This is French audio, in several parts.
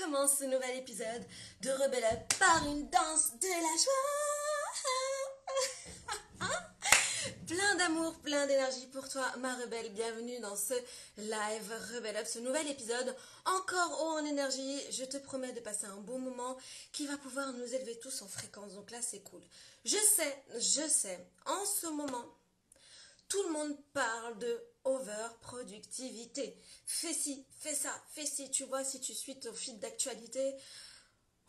commence ce nouvel épisode de Rebelle Up par une danse de la joie. Plein d'amour, plein d'énergie pour toi, ma rebelle. Bienvenue dans ce live Rebelle Up, ce nouvel épisode encore haut en énergie. Je te promets de passer un bon moment qui va pouvoir nous élever tous en fréquence. Donc là, c'est cool. Je sais, en ce moment, tout le monde parle de overproductivité. Fais ci, fais ça, fais ci. Tu vois, si tu suis ton feed d'actualité,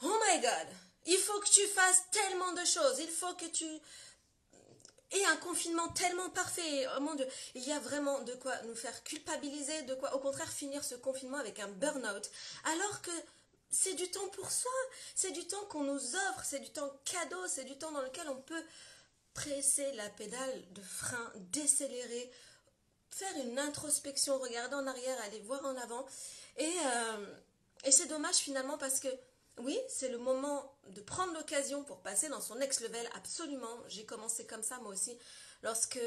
oh my god, il faut que tu fasses tellement de choses. Il faut que tu aies un confinement tellement parfait. Oh mon Dieu, il y a vraiment de quoi nous faire culpabiliser, de quoi au contraire finir ce confinement avec un burn-out. Alors que c'est du temps pour soi, c'est du temps qu'on nous offre, c'est du temps cadeau, c'est du temps dans lequel on peut presser la pédale de frein, décélérer, faire une introspection, regarder en arrière, aller voir en avant. Et c'est dommage finalement parce que oui, c'est le moment de prendre l'occasion pour passer dans son next level, absolument. J'ai commencé comme ça moi aussi lorsque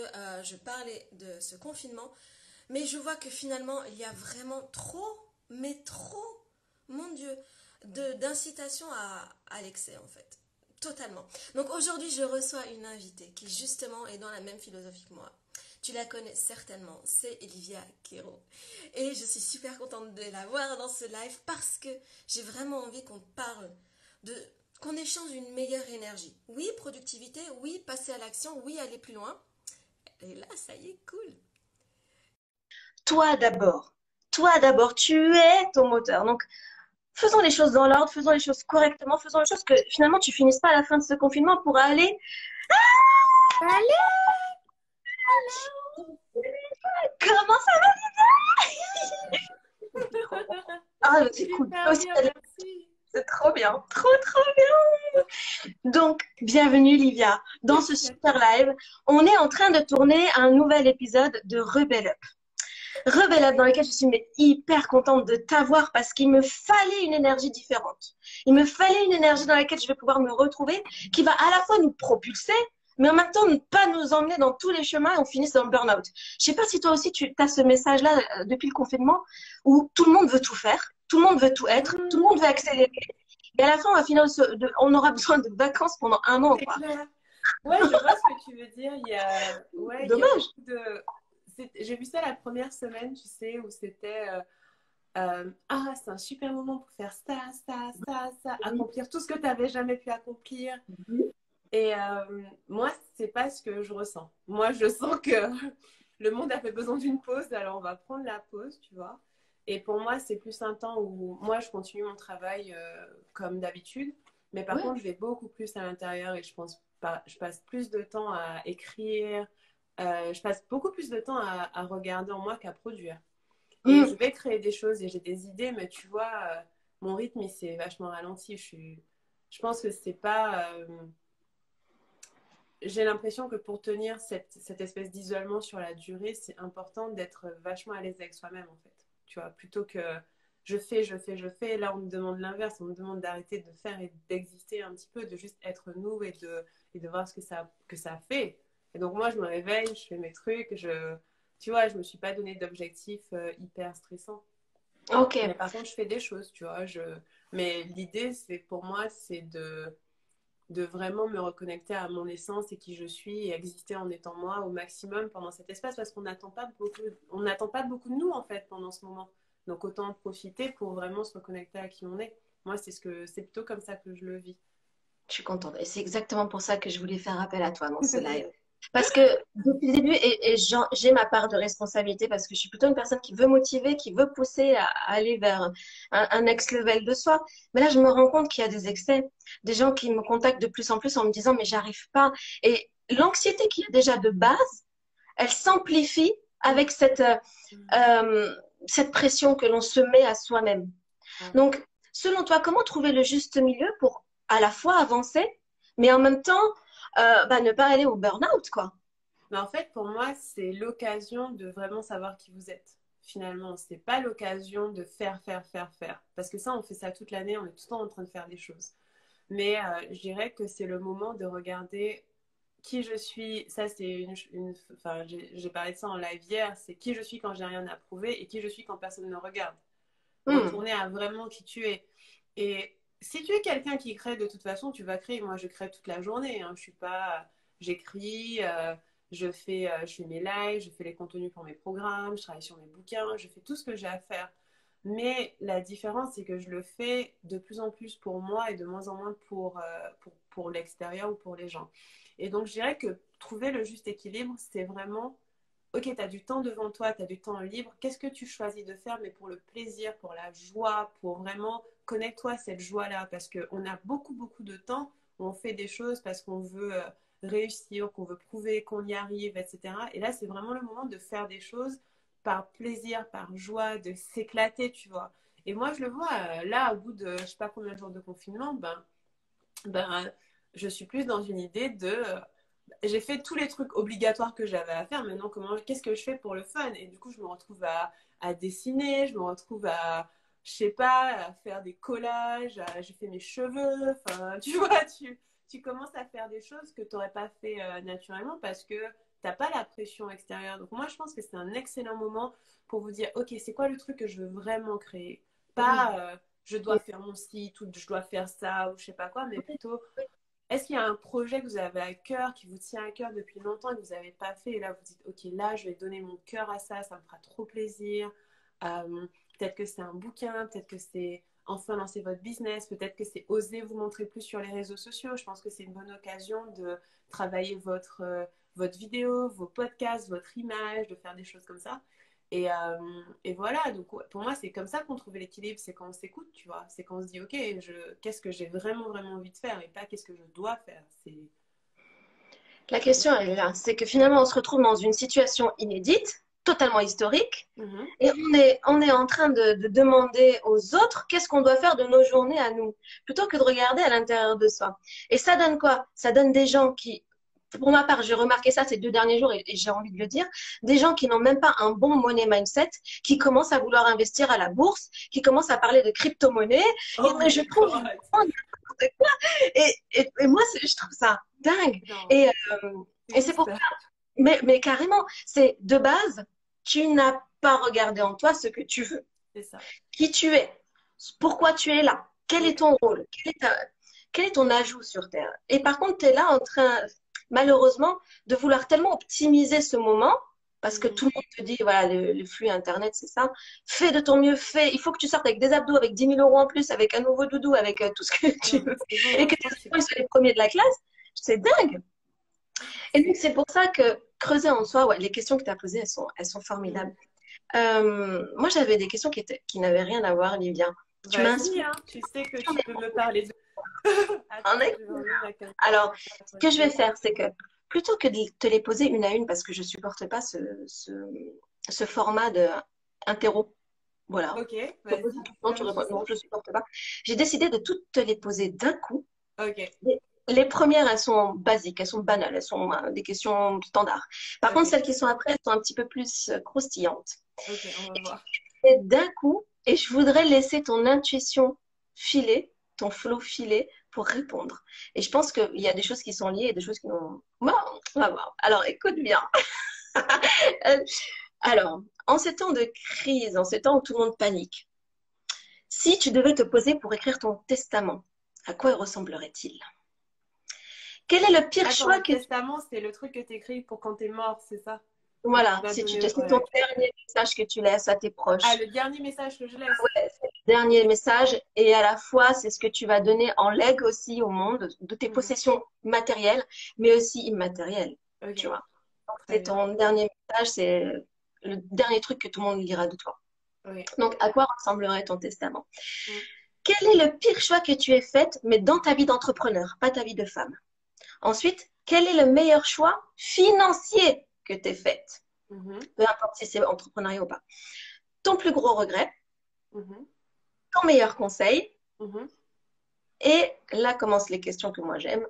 je parlais de ce confinement. Mais je vois que finalement, il y a vraiment trop, mais trop, mon Dieu, d'incitation à l'excès en fait. Totalement. Donc aujourd'hui, je reçois une invitée qui justement est dans la même philosophie que moi. Tu la connais certainement, c'est Olivia Quero. Et je suis super contente de la voir dans ce live parce que j'ai vraiment envie qu'on parle de qu'on échange une meilleure énergie. Oui, productivité, oui, passer à l'action, oui, aller plus loin. Et là, ça y est, cool. Toi d'abord. Toi d'abord, tu es ton moteur. Donc, faisons les choses dans l'ordre, faisons les choses correctement, faisons les choses que finalement tu finisses pas à la fin de ce confinement pour aller. Allez. Comment ça va? Ah, c'est cool. Toi Super aussi, bien, merci. c'est trop bien. Trop, trop bien. Donc, bienvenue, Livia, dans ce super live. On est en train de tourner un nouvel épisode de Rebelle Up. Rebelle Up dans lequel je suis hyper contente de t'avoir parce qu'il me fallait une énergie différente. Il me fallait une énergie dans laquelle je vais pouvoir me retrouver, qui va à la fois nous propulser, mais en même temps ne pas nous emmener dans tous les chemins et on finisse dans le burn-out. Je sais pas si toi aussi tu as ce message-là depuis le confinement où tout le monde veut tout faire, tout le monde veut tout être, tout le monde veut accélérer. Et à la fin, on aura besoin de vacances pendant un an, C'est quoi. clair. Ouais, je vois ce que tu veux dire. C'est Il y a dommage. beaucoup de. J'ai vu ça la première semaine, tu sais, où c'était ah, c'est un super moment pour faire ça, accomplir tout ce que tu n'avais jamais pu accomplir. Et moi, c'est pas ce que je ressens. Moi, je sens que le monde a fait besoin d'une pause, alors on va prendre la pause, tu vois. Et pour moi, c'est plus un temps où moi, je continue mon travail comme d'habitude, mais par Ouais. contre, je vais beaucoup plus à l'intérieur et je pense pas, je passe plus de temps à écrire, je passe beaucoup plus de temps à regarder en moi qu'à produire. Et je Mm. vais créer des choses et j'ai des idées, mais tu vois, mon rythme, il s'est vachement ralenti. Je pense que c'est pas. J'ai l'impression que pour tenir cette espèce d'isolement sur la durée, c'est important d'être vachement à l'aise avec soi-même, en fait. Tu vois, plutôt que je fais. Là, on me demande l'inverse. On me demande d'arrêter de faire et d'exister un petit peu, de juste être nous et de voir ce que ça fait. Et donc, moi, je me réveille, je fais mes trucs. Tu vois, je me suis pas donné d'objectifs hyper stressants. Ok. Mais par contre, je fais des choses, tu vois. Mais l'idée, c'est pour moi, c'est de vraiment me reconnecter à mon essence et qui je suis et exister en étant moi au maximum pendant cet espace parce on n'attend pas beaucoup de nous en fait pendant ce moment. Donc autant en profiter pour vraiment se reconnecter à qui on est. Moi, c'est plutôt comme ça que je le vis. Je suis contente. Et c'est exactement pour ça que je voulais faire appel à toi dans ce live. Parce que depuis le début, j'ai ma part de responsabilité parce que je suis plutôt une personne qui veut motiver, qui veut pousser à aller vers un next level de soi. Mais là, je me rends compte qu'il y a des excès, des gens qui me contactent de plus en plus en me disant, mais j'arrive pas. Et l'anxiété qu'il y a déjà de base, elle s'amplifie avec euh, cette pression que l'on se met à soi-même. Ouais. Donc, selon toi, comment trouver le juste milieu pour à la fois avancer, mais en même temps, ne pas aller au burn-out, quoi. Mais en fait, pour moi, c'est l'occasion de vraiment savoir qui vous êtes. Finalement, c'est pas l'occasion de faire. Parce que ça, on fait ça toute l'année, on est tout le temps en train de faire des choses. Mais je dirais que c'est le moment de regarder qui je suis. Ça, c'est enfin, j'ai parlé de ça en live hier. C'est qui je suis quand j'ai rien à prouver et qui je suis quand personne ne regarde. retourner à vraiment qui tu es. Et si tu es quelqu'un qui crée, de toute façon, tu vas créer. Moi, je crée toute la journée. Hein. Je suis pas, j'écris, je fais mes lives, je fais les contenus pour mes programmes, je travaille sur mes bouquins, je fais tout ce que j'ai à faire. Mais la différence, c'est que je le fais de plus en plus pour moi et de moins en moins pour l'extérieur ou pour les gens. Et donc, je dirais que trouver le juste équilibre, c'est vraiment, ok, tu as du temps devant toi, tu as du temps libre, qu'est-ce que tu choisis de faire, mais pour le plaisir, pour la joie, pour vraiment connecte-toi à cette joie-là, parce qu'on a beaucoup, beaucoup de temps où on fait des choses parce qu'on veut réussir, qu'on veut prouver qu'on y arrive, etc. Et là, c'est vraiment le moment de faire des choses par plaisir, par joie, de s'éclater, tu vois. Et moi, je le vois, là, au bout de je sais pas combien de jours de confinement, je suis plus dans une idée de j'ai fait tous les trucs obligatoires que j'avais à faire. Maintenant, qu'est-ce que je fais pour le fun? Et du coup, je me retrouve à dessiner, je me retrouve je sais pas, à faire des collages, j'ai fait mes cheveux. Enfin, tu vois, tu commences à faire des choses que tu n'aurais pas fait naturellement parce que tu n'as pas la pression extérieure. Donc, moi, je pense que c'est un excellent moment pour vous dire, OK, c'est quoi le truc que je veux vraiment créer? Pas je dois faire mon site ou je dois faire ça ou je sais pas quoi, mais plutôt est-ce qu'il y a un projet que vous avez à cœur, qui vous tient à cœur depuis longtemps et que vous n'avez pas fait? Et là, vous dites, OK, là, je vais donner mon cœur à ça, ça me fera trop plaisir. Peut-être que c'est un bouquin, peut-être que c'est enfin lancer votre business, peut-être que c'est oser vous montrer plus sur les réseaux sociaux. Je pense que c'est une bonne occasion de travailler votre vidéo, vos podcasts, votre image, de faire des choses comme ça. Et voilà, donc pour moi, c'est comme ça qu'on trouve l'équilibre, c'est quand on s'écoute, tu vois. C'est quand on se dit, OK, qu'est-ce que j'ai vraiment, vraiment envie de faire et pas qu'est-ce que je dois faire. La question, elle est là. C'est que finalement, on se retrouve dans une situation inédite, totalement historique, Mhm. et on est en train de demander aux autres qu'est-ce qu'on doit faire de nos journées à nous, plutôt que de regarder à l'intérieur de soi. Et ça donne quoi? Ça donne des gens qui, pour ma part, j'ai remarqué ça ces 2 derniers jours et j'ai envie de le dire, des gens qui n'ont même pas un bon money mindset, qui commencent à vouloir investir à la bourse, qui commencent à parler de crypto-monnaie. Oh Et je my trouve God! n'importe quoi. Et moi, je trouve ça dingue. Non, Et c'est c'est où pour ça? mais carrément, c'est de base, tu n'as pas regardé en toi ce que tu veux, C'est ça. qui tu es, pourquoi tu es là, quel Oui. est ton rôle, quel est ton ajout sur Terre. Et par contre, tu es là en train, malheureusement, de vouloir tellement optimiser ce moment, parce que Mhm. tout le monde te dit, voilà, le flux Internet, c'est ça. Fais de ton mieux, fais. Il faut que tu sortes avec des abdos, avec 10 000 € en plus, avec un nouveau doudou, avec tout ce que tu Non, mais veux. c'est bon, Et hein, que je tes pense que enfants ils soient les premiers de la classe. C'est dingue. Et donc, c'est pour ça que creuser en soi, ouais, les questions que tu as posées, elles sont formidables. Mhm. Moi, j'avais des questions qui n'avaient rien à voir, Livia. Tu m'as Vas-y, inspiré. hein, tu sais que tu peux me parler de... En Attends, est- je vais enlever ma caméra. Alors, ce que je vais faire, c'est que plutôt que de te les poser une à une, parce que je supporte pas ce format de interro, voilà. Ok, Je te pose vas-y, une question, tu comme tu réponds, non, sens. je supporte pas. J'ai décidé de toutes te les poser d'un coup. Ok, Les premières, elles sont basiques, elles sont banales, elles sont des questions standards. Par contre, ok, celles qui sont après, elles sont un petit peu plus croustillantes. ok, on va voir. Et d'un coup, et je voudrais laisser ton intuition filer, ton flow filer pour répondre. Et je pense qu'il y a des choses qui sont liées et des choses qui n'ont... Bon, on va voir. Alors, écoute bien. Euh, Alors, en ces temps de crise, en ces temps où tout le monde panique, si tu devais te poser pour écrire ton testament, à quoi ressemblerait-il? Quel est le pire Attends, choix le que tu... testament, c'est le truc que t'écris pour quand t'es mort, c'est ça? Quand tu Voilà, vas si tu donner... te... c'est Ouais, ton ok. dernier message que tu laisses à tes Ah, proches. le dernier message que je laisse. Ouais, c'est le dernier message et à la fois, c'est ce que tu vas donner en legs aussi au monde de tes Mhm. possessions matérielles, mais aussi immatérielles, tu Ok, vois. très C'est bien. ton dernier message, c'est le dernier truc que tout le monde lira de toi. Ok. Donc, à quoi ressemblerait ton testament? Mhm. Quel est le pire choix que tu aies fait, mais dans ta vie d'entrepreneur, pas ta vie de femme? Ensuite, quel est le meilleur choix financier que tu aies fait? Mhm. Peu importe si c'est entrepreneuriat ou pas. Ton plus gros regret, Mhm. ton meilleur conseil, Mhm. et là commencent les questions que moi j'aime.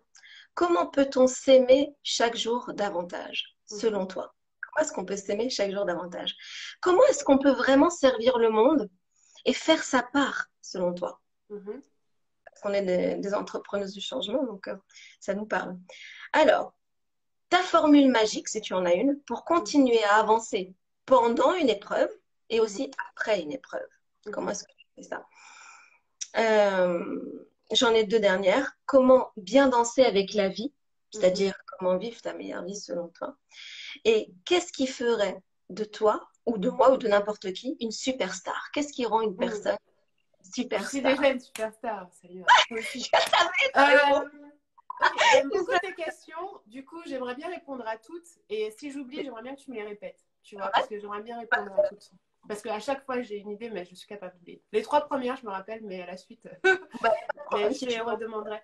Comment peut-on s'aimer chaque jour davantage, Mhm. selon toi? Comment est-ce qu'on peut s'aimer chaque jour davantage? Comment est-ce qu'on peut vraiment servir le monde et faire sa part, selon toi? Mhm. Parce qu'on est des entrepreneuses du changement, donc ça nous parle. Alors, ta formule magique, si tu en as une, pour Mhm. continuer à avancer pendant une épreuve et Mhm. aussi après une épreuve. Comment Mhm. est-ce que... C'est ça. J'en ai deux dernières. Comment bien danser avec la vie, c'est-à-dire comment vivre ta meilleure vie selon toi. Et qu'est-ce qui ferait de toi, ou de moi, ou de n'importe qui, une superstar? Qu'est-ce qui rend une personne Je suis superstar? déjà une superstar, salut. Toi aussi. Je savais, t'as raison. Ok, j'aime beaucoup tes questions. Du coup, j'aimerais bien répondre à toutes. Et si j'oublie, j'aimerais bien que tu me les répètes. Tu vois, parce que j'aimerais bien répondre à toutes. Parce qu'à chaque fois, j'ai une idée, mais je suis capable d'oublier. Les trois premières, je me rappelle, mais à la suite, Bah, mais je si te les tu veux. redemanderai.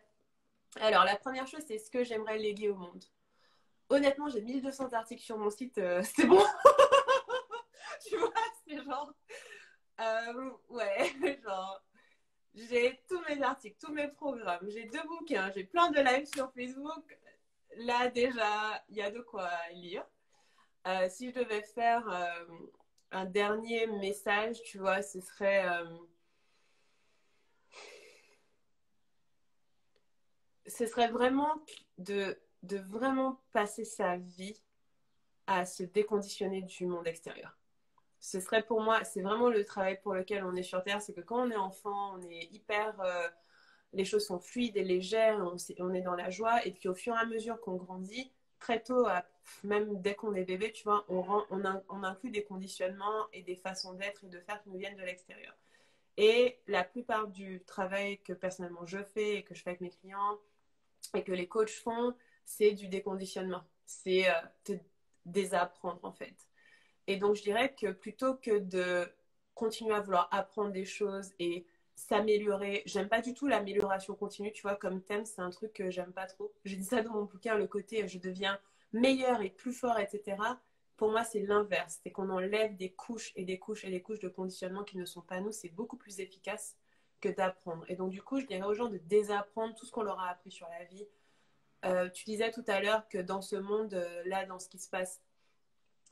Alors, la première chose, c'est ce que j'aimerais léguer au monde. Honnêtement, j'ai 1200 articles sur mon site. C'est bon. Tu vois, c'est genre. Ouais, genre. J'ai tous mes articles, tous mes programmes, j'ai 2 bouquins, j'ai plein de lives sur Facebook. Là, déjà, il y a de quoi lire. Si je devais faire un dernier message, tu vois, ce serait vraiment de vraiment passer sa vie à se déconditionner du monde extérieur. Ce serait pour moi, c'est vraiment le travail pour lequel on est sur Terre, c'est que quand on est enfant, on est hyper... les choses sont fluides et légères, on est dans la joie, et puis au fur et à mesure qu'on grandit, très tôt, même dès qu'on est bébé, tu vois, on inclut des conditionnements et des façons d'être et de faire qui nous viennent de l'extérieur. Et la plupart du travail que personnellement je fais et que je fais avec mes clients et que les coachs font, c'est du déconditionnement. C'est te désapprendre en fait. Et donc je dirais que plutôt que de continuer à vouloir apprendre des choses et s'améliorer, j'aime pas du tout l'amélioration continue, tu vois, comme thème, c'est un truc que j'aime pas trop. J'ai dit ça dans mon bouquin, le côté je deviens meilleur et plus fort, etc. Pour moi, c'est l'inverse. C'est qu'on enlève des couches et des couches et des couches de conditionnement qui ne sont pas nous. C'est beaucoup plus efficace que d'apprendre. Et donc, du coup, je dirais aux gens de désapprendre tout ce qu'on leur a appris sur la vie. Tu disais tout à l'heure que dans ce monde, là, dans ce qui se passe,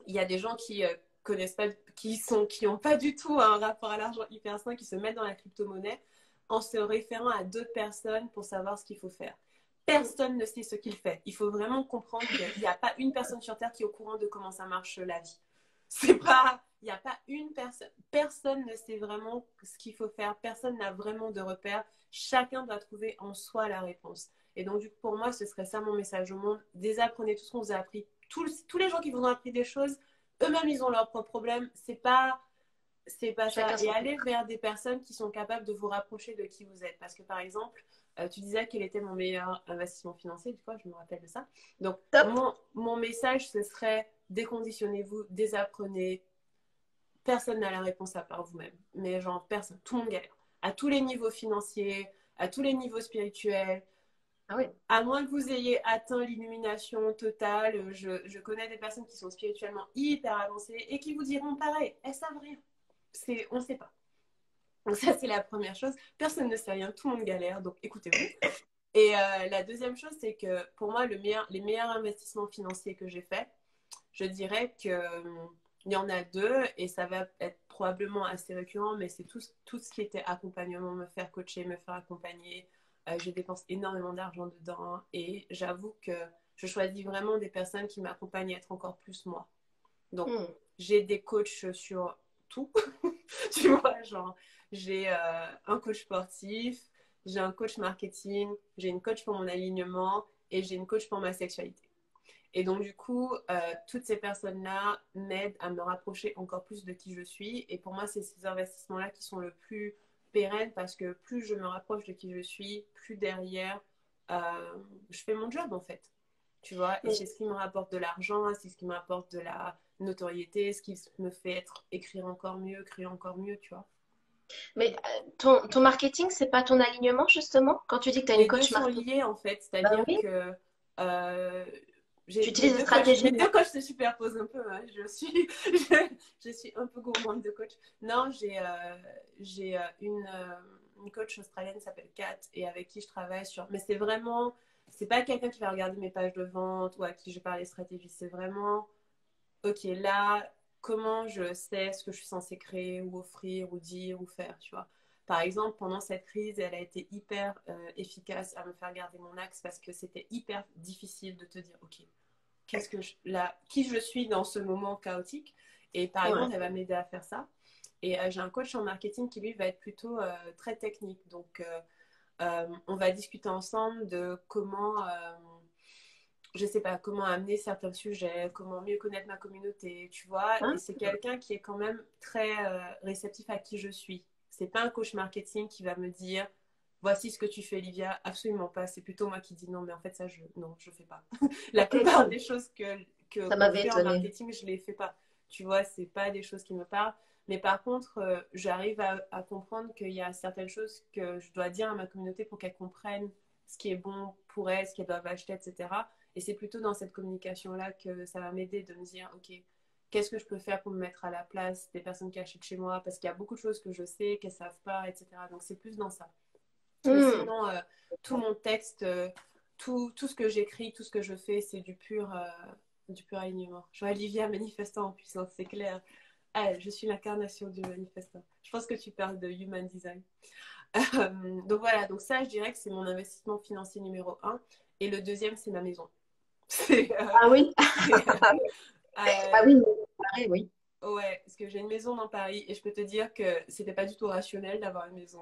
il y a des gens qui connaissent pas, qui ont pas du tout un rapport à l'argent hyper sain, qui se mettent dans la crypto-monnaie en se référant à d'autres personnes pour savoir ce qu'il faut faire. Personne ne sait ce qu'il fait. Il faut vraiment comprendre qu'il n'y a pas une personne sur Terre qui est au courant de comment ça marche la vie. C'est pas, il n'y a pas une personne. Personne ne sait vraiment ce qu'il faut faire. Personne n'a vraiment de repères. Chacun doit trouver en soi la réponse. Et donc, du coup, pour moi, ce serait ça mon message au monde. Désapprenez tout ce qu'on vous a appris. Tous les gens qui vous ont appris des choses, eux-mêmes, ils ont leurs propres problèmes. C'est pas ça. Chacun Et son aller vers des personnes qui sont capables de vous rapprocher de qui vous êtes. Parce que, par exemple, tu disais quel était mon meilleur investissement financier. Du coup, je me rappelle de ça. Donc, top. mon message, ce serait déconditionnez-vous, désapprenez. Personne n'a la réponse à part vous-même. Mais genre, personne. Tout le monde galère. À tous les niveaux financiers, à tous les niveaux spirituels. Ah oui. À moins que vous ayez atteint l'illumination totale, je connais des personnes qui sont spirituellement hyper avancées et qui vous diront pareil, elles savent rien. On ne sait pas. Donc ça, c'est la première chose. Personne ne sait rien, tout le monde galère, donc écoutez-vous. Et la deuxième chose, c'est que pour moi, les meilleurs investissements financiers que j'ai faits, je dirais qu'il y en a deux et ça va être probablement assez récurrent, mais c'est tout ce qui était accompagnement, me faire coacher, me faire accompagner. Je dépense énormément d'argent dedans et j'avoue que je choisis vraiment des personnes qui m'accompagnent à être encore plus moi. Donc, j'ai des coachs sur tout. Tu vois, genre, j'ai un coach sportif, j'ai un coach marketing, j'ai une coach pour mon alignement et j'ai une coach pour ma sexualité. Et donc, du coup, toutes ces personnes-là m'aident à me rapprocher encore plus de qui je suis. Et pour moi, c'est ces investissements-là qui sont le plus pérennes parce que plus je me rapproche de qui je suis, plus derrière, je fais mon job, en fait. Tu vois, et c'est ce qui me rapporte de l'argent, c'est ce qui me rapporte de la notoriété, ce qui me fait écrire encore mieux, créer encore mieux, tu vois. Mais ton marketing, c'est pas ton alignement, justement? Quand tu dis que tu as une Les deux coach sont marketing, liés, en fait. bah C'est-à-dire oui, que euh, tu utilises des stratégies. mes deux coachs se superposent un peu. Hein. Je suis un peu gourmande de coach. Non, j'ai une coach australienne qui s'appelle Kat et avec qui je travaille sur. Mais c'est pas quelqu'un qui va regarder mes pages de vente ou à qui je parle des stratégies. C'est vraiment, ok, là, comment je sais ce que je suis censée créer ou offrir ou dire ou faire, tu vois. Par exemple, pendant cette crise, elle a été hyper efficace à me faire garder mon axe parce que c'était hyper difficile de te dire, ok, qui je suis dans ce moment chaotique. Et par Ouais. exemple, elle va m'aider à faire ça. Et j'ai un coach en marketing qui, lui, va être plutôt très technique. Donc, on va discuter ensemble de comment, je sais pas, comment amener certains sujets, comment mieux connaître ma communauté, tu vois. Hein? Et c'est quelqu'un qui est quand même très réceptif à qui je suis. C'est pas un coach marketing qui va me dire, voici ce que tu fais, Olivia. Absolument pas. C'est plutôt moi qui dis non, mais en fait, ça, non, je fais pas. La Ok, plupart cool. des choses Ça qu'on m'avait fait en étonnée. marketing, je les fais pas. Tu vois, c'est pas des choses qui me parlent. Mais par contre, j'arrive à comprendre qu'il y a certaines choses que je dois dire à ma communauté pour qu'elle comprenne ce qui est bon pour elle, ce qu'elles doivent acheter, etc. Et c'est plutôt dans cette communication-là que ça va m'aider de me dire, OK, qu'est-ce que je peux faire pour me mettre à la place des personnes qui achètent chez moi? Parce qu'il y a beaucoup de choses que je sais, qu'elles ne savent pas, etc. Donc c'est plus dans ça. Mais Hmm. sinon, tout mon texte, tout ce que j'écris, tout ce que je fais, c'est du pur alignement. Je vois Olivia manifestant en puissance, c'est clair. Ah, je suis l'incarnation du manifestant. Je pense que tu parles de human design. Donc voilà, donc ça, je dirais que c'est mon investissement financier numéro un. Et le deuxième, c'est ma maison. C'est, Ah oui? c'est, Ah oui, pareil, oui. ouais, parce que j'ai une maison dans Paris et je peux te dire que c'était pas du tout rationnel d'avoir une maison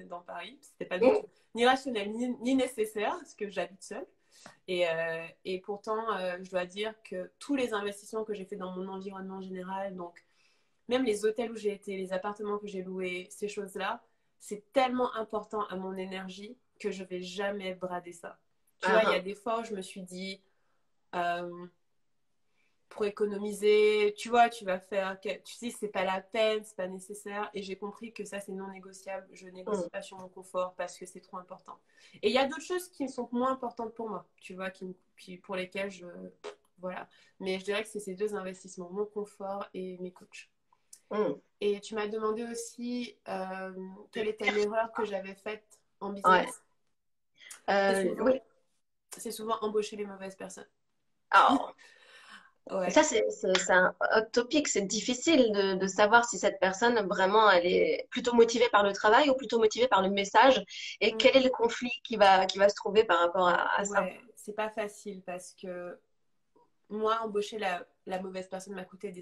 dans Paris. C'était pas du Hmm. tout ni rationnel ni nécessaire parce que j'habite seule. Et pourtant, je dois dire que tous les investissements que j'ai fait dans mon environnement général, donc même les hôtels où j'ai été, les appartements que j'ai loués, ces choses-là, c'est tellement important à mon énergie que je vais jamais brader ça. Tu Ah, vois, il y a ah. des fois où je me suis dit, euh, pour économiser, tu vois, tu vas faire, tu dis, c'est pas la peine, c'est pas nécessaire. Et j'ai compris que ça, c'est non négociable. Je Hmm. négocie pas sur mon confort parce que c'est trop important. Et il y a d'autres choses qui sont moins importantes pour moi, tu vois, pour lesquelles voilà. Mais je dirais que c'est ces deux investissements, mon confort et mes coachs. Hmm. Et tu m'as demandé aussi quelle était l'erreur que j'avais faite en Ouais. business. C'est souvent, Oui. c'est souvent embaucher les mauvaises personnes. Alors, Ouais. ça, c'est un hot topic. C'est difficile de savoir si cette personne, vraiment, elle est plutôt motivée par le travail ou plutôt motivée par le message et Mm. quel est le conflit qui va se trouver par rapport à ça. Ouais, c'est pas facile parce que moi, embaucher la mauvaise personne m'a coûté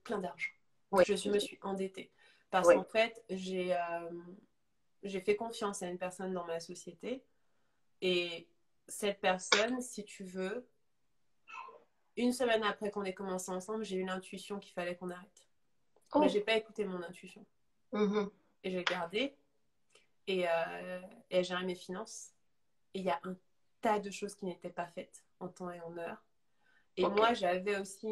plein d'argent. Oui, Me suis endettée parce oui. qu'en fait, j'ai fait confiance à une personne dans ma société et cette personne, si tu veux, une semaine après qu'on ait commencé ensemble, j'ai eu l'intuition qu'il fallait qu'on arrête. Mais Oh. j'ai pas écouté mon intuition Mhm. et j'ai gardé et j'ai géré mes finances. Et il y a un tas de choses qui n'étaient pas faites en temps et en heure. Et Ok. moi, j'avais aussi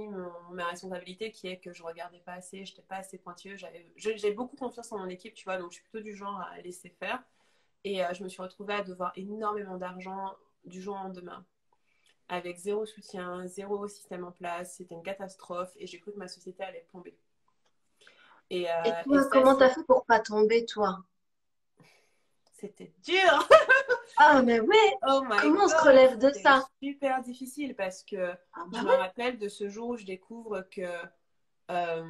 ma responsabilité qui est que je regardais pas assez, je n'étais pas assez pointilleuse. J'ai beaucoup confiance en mon équipe, tu vois, donc je suis plutôt du genre à laisser faire. Et je me suis retrouvée à devoir énormément d'argent du jour au lendemain, avec zéro soutien, zéro système en place. C'était une catastrophe et j'ai cru que ma société allait tomber. Et Et toi, ça, comment t'as fait pour pas tomber, toi? c'était dur. Ah, mais ouais, Oh my comment on se God, relève de c'était ça? super difficile parce que Ah, bah je me ouais. rappelle de ce jour où je découvre que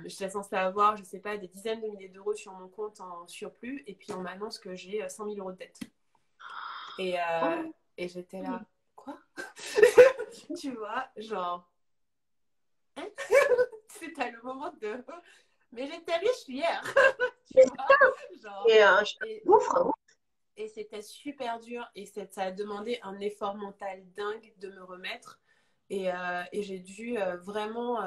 j'étais censée avoir, je sais pas, des dizaines de milliers d'euros sur mon compte en surplus et puis on m'annonce que j'ai 100 000 euros de dette. Et, euh, Oh. et j'étais là, quoi? Tu vois, genre, hein? C'était le moment de... Mais j'étais riche hier, tu vois, genre... Et Et, gouffre. et c'était super dur et ça a demandé un effort mental dingue de me remettre. Et j'ai dû vraiment.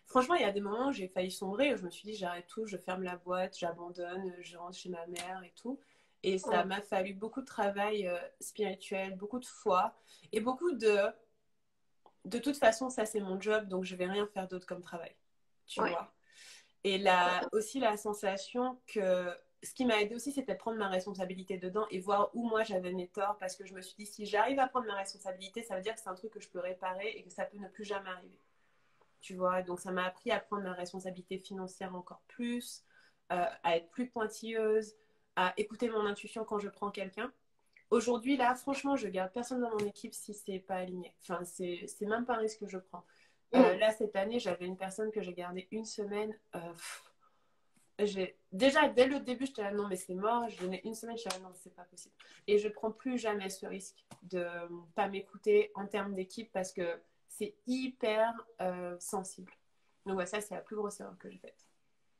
Franchement, il y a des moments où j'ai failli sombrer, où je me suis dit j'arrête tout, je ferme la boîte, j'abandonne, je rentre chez ma mère et tout. Et ça Oh. m'a fallu beaucoup de travail spirituel, beaucoup de foi et beaucoup de toute façon, ça c'est mon job, donc je vais rien faire d'autre comme travail. Tu Ouais. vois. Et là, aussi la sensation que ce qui m'a aidé aussi, c'était de prendre ma responsabilité dedans et voir où moi j'avais mes torts parce que je me suis dit, si j'arrive à prendre ma responsabilité, ça veut dire que c'est un truc que je peux réparer et que ça peut ne plus jamais arriver. Tu vois, donc ça m'a appris à prendre ma responsabilité financière encore plus, à être plus pointilleuse, à écouter mon intuition quand je prends quelqu'un. Aujourd'hui, là, franchement, je garde personne dans mon équipe si c'est pas aligné. Enfin, c'est même pas un risque que je prends. Mm. Là, cette année, j'avais une personne que j'ai gardée une semaine. Déjà, dès le début, j'étais là, non, mais c'est mort. Je donnais une semaine, je suis là, non, c'est pas possible. Et je prends plus jamais ce risque de pas m'écouter en termes d'équipe parce que c'est hyper sensible. Donc, ouais, ça, c'est la plus grosse erreur que j'ai faite.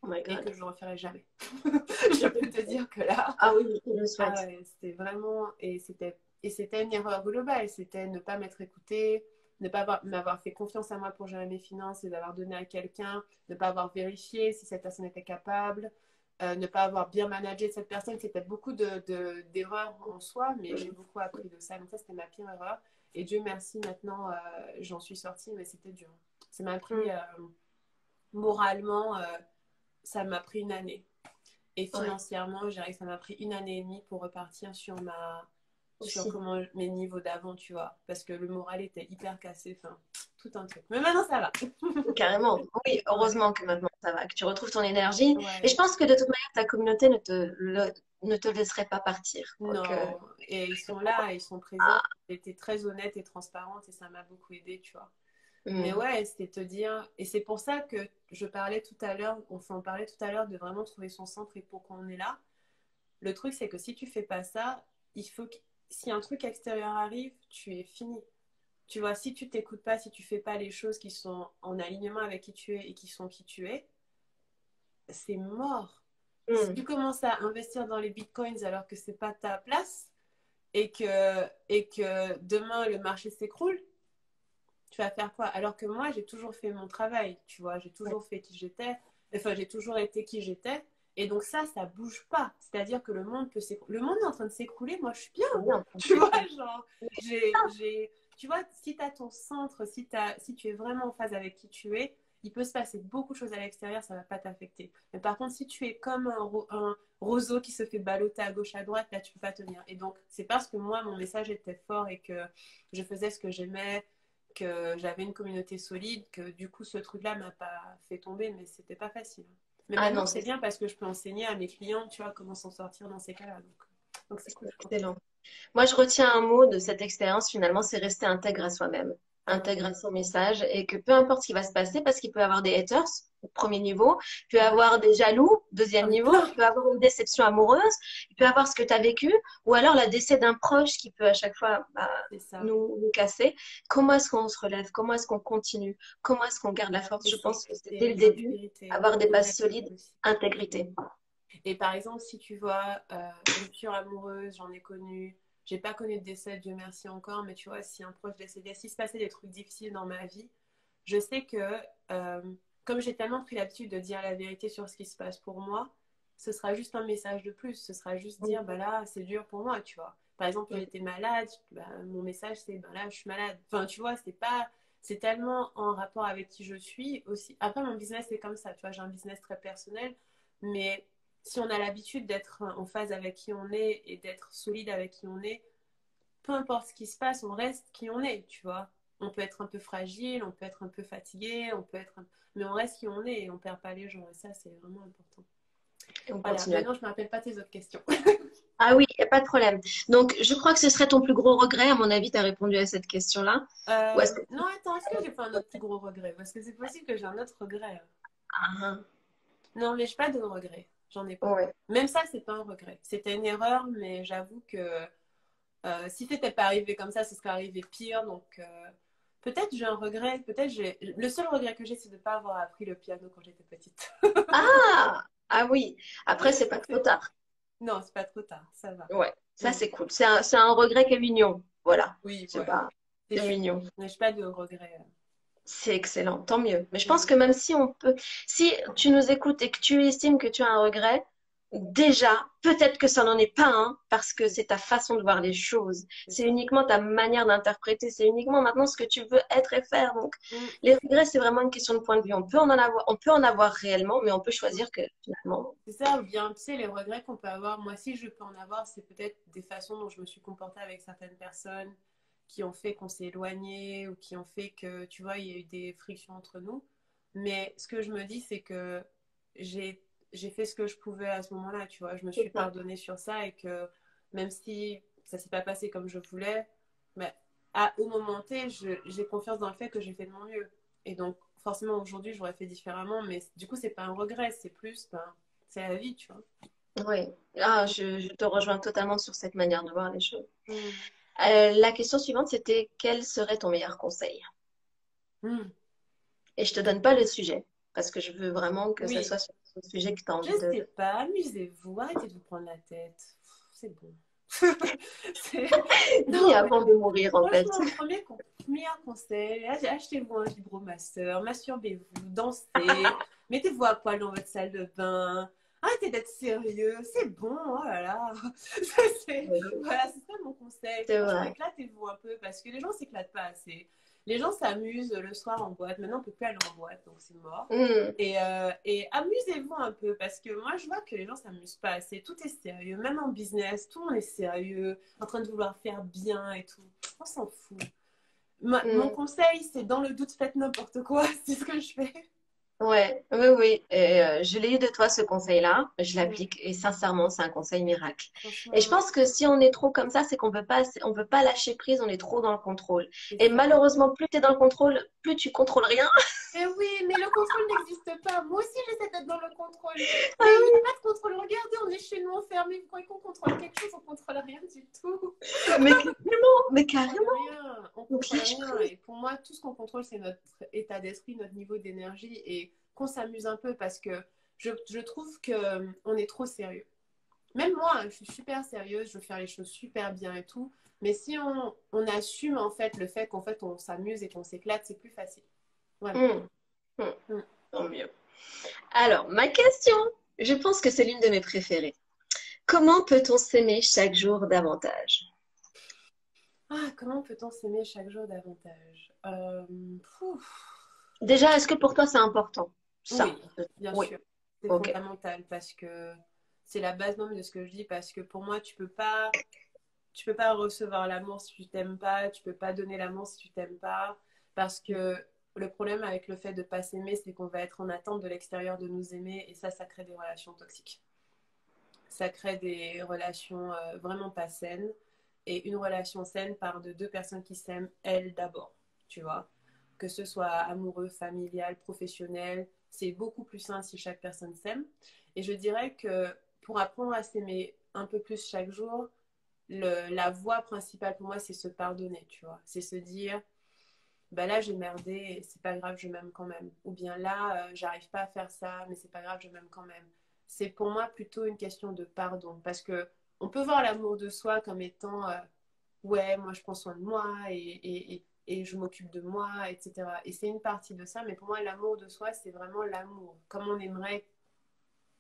Oh my Et God. que je ne referai jamais. Je peux te dire que là, Ah oui, je le souhaite. ah ouais, c'était vraiment. Et c'était une erreur globale. C'était ne pas m'être écoutée, ne pas m'avoir fait confiance à moi pour gérer mes finances et d'avoir donné à quelqu'un, ne pas avoir vérifié si cette personne était capable, ne pas avoir bien managé cette personne. C'était beaucoup d'erreurs en soi, mais j'ai beaucoup appris de ça. Donc, ça, c'était ma pire erreur. Et Dieu merci, maintenant, j'en suis sortie, mais c'était dur. Ça m'a pris moralement, ça m'a pris une année. Et Ouais, financièrement, ça m'a pris une année et demie pour repartir sur aussi. comment mes niveaux d'avant, tu vois. Parce que le moral était hyper cassé, enfin, tout un truc. Mais maintenant, ça va. Carrément. Oui, Ouais, heureusement que maintenant ça va, que tu retrouves ton énergie. Et je ouais. pense que de toute manière, ta communauté ne te laisserait pas partir. Donc, Non, et ils sont là, ils sont présents. J'étais très honnête et transparente et ça m'a beaucoup aidé, tu vois. Mais hmm, ouais, c'était te dire, et c'est pour ça que je parlais tout à l'heure, on parlait tout à l'heure de vraiment trouver son centre et pourquoi on est là. Le truc, c'est que si tu fais pas ça, il faut que, si un truc extérieur arrive, tu es fini. Tu vois, si tu t'écoutes pas, si tu fais pas les choses qui sont en alignement avec qui tu es et qui sont qui tu es, c'est mort. Si hmm. tu commences à investir dans les bitcoins alors que c'est pas ta place et que demain le marché s'écroule, tu vas faire quoi? Alors que moi, j'ai toujours fait mon travail, tu vois, j'ai Ouais, toujours fait qui j'étais, enfin, j'ai toujours été qui j'étais. Et donc ça bouge pas. C'est-à-dire que le monde peut s'écrouler. Le monde est en train de s'écrouler, moi je suis bien. c'est bien. Tu vois, genre, tu vois, si tu as ton centre, si tu es vraiment en phase avec qui tu es, il peut se passer beaucoup de choses à l'extérieur, ça va pas t'affecter. Mais par contre, si tu es comme un roseau qui se fait balloter à gauche, à droite, là, tu peux pas tenir. Et donc, c'est parce que moi, mon message était fort et que je faisais ce que j'aimais, que j'avais une communauté solide, que du coup ce truc-là m'a pas fait tomber, mais c'était pas facile. Mais Ah maintenant non, c'est bien parce que je peux enseigner à mes clients, tu vois, comment s'en sortir dans ces cas-là. Donc c'est c'est cool, je suis contente. excellent. Moi, je retiens un mot de cette expérience, finalement, c'est rester intègre à soi-même, Ouais, intègre à son message, et que peu importe ce qui va se passer, parce qu'il peut y avoir des haters, au premier niveau, il peut y avoir des jaloux, deuxième j'en ai niveau, plein. il peut y avoir une déception amoureuse, il peut y avoir ce que tu as vécu, ou alors la décès d'un proche qui peut à chaque fois C'est ça. nous casser. Comment est-ce qu'on se relève? Comment est-ce qu'on continue? Comment est-ce qu'on garde la force? Et Je pense que c'est dès le c'est début, l'intégrité, avoir des bases honnêteté solides, aussi. intégrité. Et par exemple, si tu vois, rupture amoureuse, j'en ai connu. J'ai pas connu de décès, Dieu merci encore, mais tu vois, si un proche décédait, s'il se passait des trucs difficiles dans ma vie, je sais que euh, comme j'ai tellement pris l'habitude de dire la vérité sur ce qui se passe pour moi, ce sera juste un message de plus. Ce sera juste dire, bah là, c'est dur pour moi, tu vois. Par exemple, j'ai été malade, bah, mon message c'est, bah là, je suis malade. Enfin, tu vois, c'est tellement en rapport avec qui je suis aussi. Après, mon business c'est comme ça, tu vois, j'ai un business très personnel, mais si on a l'habitude d'être en phase avec qui on est et d'être solide avec qui on est, peu importe ce qui se passe, on reste qui on est, tu vois. On peut être un peu fragile, on peut être un peu fatigué, mais on reste qui on est et on perd pas les gens. Et ça, c'est vraiment important. Et on Voilà, continue. maintenant, je ne me rappelle pas tes autres questions. Ah oui, il n'y a pas de problème. Donc, je crois que ce serait ton plus gros regret. À mon avis, tu as répondu à cette question-là. Ou est-ce que... Non, attends, est-ce que j'ai fait un autre plus gros regret? Parce que c'est possible que j'ai un autre regret. Ah, Non, mais je n'ai pas de regret. J'en ai pas. ouais. Même ça, c'est pas un regret. C'était une erreur, mais j'avoue que si c'était pas arrivé comme ça, ce serait arrivé pire. Donc, peut-être j'ai un regret. Peut-être j'ai. Le seul regret que j'ai, c'est de ne pas avoir appris le piano quand j'étais petite. Ah, ah oui. Après, c'est pas trop tard. Non, c'est pas trop tard. Ça va. Ouais, ça Mm. c'est cool. C'est un regret qui est mignon. Voilà. Oui, C'est voilà. pas... C'est Je mignon. n'ai pas de regret. C'est excellent. Tant mieux. Mais je pense Mm. que même si on peut... Si tu nous écoutes et que tu estimes que tu as un regret, déjà, peut-être que ça n'en est pas un parce que c'est ta façon de voir les choses. C'est C'est ça. uniquement ta manière d'interpréter. C'est uniquement maintenant ce que tu veux être et faire. Donc, Mm. les regrets, c'est vraiment une question de point de vue. On peut en avoir réellement, mais on peut choisir que finalement. C'est ça, ou bien, tu sais, les regrets qu'on peut avoir. Moi, si je peux en avoir, c'est peut-être des façons dont je me suis comportée avec certaines personnes qui ont fait qu'on s'est éloigné ou qui ont fait que, tu vois, il y a eu des frictions entre nous. Mais ce que je me dis, c'est que j'ai j'ai fait ce que je pouvais à ce moment-là, tu vois. Je me suis C'est ça. pardonnée sur ça et que même si ça s'est pas passé comme je voulais, mais au moment T, j'ai confiance dans le fait que j'ai fait de mon mieux. Et donc, forcément, aujourd'hui, j'aurais fait différemment, mais du coup, c'est pas un regret, c'est plus, ben, c'est la vie, tu vois. Oui. Ah, je te rejoins totalement sur cette manière de voir les choses. Mm. La question suivante, c'était quel serait ton meilleur conseil? Mm. Et je te donne pas le sujet. parce que je veux vraiment que ça Oui, soit sur ce sujet que tu as je envie de... sais pas, amusez-vous, arrêtez de vous prendre la tête. C'est bon. C'est- Ni Non, mais avant de mourir, en fait. franchement, meilleur conseil, achetez-vous un vibromasseur, masturbez-vous, dansez, mettez-vous à poil dans votre salle de bain, arrêtez d'être sérieux, c'est bon, oh là là. Voilà, c'est ça mon conseil. C'est Franchement, vrai. éclatez-vous un peu parce que les gens s'éclatent pas assez. Les gens s'amusent le soir en boîte. Maintenant, on peut plus aller en boîte, donc c'est mort. Mm. Et amusez-vous un peu parce que moi, je vois que les gens s'amusent pas assez. Tout est sérieux, même en business, tout le monde est sérieux, en train de vouloir faire bien et tout. On s'en fout. Mon Mm. conseil, c'est dans le doute, faites n'importe quoi. C'est ce que je fais. Ouais, oui, oui. Et, je l'ai eu de toi, ce conseil-là. Je Mm. l'applique et sincèrement, c'est un conseil miracle. Et je Franchement, pense que si on est trop comme ça, c'est on peut pas lâcher prise, on est trop dans le contrôle. c'est Et ça. malheureusement, plus tu es dans le contrôle, plus tu contrôles rien. Mais oui, mais le contrôle n'existe pas. Moi aussi, j'essaie d'être dans le contrôle. Ah Mais il n'y oui, a pas de contrôle. Regardez, on est chez nous enfermés. Vous croyez qu'on contrôle quelque chose? On contrôle rien du tout. mais On contrôle carrément. rien. On Donc contrôle lâche rien. prise. Et pour moi, tout ce qu'on contrôle, c'est notre état d'esprit, notre niveau d'énergie et qu'on s'amuse un peu parce que je trouve qu'on est trop sérieux. Même moi, hein, je suis super sérieuse, je veux faire les choses super bien et tout. Mais si on assume en fait le fait qu'en fait on s'amuse et qu'on s'éclate, c'est plus facile. Vraiment. Mm. Mm. Mm. Tant mieux. Alors, ma question, je pense que c'est l'une de mes préférées. Comment peut-on s'aimer chaque jour davantage? Ah, comment peut-on s'aimer chaque jour davantage? Déjà, est-ce que pour toi c'est important? Ça. Oui, bien Oui. sûr. C'est Ok. fondamental parce que c'est la base même de ce que je dis parce que pour moi, tu peux pas recevoir l'amour si tu t'aimes pas, tu peux pas donner l'amour si tu t'aimes pas parce que le problème avec le fait de pas s'aimer, c'est qu'on va être en attente de l'extérieur de nous aimer et ça crée des relations toxiques. Ça crée des relations vraiment pas saines. Et une relation saine part de deux personnes qui s'aiment, elles d'abord, tu vois. Que ce soit amoureux, familial, professionnel, c'est beaucoup plus sain si chaque personne s'aime. Et je dirais que pour apprendre à s'aimer un peu plus chaque jour, la voie principale pour moi, c'est se pardonner, tu vois. C'est se dire, bah là, j'ai merdé, c'est pas grave, je m'aime quand même. Ou bien là, j'arrive pas à faire ça, mais c'est pas grave, je m'aime quand même. C'est pour moi plutôt une question de pardon. Parce que on peut voir l'amour de soi comme étant, ouais, moi je prends soin de moi et je m'occupe de moi, etc. Et c'est une partie de ça, mais pour moi, l'amour de soi, c'est vraiment l'amour. Comme on aimerait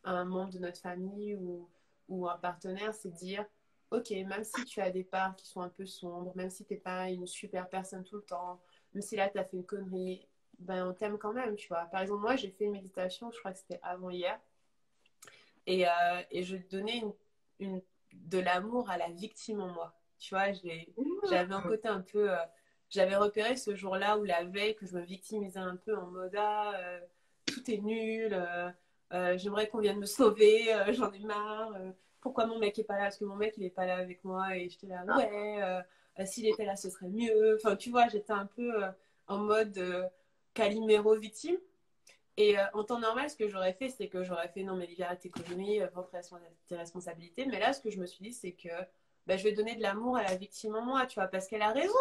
un membre de notre famille ou un partenaire, c'est dire, ok, même si tu as des parts qui sont un peu sombres, même si tu n'es pas une super personne tout le temps, même si là, tu as fait une connerie, ben, on t'aime quand même, tu vois. Par exemple, moi, j'ai fait une méditation, je crois que c'était avant-hier, et je donnais de l'amour à la victime en moi. Tu vois, j'avais un côté un peu... j'avais repéré ce jour-là ou la veille que je me victimisais un peu en mode ah, tout est nul, j'aimerais qu'on vienne me sauver, j'en ai marre. Pourquoi mon mec est pas là? Parce que mon mec il est pas là avec moi et j'étais là, Ah, ouais, s'il était là ce serait mieux. Enfin, tu vois, j'étais un peu en mode Calimero victime. Et en temps normal, ce que j'aurais fait, c'est que j'aurais fait non, mais libère tes conneries, prends tes responsabilités. Mais là, ce que je me suis dit, c'est que bah, je vais donner de l'amour à la victime en moi, tu vois, parce qu'elle a raison,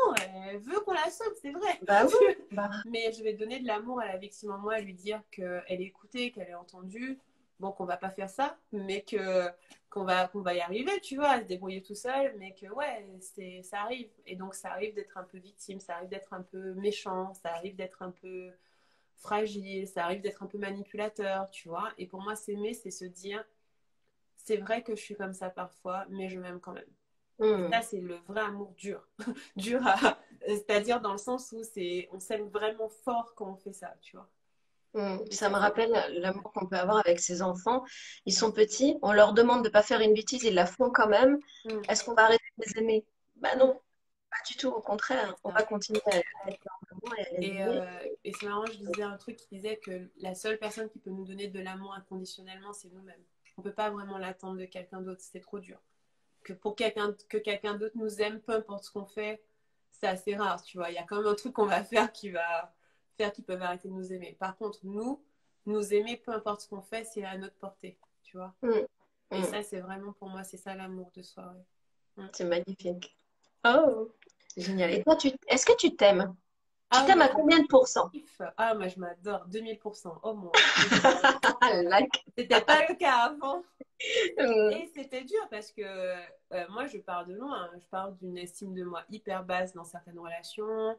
elle veut qu'on la sauve, c'est vrai. bah oui. Bah, Mais je vais donner de l'amour à la victime en moi, lui dire qu'elle est écoutée, qu'elle est entendue. Bon, qu'on va pas faire ça, mais qu'on va y arriver, tu vois, à se débrouiller tout seul, mais que ouais, ça arrive. Et donc, ça arrive d'être un peu victime, ça arrive d'être un peu méchant, ça arrive d'être un peu fragile, ça arrive d'être un peu manipulateur, tu vois. Et pour moi, s'aimer, c'est se dire, c'est vrai que je suis comme ça parfois, mais je m'aime quand même. Et ça, hmm, c'est le vrai amour dur. Dur c'est-à-dire dans le sens où on s'aime vraiment fort quand on fait ça, tu vois. Et Ça ça, me c'est rappelle l'amour qu'on peut avoir avec ses enfants. Ils sont petits, on leur demande de pas faire une bêtise, ils la font quand même. mm, Est-ce qu'on va arrêter de les aimer? Bah mm, non, pas du tout. Au contraire, c'est on ça. va continuer à être leur maman et à les Et, aimer. euh, et c'est marrant, je disais un truc qui disait que la seule personne qui peut nous donner de l'amour inconditionnellement, c'est nous-mêmes. On peut pas vraiment l'attendre de quelqu'un d'autre, c'est trop dur. Que quelqu'un d'autre nous aime, peu importe ce qu'on fait, c'est assez rare, tu vois. Il y a quand même un truc qu'on va faire qui va faire qu'ils peuvent arrêter de nous aimer. Par contre, nous aimer, peu importe ce qu'on fait, c'est à notre portée, tu vois. Hmm, Et hmm, ça, c'est vraiment pour moi, c'est ça l'amour de soi. Ouais. c'est magnifique. Oh, génial. Et toi, est-ce que tu t'aimes? Tu Ah, t'aimes moi, à combien de pourcents? ah, moi, je m'adore. 2000%. Oh mon. Like. C'était pas le cas avant. Euh, Et c'était dur parce que moi, je pars de loin. Je pars d'une estime de moi hyper basse dans certaines relations.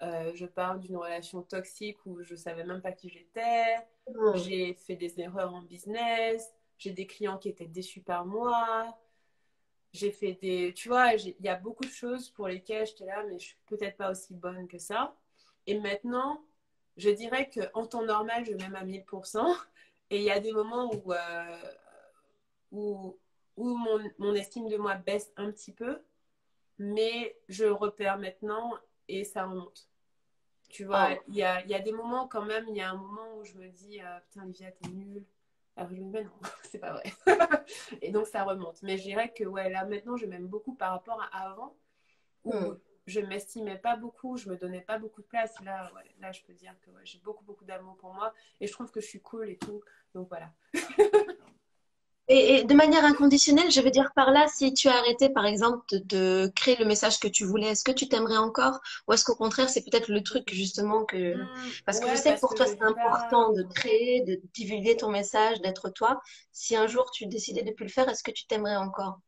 Je pars d'une relation toxique où je savais même pas qui j'étais. J'ai fait des erreurs en business. J'ai des clients qui étaient déçus par moi. J'ai fait des. Tu vois, il y a beaucoup de choses pour lesquelles j'étais là, mais je suis peut-être pas aussi bonne que ça. Et maintenant, je dirais qu'en temps normal, je m'aime à 1000%. Et il y a des moments où, où mon estime de moi baisse un petit peu, mais je repère maintenant et ça remonte. Tu vois, oh. il y a des moments quand même, il y a un moment où je me dis, putain, Olivia, t'es nulle. Alors je me dis, mais non, c'est pas vrai. Et donc ça remonte. Mais je dirais que ouais, là maintenant, je m'aime beaucoup par rapport à avant, où Hmm. je m'estimais pas beaucoup, je me donnais pas beaucoup de place. Là, ouais, là je peux dire que ouais, j'ai beaucoup, beaucoup d'amour pour moi et je trouve que je suis cool et tout. Donc voilà. Et de manière inconditionnelle, je veux dire par là, si tu as arrêté, par exemple, de créer le message que tu voulais, est-ce que tu t'aimerais encore? Ou est-ce qu'au contraire, c'est peut-être le truc justement que... Parce que je Ouais, sais que parce pour que toi, je c'est vis pas. important de créer, de divulguer ton message, d'être toi. Si un jour tu décidais de plus le faire, est-ce que tu t'aimerais encore?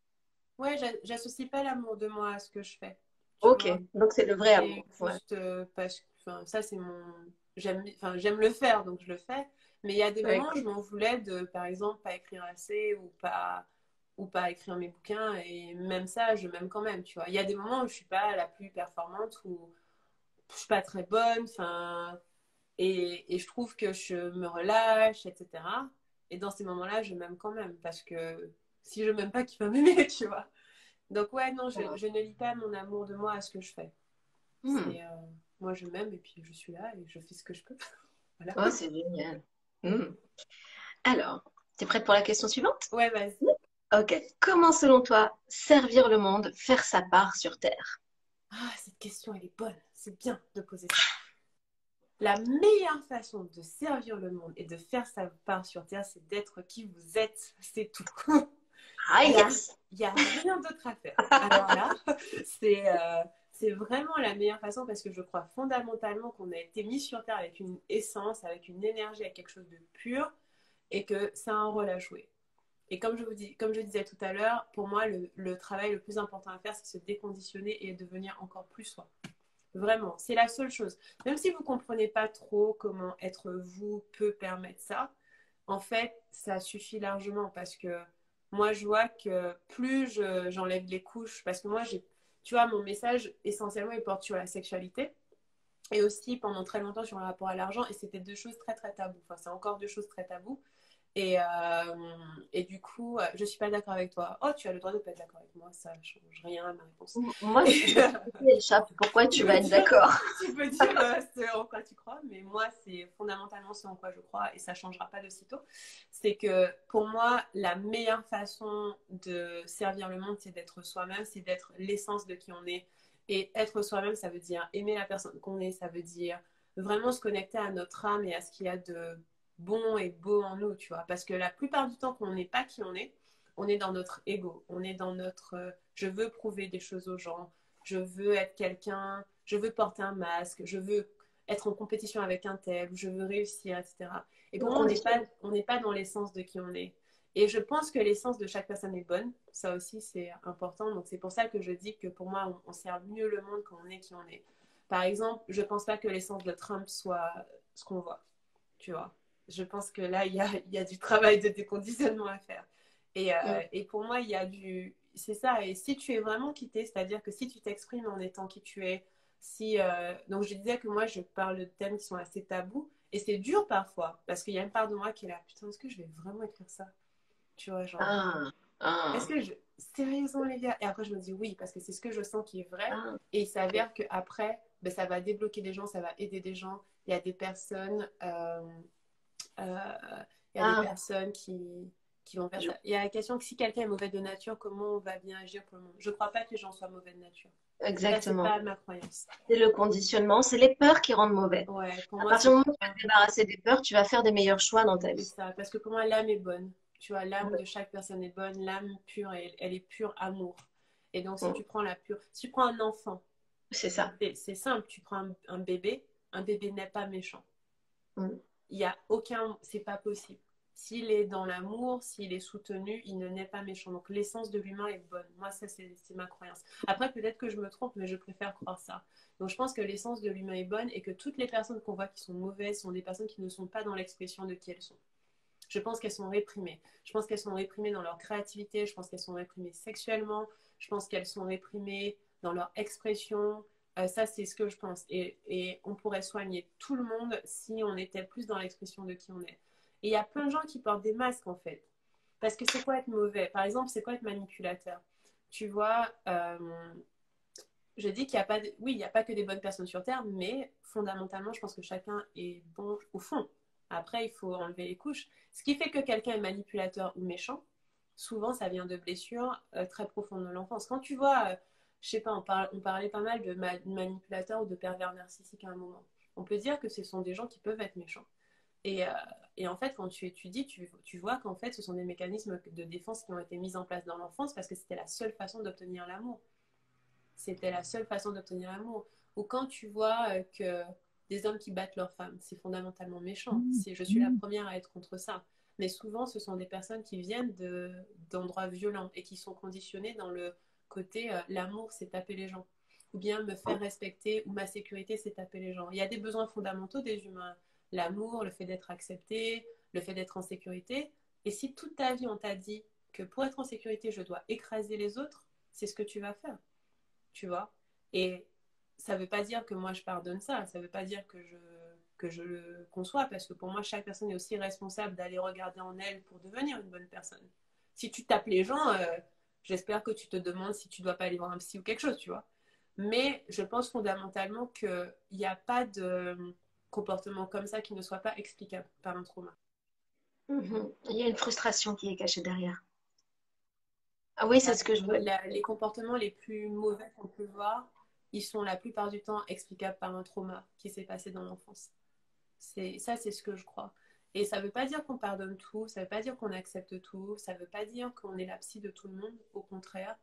Ouais, j'associe pas l'amour de moi à ce que je fais. Tu Ok, vois. donc c'est le vrai C'est amour. Ouais. juste parce que, enfin, ça c'est mon, j'aime le faire, donc je le fais. Mais il y a des moments où je Ok. m'en voulais de, par exemple, pas écrire assez ou pas écrire mes bouquins. Et même ça, je m'aime quand même, tu vois. Il y a des moments où je suis pas la plus performante, où je suis pas très bonne, enfin, et je trouve que je me relâche, etc. Et dans ces moments-là, je m'aime quand même parce que si je m'aime pas, qui va m'aimer, tu vois. Donc ouais, non, je ne lie pas mon amour de moi à ce que je fais. Hmm. C'est moi je m'aime et puis je suis là et je fais ce que je peux. Voilà. Oh, c'est génial. Hmm. Alors, tu es prête pour la question suivante? Ouais, vas-y. Ok. Comment, selon toi, servir le monde, faire sa part sur Terre? Ah, cette question elle est bonne. C'est bien de poser ça. La meilleure façon de servir le monde et de faire sa part sur Terre, c'est d'être qui vous êtes. C'est tout. Ah, Il y a, yes! il y a rien d'autre à faire. Alors là, c'est vraiment la meilleure façon parce que je crois fondamentalement qu'on a été mis sur Terre avec une essence, avec une énergie, avec quelque chose de pur et que ça a un rôle à jouer. Et comme je disais tout à l'heure, pour moi, le travail le plus important à faire, c'est se déconditionner et devenir encore plus soi. Vraiment, c'est la seule chose. Même si vous ne comprenez pas trop comment être vous peut permettre ça, en fait, ça suffit largement parce que moi, je vois que plus j'enlève les couches, parce que moi, tu vois, mon message, essentiellement, il porte sur la sexualité et aussi pendant très longtemps sur le rapport à l'argent et c'était deux choses très, très tabous. Enfin, c'est encore deux choses très tabous. Et, et du coup, je suis pas d'accord avec toi. Oh, tu as le droit de pas être d'accord avec moi, ça change rien à ma réponse. Moi, je suis d'accord avec toi, Elisha. Pourquoi Tu tu vas peux être dire, d'accord? tu peux dire ce en quoi tu crois, mais moi, c'est fondamentalement ce en quoi je crois et ça changera pas de sitôt. C'est que pour moi, la meilleure façon de servir le monde, c'est d'être soi-même, c'est d'être l'essence de qui on est. Et être soi-même, ça veut dire aimer la personne qu'on est, ça veut dire vraiment se connecter à notre âme et à ce qu'il y a de bon et beau en nous, tu vois. Parce que la plupart du temps qu'on n'est pas qui on est dans notre ego, on est dans notre je veux prouver des choses aux gens, je veux être quelqu'un, je veux porter un masque, je veux être en compétition avec un tel, je veux réussir, etc. Et pour Le moi, conditionnement. on n'est pas dans l'essence de qui on est. Et je pense que l'essence de chaque personne est bonne. Ça aussi, c'est important. Donc, c'est pour ça que je dis que pour moi, on sert mieux le monde quand on est qui on est. Par exemple, je ne pense pas que l'essence de Trump soit ce qu'on voit. Tu vois. Je pense que là, il y a du travail de déconditionnement à faire. Et pour moi, il y a du... C'est ça. Et si tu es vraiment quitté, c'est-à-dire que si tu t'exprimes en étant qui tu es, si... Donc, je disais que moi, je parle de thèmes qui sont assez tabous. Et c'est dur parfois, parce qu'il y a une part de moi qui est là, putain, est-ce que je vais vraiment écrire ça? Tu vois, genre, Ah, est-ce ah, que je... Sérieusement, les gars? Et après, je me dis oui, parce que c'est ce que je sens qui est vrai. ah. Et il s'avère qu'après, ben, ça va débloquer des gens, ça va aider des gens. Il y a des personnes... euh, il y a des Ah, personnes qui vont faire ça. Il y a la question que si quelqu'un est mauvais de nature, comment on va bien agir pour le monde? Je ne crois pas que les gens soient mauvais de nature. Ça, c'est exactement. pas ma croyance. C'est le conditionnement, c'est les peurs qui rendent mauvais. Ouais, pour À moi, partir c'est du moment où tu vas te débarrasser des peurs, tu vas faire des meilleurs choix dans ta vie. ça. Parce que pour moi, l'âme est bonne. Tu vois, l'âme de chaque personne est bonne. L'âme pure, elle est pure amour. Et donc, si Mm. tu prends la pure, si tu prends un enfant, C'est ça. C'est simple, tu prends un bébé n'est pas méchant. Mm. Il y a aucun, c'est pas possible. S'il est dans l'amour, s'il est soutenu, il ne naît pas méchant. Donc l'essence de l'humain est bonne. Moi, ça, c'est ma croyance. Après, peut-être que je me trompe, mais je préfère croire ça. Donc je pense que l'essence de l'humain est bonne et que toutes les personnes qu'on voit qui sont mauvaises sont des personnes qui ne sont pas dans l'expression de qui elles sont. Je pense qu'elles sont réprimées. Je pense qu'elles sont réprimées dans leur créativité. Je pense qu'elles sont réprimées sexuellement. Je pense qu'elles sont réprimées dans leur expression. Ça, c'est ce que je pense. Et on pourrait soigner tout le monde si on était plus dans l'expression de qui on est. Et il y a plein de gens qui portent des masques, en fait. Parce que c'est quoi être mauvais? Par exemple, c'est quoi être manipulateur? Tu vois, je dis qu'il n'y a pas de... Oui, il n'y a pas que des bonnes personnes sur Terre, mais fondamentalement, je pense que chacun est bon au fond. Après, il faut enlever les couches. Ce qui fait que quelqu'un est manipulateur ou méchant, souvent, ça vient de blessures très profondes de l'enfance. Quand tu vois, je sais pas, on parlait pas mal de manipulateurs ou de pervers narcissiques à un moment. On peut dire que ce sont des gens qui peuvent être méchants. Et, euh, et en fait, quand tu étudies, tu vois qu'en fait, ce sont des mécanismes de défense qui ont été mis en place dans l'enfance parce que c'était la seule façon d'obtenir l'amour. C'était la seule façon d'obtenir l'amour. Ou quand tu vois que des hommes qui battent leurs femmes, c'est fondamentalement méchant. Je suis la première à être contre ça. Mais souvent, ce sont des personnes qui viennent d'endroits violents et qui sont conditionnées dans le côté l'amour, c'est taper les gens. Ou bien me faire respecter, ou ma sécurité, c'est taper les gens. Il y a des besoins fondamentaux des humains. L'amour, le fait d'être accepté, le fait d'être en sécurité. Et si toute ta vie, on t'a dit que pour être en sécurité, je dois écraser les autres, c'est ce que tu vas faire, tu vois. Et ça veut pas dire que moi je pardonne ça, ça veut pas dire que je le conçois, parce que pour moi, chaque personne est aussi responsable d'aller regarder en elle pour devenir une bonne personne. Si tu tapes les gens, j'espère que tu te demandes si tu dois pas aller voir un psy ou quelque chose, tu vois. Mais je pense fondamentalement qu'il n'y a pas de comportement comme ça qui ne soit pas explicable par un trauma. Mhm. Il y a une frustration qui est cachée derrière. Ah oui, c'est ce que je veux. Les comportements les plus mauvais qu'on peut voir, ils sont la plupart du temps explicables par un trauma qui s'est passé dans l'enfance. Ça, c'est ce que je crois. Et ça ne veut pas dire qu'on pardonne tout, ça ne veut pas dire qu'on accepte tout, ça ne veut pas dire qu'on est la psy de tout le monde, au contraire.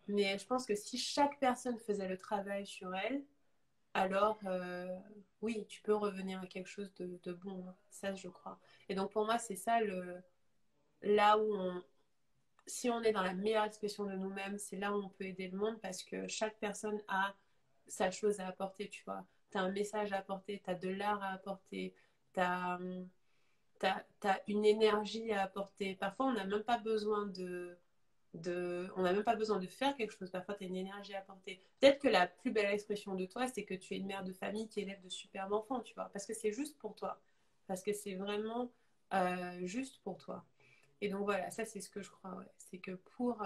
Mais je pense que si chaque personne faisait le travail sur elle, alors oui, tu peux revenir à quelque chose de bon. Hein. Ça, je crois. Et donc pour moi, c'est ça là où si on est dans la meilleure expression de nous-mêmes, c'est là où on peut aider le monde parce que chaque personne a sa chose à apporter, tu vois. Tu as un message à apporter, tu as de l'art à apporter, tu as, une énergie à apporter. Parfois, on n'a même pas besoin on n'a même pas besoin de faire quelque chose. Parfois, tu as une énergie à apporter. Peut-être que la plus belle expression de toi, c'est que tu es une mère de famille qui élève de superbes enfants, tu vois. Parce que c'est juste pour toi. Parce que c'est vraiment juste pour toi. Et donc voilà, ça c'est ce que je crois. Ouais. C'est que pour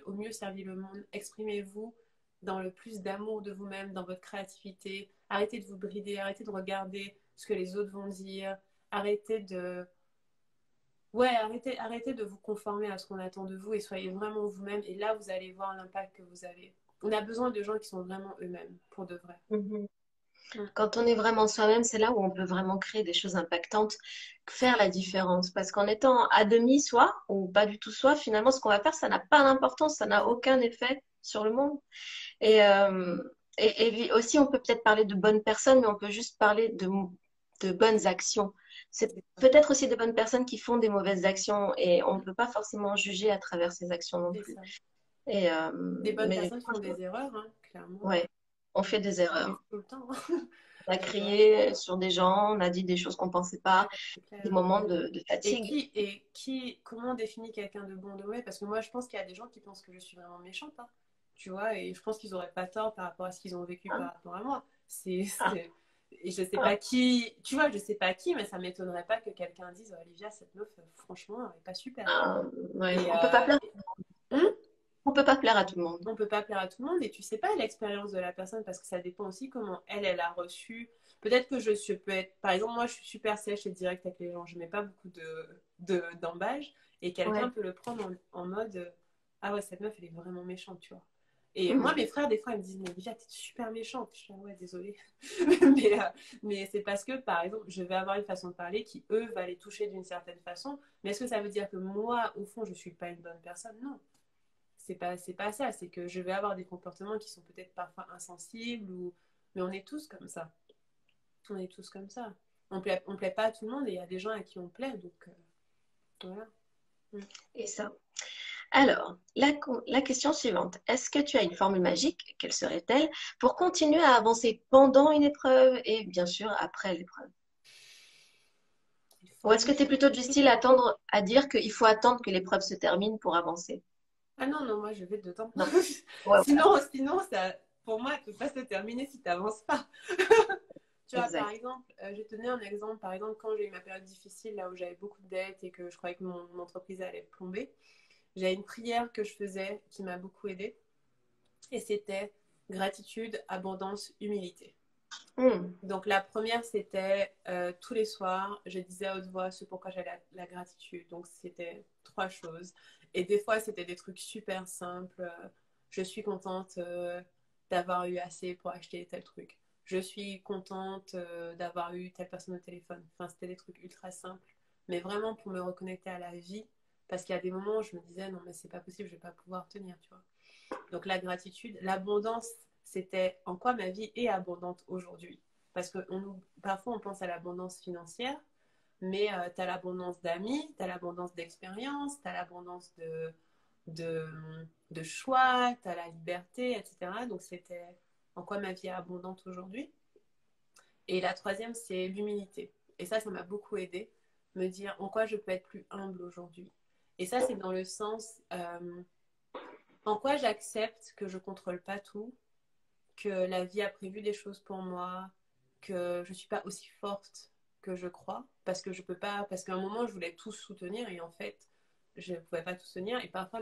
au mieux servir le monde, exprimez-vous dans le plus d'amour de vous-même, dans votre créativité. Arrêtez de vous brider, arrêtez de regarder ce que les autres vont dire. Arrêtez de Ouais, arrêtez de vous conformer à ce qu'on attend de vous et soyez vraiment vous-même. Et là, vous allez voir l'impact que vous avez. On a besoin de gens qui sont vraiment eux-mêmes, pour de vrai. Mhm. Mm. Quand on est vraiment soi-même, c'est là où on peut vraiment créer des choses impactantes, faire la différence. Parce qu'en étant à demi soi ou pas du tout soi, finalement, ce qu'on va faire, ça n'a pas d'importance, ça n'a aucun effet sur le monde. Et, et aussi, on peut peut-être parler de bonnes personnes, mais on peut juste parler de bonnes actions. C'est peut-être aussi des bonnes personnes qui font des mauvaises actions et on ne peut pas forcément juger à travers ces actions non C'est plus. ça. Et, Des bonnes mais personnes font des erreurs, hein, clairement. ouais, on fait des Ça arrive erreurs. tout le temps. On a Tu vois. crié sur des gens, on a dit des choses qu'on ne pensait pas, Ouais, c'est des clair. moments de fatigue. Comment on définit quelqu'un de bon, de mauvais? Parce que moi, je pense qu'il y a des gens qui pensent que je suis vraiment méchante, hein, tu vois, et je pense qu'ils n'auraient pas tort par rapport à ce qu'ils ont vécu Ah, par rapport à moi. ah, Et je sais ah. pas qui, tu vois, je sais pas qui, mais ça m'étonnerait pas que quelqu'un dise, oh, Olivia, cette meuf, franchement, elle est pas super. Ouais, Et, on peut pas plaire, hum, on peut pas plaire à tout le monde. on peut pas plaire à tout le monde et tu sais pas l'expérience de la personne parce que ça dépend aussi comment elle a reçu. Peut-être que je peux être, par exemple, moi je suis super sèche et directe avec les gens, je mets pas beaucoup d'embâge et quelqu'un Ouais. peut le prendre en mode ah ouais, cette meuf elle est vraiment méchante, tu vois. Et moi, Mhm. mes frères, des fois, ils me disent, mais Olivia, t'es super méchante. Je suis ouais, désolée. Mais c'est parce que, par exemple, je vais avoir une façon de parler qui, eux, va les toucher d'une certaine façon. Mais est-ce que ça veut dire que moi, au fond, je suis pas une bonne personne? Non. c'est pas ça. C'est que je vais avoir des comportements qui sont peut-être parfois insensibles, mais on est tous comme ça. On est tous comme ça. On plaît pas à tout le monde et il y a des gens à qui on plaît. Donc, voilà. Et ça. Alors, la question suivante. Est-ce que tu as une formule magique, quelle serait-elle, pour continuer à avancer pendant une épreuve et bien sûr après l'épreuve? Ou est-ce que tu es plutôt du style à dire qu'il faut attendre que l'épreuve se termine pour avancer? Ah non, non, moi je vais dedans. Non. Ouais, voilà. Sinon ça, pour moi, elle ne peut pas se terminer si tu n'avances pas. Tu vois, par Exact. exemple, je vais te donner un exemple. Par exemple, quand j'ai eu ma période difficile, là où j'avais beaucoup de dettes et que je croyais que mon entreprise allait plomber, j'avais une prière que je faisais qui m'a beaucoup aidée. Et c'était gratitude, abondance, humilité. Hmm. Donc la première, c'était tous les soirs, je disais à haute voix ce pourquoi j'avais la gratitude. Donc c'était 3 choses. Et des fois, c'était des trucs super simples. Je suis contente d'avoir eu assez pour acheter tel truc. Je suis contente d'avoir eu telle personne au téléphone. Enfin, c'était des trucs ultra simples. Mais vraiment pour me reconnecter à la vie. Parce qu'il y a des moments où je me disais, non, mais c'est pas possible, je vais pas pouvoir tenir, tu vois. Donc la gratitude, l'abondance, c'était en quoi ma vie est abondante aujourd'hui. Parce que parfois on pense à l'abondance financière, mais tu as l'abondance d'amis, tu as l'abondance d'expérience, tu as l'abondance de, de choix, tu as la liberté, etc. Donc c'était en quoi ma vie est abondante aujourd'hui. Et la troisième, c'est l'humilité. Et ça m'a beaucoup aidé, me dire en quoi je peux être plus humble aujourd'hui. Et ça, c'est dans le sens en quoi j'accepte que je contrôle pas tout, que la vie a prévu des choses pour moi, que je suis pas aussi forte que je crois, parce que je peux pas, parce qu'à un moment je voulais tout soutenir et en fait je pouvais pas tout soutenir. Et parfois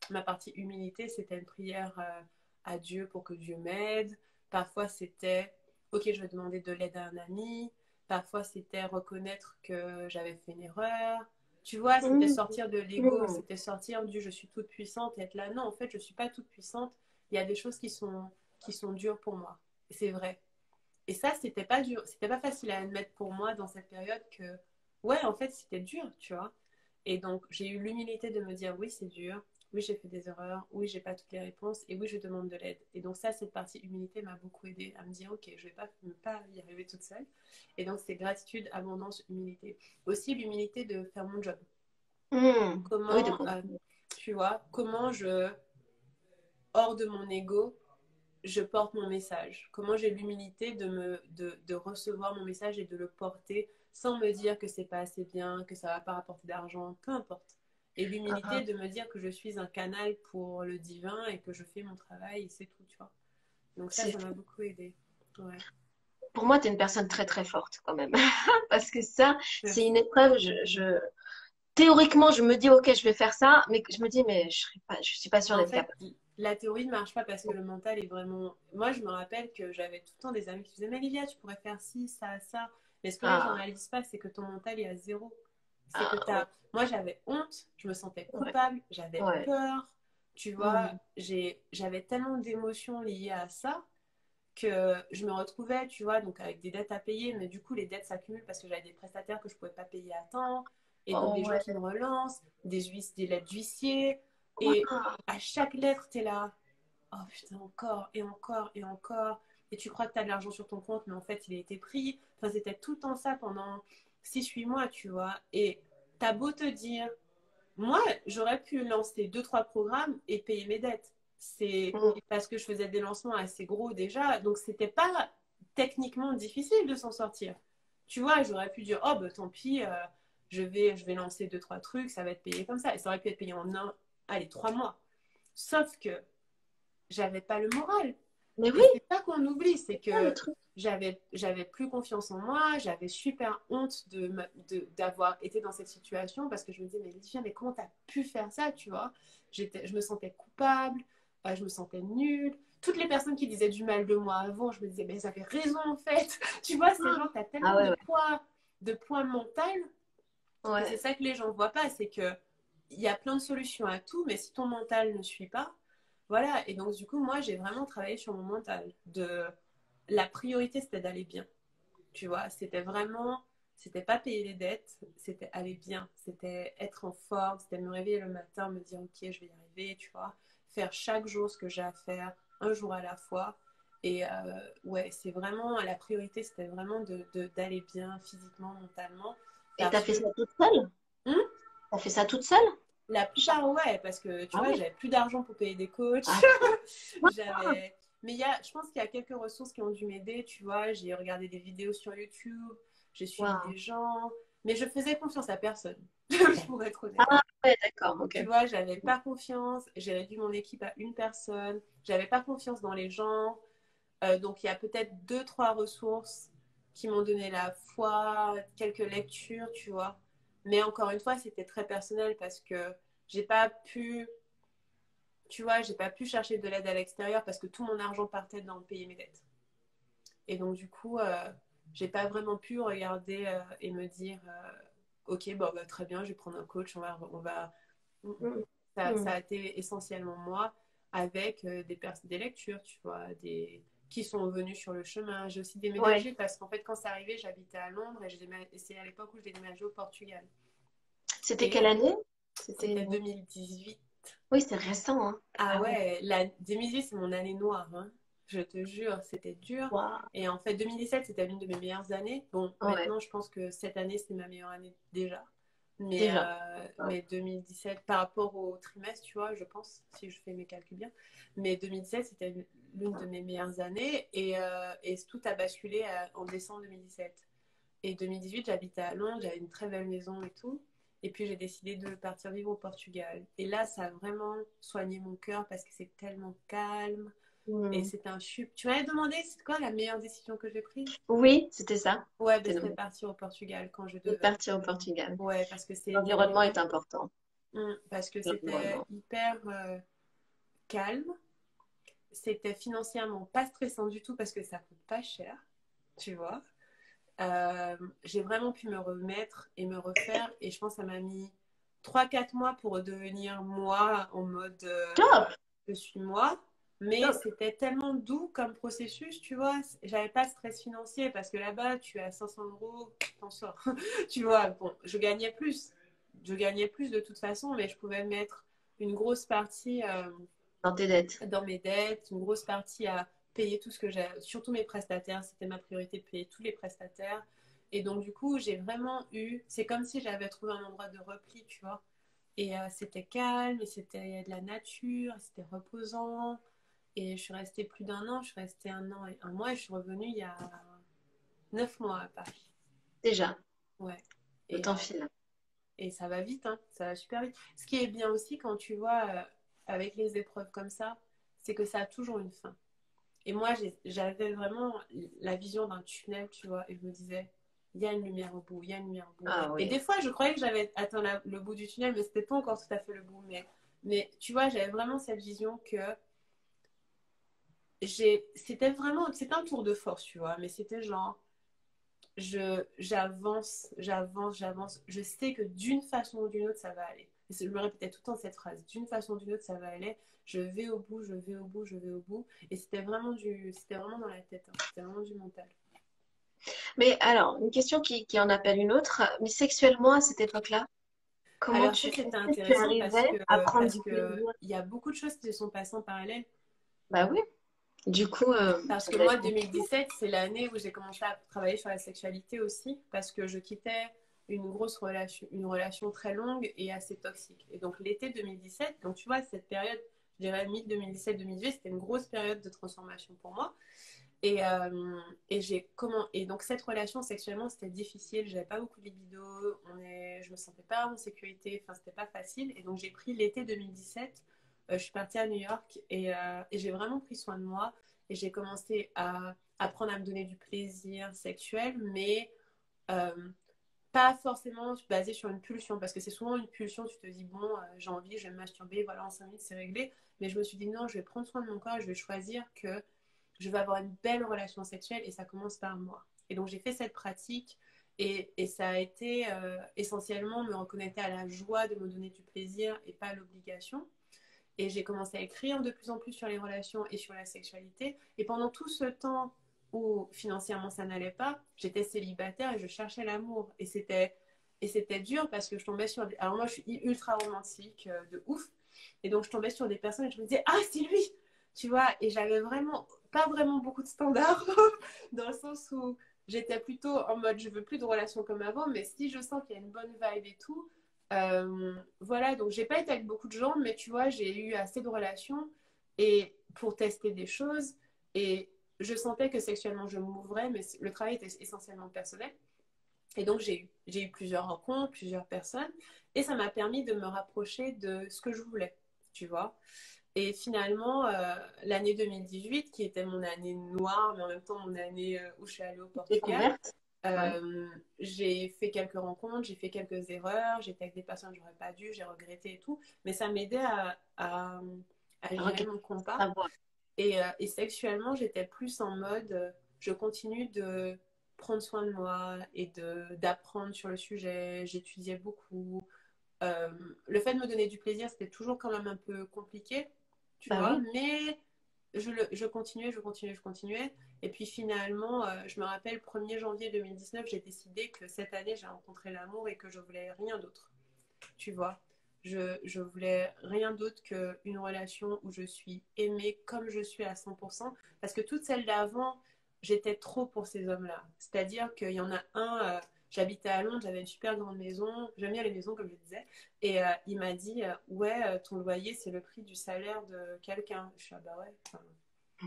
ma partie humilité, c'était une prière à Dieu pour que Dieu m'aide. Parfois c'était ok, je vais demander de l'aide à un ami. Parfois c'était reconnaître que j'avais fait une erreur. Tu vois, c'était Hmm. sortir de l'ego, Hmm. c'était sortir du je suis toute puissante et être là. Non, en fait, je suis pas toute puissante. Il y a des choses qui sont dures pour moi. Et c'est vrai. Et ça, c'était pas dur, c'était pas facile à admettre pour moi dans cette période que, ouais, en fait, c'était dur, tu vois. Et donc, j'ai eu l'humilité de me dire, oui, c'est dur, oui, j'ai fait des erreurs, oui, j'ai pas toutes les réponses, et oui, je demande de l'aide. Et donc, ça, cette partie humilité m'a beaucoup aidé à me dire, ok, je vais pas y arriver toute seule. Et donc, c'est gratitude, abondance, humilité. Aussi, l'humilité de faire mon job. Hmm. Oui, de Comment, comprendre. tu vois, comment hors de mon ego, je porte mon message. Comment j'ai l'humilité de recevoir mon message et de le porter sans me dire que c'est pas assez bien, que ça va pas rapporter d'argent, peu importe. Et l'humilité Ah, de me dire que je suis un canal pour le divin et que je fais mon travail et c'est tout, tu vois. Donc ça c'est m'a beaucoup aidé. Ouais. pour moi, tu es une personne très très forte quand même. Parce que ça, c'est une Merci. épreuve. Théoriquement, je me dis, ok, je vais faire ça, mais je me dis, mais je suis pas sûre En d'être fait, capable. la théorie ne marche pas parce que le mental est vraiment. Moi, je me rappelle que j'avais tout le temps des amis qui disaient, mais Livia, tu pourrais faire ci, ça, ça. Mais ce que les gens Ah, n'analysent pas, c'est que ton mental est à zéro. C'est que ah, ouais, t'as. Moi, j'avais honte, je me sentais ouais, coupable, j'avais ouais. peur. Tu vois, Hmm. j'avais tellement d'émotions liées à ça que je me retrouvais, tu vois, donc avec des dettes à payer, mais du coup, les dettes s'accumulent parce que j'avais des prestataires que je ne pouvais pas payer à temps, et donc Oh, des gens ouais. qui me relancent, des lettres d'huissier, et Ah, à chaque lettre, tu es là, oh putain, encore, et encore, et encore, et tu crois que tu as de l'argent sur ton compte, mais en fait, il a été pris. Enfin, c'était tout le temps ça pendant 6 8 mois, tu vois, et t'as beau te dire, moi, j'aurais pu lancer 2 3 programmes et payer mes dettes. C'est hmm. parce que je faisais des lancements assez gros déjà, donc c'était pas techniquement difficile de s'en sortir. Tu vois, j'aurais pu dire, oh bah tant pis, je vais lancer 2 3 trucs, ça va être payé comme ça, et ça aurait pu être payé en 3 mois. Sauf que j'avais pas le moral. Mais Et oui, c'est ça qu'on oublie, c'est c'est ça le que truc. j'avais plus confiance en moi, j'avais super honte d'avoir été dans cette situation parce que je me disais, mais Lydia, mais comment t'as pu faire ça, tu vois? Je me sentais coupable, je me sentais nulle. Toutes les personnes qui disaient du mal de moi avant, je me disais, mais ils avaient raison en fait. Tu vois, ces gens, t'as Ah tellement ouais, ouais. de poids mental et c'est Ouais. ça que les gens voient pas, c'est que il y a plein de solutions à tout, mais si ton mental ne suit pas, voilà. Et donc, du coup, moi, j'ai vraiment travaillé sur mon mental. La priorité, c'était d'aller bien. Tu vois, c'était vraiment c'était pas payer les dettes, c'était aller bien, c'était être en forme, c'était me réveiller le matin, me dire ok, je vais y arriver, tu vois, faire chaque jour ce que j'ai à faire, un jour à la fois. Et ouais, c'est vraiment la priorité, c'était vraiment d'aller bien physiquement, mentalement. Et t'as Parce fait que ça toute seule? hum, T'as fait ça toute seule? la plupart, ouais, parce que tu Ah vois, oui. j'avais plus d'argent pour payer des coachs. Ah, J'avais. Mais je pense qu'il y a quelques ressources qui ont dû m'aider, tu vois. J'ai regardé des vidéos sur YouTube, j'ai suivi wow. des gens, mais je faisais confiance à personne, pour être honnête. Ah ouais, d'accord, ok. Tu vois, j'avais pas confiance, j'ai réduit mon équipe à une personne, j'avais pas confiance dans les gens. Donc, il y a peut-être deux, trois ressources qui m'ont donné la foi, quelques lectures, tu vois. Mais encore une fois, c'était très personnel parce que j'ai pas pu, tu vois, j'ai pas pu chercher de l'aide à l'extérieur parce que tout mon argent partait dans payer mes dettes. Et donc, du coup, j'ai pas vraiment pu regarder et me dire, ok, bon, bah, très bien, je vais prendre un coach, on va... Mm, Ça mm. a été essentiellement moi avec des lectures, tu vois, qui sont venus sur le chemin. J'ai aussi Ouais. déménagé parce qu'en fait, quand c'est arrivé, j'habitais à Londres et c'est à l'époque où j'ai déménagé au Portugal. C'était quelle Et année? C'était... c'était 2018. Oui, c'est récent, hein. Ah Ah ouais. ouais, 2018, c'est mon année noire, hein. Je te jure, c'était dur. Wow. Et en fait, 2017, c'était l'une de mes meilleures années. Bon, Ouais, maintenant, je pense que cette année, c'est ma meilleure année déjà. déjà. Ouais. Mais 2017, par rapport au trimestre, tu vois, je pense, si je fais mes calculs bien. Mais 2017, c'était l'une de mes meilleures années et tout a basculé en décembre 2017. Et 2018, j'habitais à Londres, j'avais une très belle maison et tout. Et puis j'ai décidé de partir vivre au Portugal. Et là, ça a vraiment soigné mon cœur parce que c'est tellement calme. Et Mm. c'est un chup. Tu m'avais demandé c'est quoi la meilleure décision que j'ai prise? Oui, c'était ça. Ouais, ben, C'était c'était donc partir au Portugal quand je de devais. partir au Portugal. Ouais, parce que c'était L'environnement est important. parce que c'était L'environnement. hyper calme. C'était financièrement pas stressant du tout parce que ça coûte pas cher, tu vois. J'ai vraiment pu me remettre et me refaire. Et je pense que ça m'a mis 3 4 mois pour redevenir moi en mode Top, je suis moi. Mais top. c'était tellement doux comme processus, tu vois. J'avais pas de stress financier parce que là-bas, tu as 500 euros, t'en sors. Tu vois, bon, je gagnais plus. Je gagnais plus de toute façon, mais je pouvais mettre une grosse partie Dans tes dettes. dans mes dettes, une grosse partie à payer tout ce que j'ai, surtout mes prestataires. C'était ma priorité de payer tous les prestataires. Et donc, du coup, j'ai vraiment eu, c'est comme si j'avais trouvé un endroit de repli, tu vois. Et c'était calme, et c'était de la nature, c'était reposant. Et je suis restée plus d'un an, je suis restée 1 an et 1 mois, et je suis revenue il y a 9 mois à Paris. Déjà, Ouais. le Et, temps file. ça va vite, hein, ça va super vite. Ce qui est bien aussi quand tu vois avec les épreuves comme ça, c'est que ça a toujours une fin. Et moi, j'avais vraiment la vision d'un tunnel, tu vois, et je me disais, il y a une lumière au bout, il y a une lumière au bout. Ah Et oui. des fois, je croyais que j'avais atteint le bout du tunnel, mais c'était pas encore tout à fait le bout. Mais tu vois, j'avais vraiment cette vision que c'était un tour de force, tu vois, mais c'était genre, j'avance. Je sais que d'une façon ou d'une autre, ça va aller. Et je me répétais tout le temps cette phrase, d'une façon ou d'une autre, ça va aller. Je vais au bout, je vais au bout, je vais au bout. Et c'était vraiment dans la tête, hein. C'était vraiment du mental. Mais alors, une question qui en appelle une autre. Mais sexuellement, à cette époque-là, Alors ça, c'était est-ce que tu intéressant arrivais à prendre parce du que plaisir? il y a beaucoup de choses qui se sont passées en parallèle. Bah oui. Du coup, Parce ça que devait moi, être 2017, c'est l'année où j'ai commencé à travailler sur la sexualité aussi, parce que je quittais une relation très longue et assez toxique. Et donc l'été 2017, donc tu vois, cette période, je dirais mi-2017-2018, c'était une grosse période de transformation pour moi. Et, et donc cette relation sexuellement, c'était difficile, j'avais pas beaucoup de libido, je me sentais pas en sécurité, enfin c'était pas facile. Et donc j'ai pris l'été 2017, je suis partie à New York et j'ai vraiment pris soin de moi et j'ai commencé à apprendre à me donner du plaisir sexuel, mais euh, pas forcément basé sur une pulsion, parce que c'est souvent une pulsion, tu te dis, bon, j'ai envie, je vais me masturber, voilà, en 5 minutes, c'est réglé. Mais je me suis dit, non, je vais prendre soin de mon corps, je vais choisir que je vais avoir une belle relation sexuelle et ça commence par moi. Et donc, j'ai fait cette pratique et ça a été essentiellement me reconnecter à la joie de me donner du plaisir et pas à l'obligation. Et j'ai commencé à écrire de plus en plus sur les relations et sur la sexualité. Et pendant tout ce temps où financièrement ça n'allait pas, j'étais célibataire et je cherchais l'amour. Et c'était dur parce que je tombais sur des... Alors moi, je suis ultra romantique, de ouf. Et donc, je tombais sur des personnes et je me disais, ah, c'est lui! Tu vois, et j'avais vraiment, pas vraiment beaucoup de standards, dans le sens où j'étais plutôt en mode, je veux plus de relations comme avant, mais si je sens qu'il y a une bonne vibe et tout, voilà, donc j'ai pas été avec beaucoup de gens, mais tu vois, j'ai eu assez de relations et pour tester des choses. Et je sentais que sexuellement, je m'ouvrais, mais le travail était essentiellement personnel. Et donc, j'ai eu plusieurs rencontres, plusieurs personnes, et ça m'a permis de me rapprocher de ce que je voulais, tu vois. Et finalement, l'année 2018, qui était mon année noire, mais en même temps mon année où je suis allée au Portugal, Découverte. Ouais. j'ai fait quelques rencontres, j'ai fait quelques erreurs, j'étais avec des personnes que j'aurais pas dû, j'ai regretté et tout, mais ça m'aidait à gérer mon compas. Et sexuellement, j'étais plus en mode, je continue de prendre soin de moi et d'apprendre sur le sujet. J'étudiais beaucoup. Euh, le fait de me donner du plaisir, c'était toujours quand même un peu compliqué, tu vois, Oui. mais je continuais, je continuais, je continuais. Et puis finalement, je me rappelle, 1er janvier 2019, j'ai décidé que cette année, j'ai rencontré l'amour et que je voulais rien d'autre, tu vois. Je voulais rien d'autre qu'une relation où je suis aimée comme je suis à 100%, parce que toutes celles d'avant, j'étais trop pour ces hommes-là. C'est-à-dire qu'il y en a un, j'habitais à Londres, j'avais une super grande maison, j'aime bien les maisons comme je disais, et il m'a dit, ouais, ton loyer c'est le prix du salaire de quelqu'un. Je suis, ah bah ouais, enfin,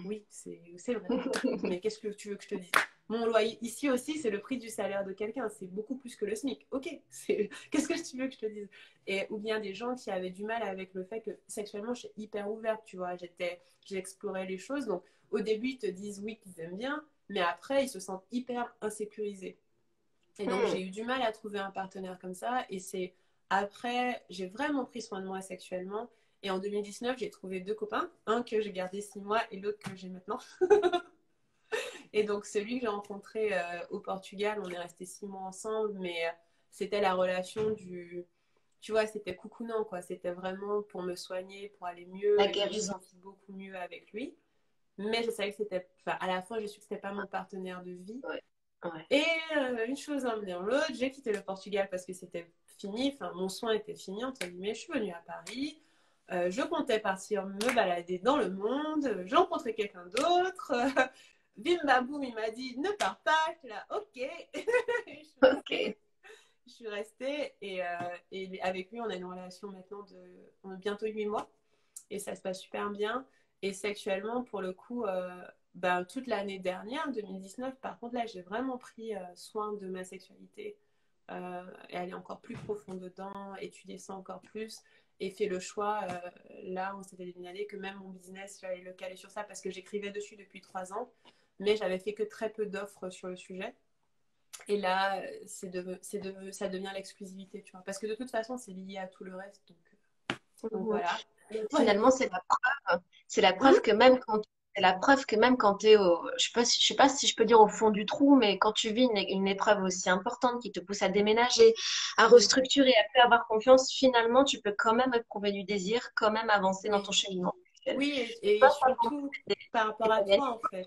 oui, c'est vrai. Mais qu'est-ce que tu veux que je te dise? Mon loyer ici aussi, c'est le prix du salaire de quelqu'un. C'est beaucoup plus que le SMIC. Ok, qu'est-ce que tu veux que je te dise? Et, ou bien des gens qui avaient du mal avec le fait que sexuellement, je suis hyper ouverte, tu vois. J'explorais les choses. Donc, au début, ils te disent oui, qu'ils aiment bien, mais après, ils se sentent hyper insécurisés. Et donc, j'ai eu du mal à trouver un partenaire comme ça. Et c'est après, j'ai vraiment pris soin de moi sexuellement. Et en 2019, j'ai trouvé 2 copains. Un que j'ai gardé 6 mois et l'autre que j'ai maintenant. Et donc, celui que j'ai rencontré au Portugal, on est resté 6 mois ensemble, mais c'était la relation du. Tu vois, c'était coucounant, quoi. C'était vraiment pour me soigner, pour aller mieux. La Et je me guérison. sentis beaucoup mieux avec lui. Mais je savais que c'était. Enfin, à la fin, j'ai su que c'était pas mon partenaire de vie. Ouais. Ouais. Et une chose a mené en l'autre. J'ai quitté le Portugal parce que c'était fini. Enfin, mon soin était fini, entre guillemets. Je suis venue à Paris. Je comptais partir me balader dans le monde. J'ai rencontré quelqu'un d'autre. Bim baboum, il m'a dit ne pars pas. Je suis là, ok. Ok. Je suis restée et avec lui, on a une relation maintenant on a bientôt 8 mois et ça se passe super bien. Et sexuellement, pour le coup, ben, toute l'année dernière, 2019, par contre, là, j'ai vraiment pris soin de ma sexualité et aller encore plus profond dedans, étudier ça encore plus et fait le choix, là, on s'était dit une année, que même mon business, j'allais le caler sur ça parce que j'écrivais dessus depuis 3 ans, mais j'avais fait que très peu d'offres sur le sujet. Et là, ça devient l'exclusivité, tu vois. Parce que de toute façon, c'est lié à tout le reste. Donc voilà. Voilà. Finalement, c'est la preuve. C'est la Hum, preuve que même quand c'est la preuve que même quand tu es au, je sais pas si je peux dire au fond du trou, mais quand tu vis une épreuve aussi importante qui te pousse à déménager, à hum. restructurer, à plus avoir confiance, finalement, tu peux quand même éprouver du désir, quand même avancer dans Oui. ton cheminement sexuel. Oui, C'est et pas seulement surtout par rapport des à années. toi, en fait.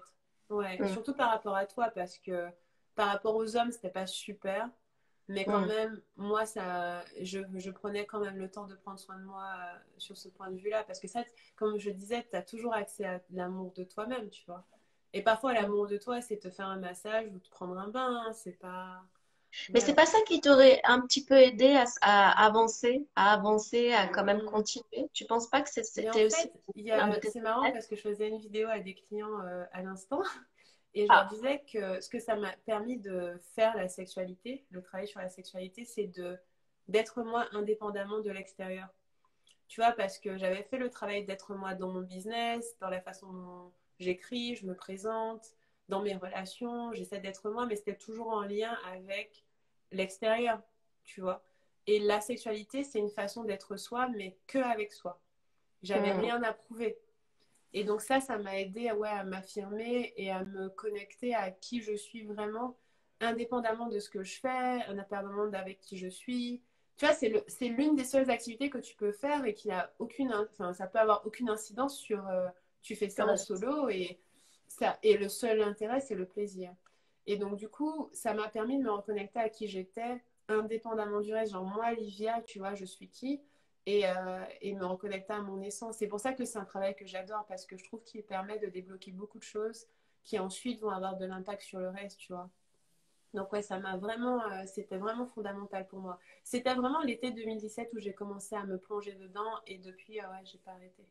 Ouais, Mm, surtout par rapport à toi, parce que par rapport aux hommes, c'était pas super. Mais quand mm. même, moi, je prenais quand même le temps de prendre soin de moi sur ce point de vue-là. Parce que ça, comme je disais, tu as toujours accès à l'amour de toi-même, tu vois. Et parfois, l'amour de toi, c'est te faire un massage ou te prendre un bain, hein. C'est pas. Mais c'est Voilà. pas ça qui t'aurait un petit peu aidé à avancer, à quand même Mm. continuer. Tu penses pas que Mais en c'était aussi fait, un de tes c'est marrant aides? parce que je faisais une vidéo à des clients à l'instant. Et je leur Ah, disais que ce que ça m'a permis de faire la sexualité, le travail sur la sexualité, c'est d'être moi indépendamment de l'extérieur. Tu vois, parce que j'avais fait le travail d'être moi dans mon business, dans la façon dont j'écris, je me présente, dans mes relations, j'essaie d'être moi, mais c'était toujours en lien avec l'extérieur, tu vois. Et la sexualité, c'est une façon d'être soi, mais que avec soi. J'avais hmm. rien à prouver. Et donc ça m'a aidé, ouais, à m'affirmer et à me connecter à qui je suis vraiment, indépendamment de ce que je fais, indépendamment d'avec qui je suis. Tu vois, c'est l'une des seules activités que tu peux faire et qui a aucune, enfin, ça peut avoir aucune incidence sur tu fais Le ça en reste. solo Ça, et le seul intérêt, c'est le plaisir. Et donc, du coup, ça m'a permis de me reconnecter à qui j'étais, indépendamment du reste. Genre, moi, Livia, tu vois, je suis qui? Et me reconnecter à mon essence. C'est pour ça que c'est un travail que j'adore, parce que je trouve qu'il permet de débloquer beaucoup de choses qui ensuite vont avoir de l'impact sur le reste, tu vois. Donc, ouais, ça m'a vraiment, c'était vraiment fondamental pour moi. C'était vraiment l'été 2017 où j'ai commencé à me plonger dedans, et depuis, ouais, j'ai pas arrêté.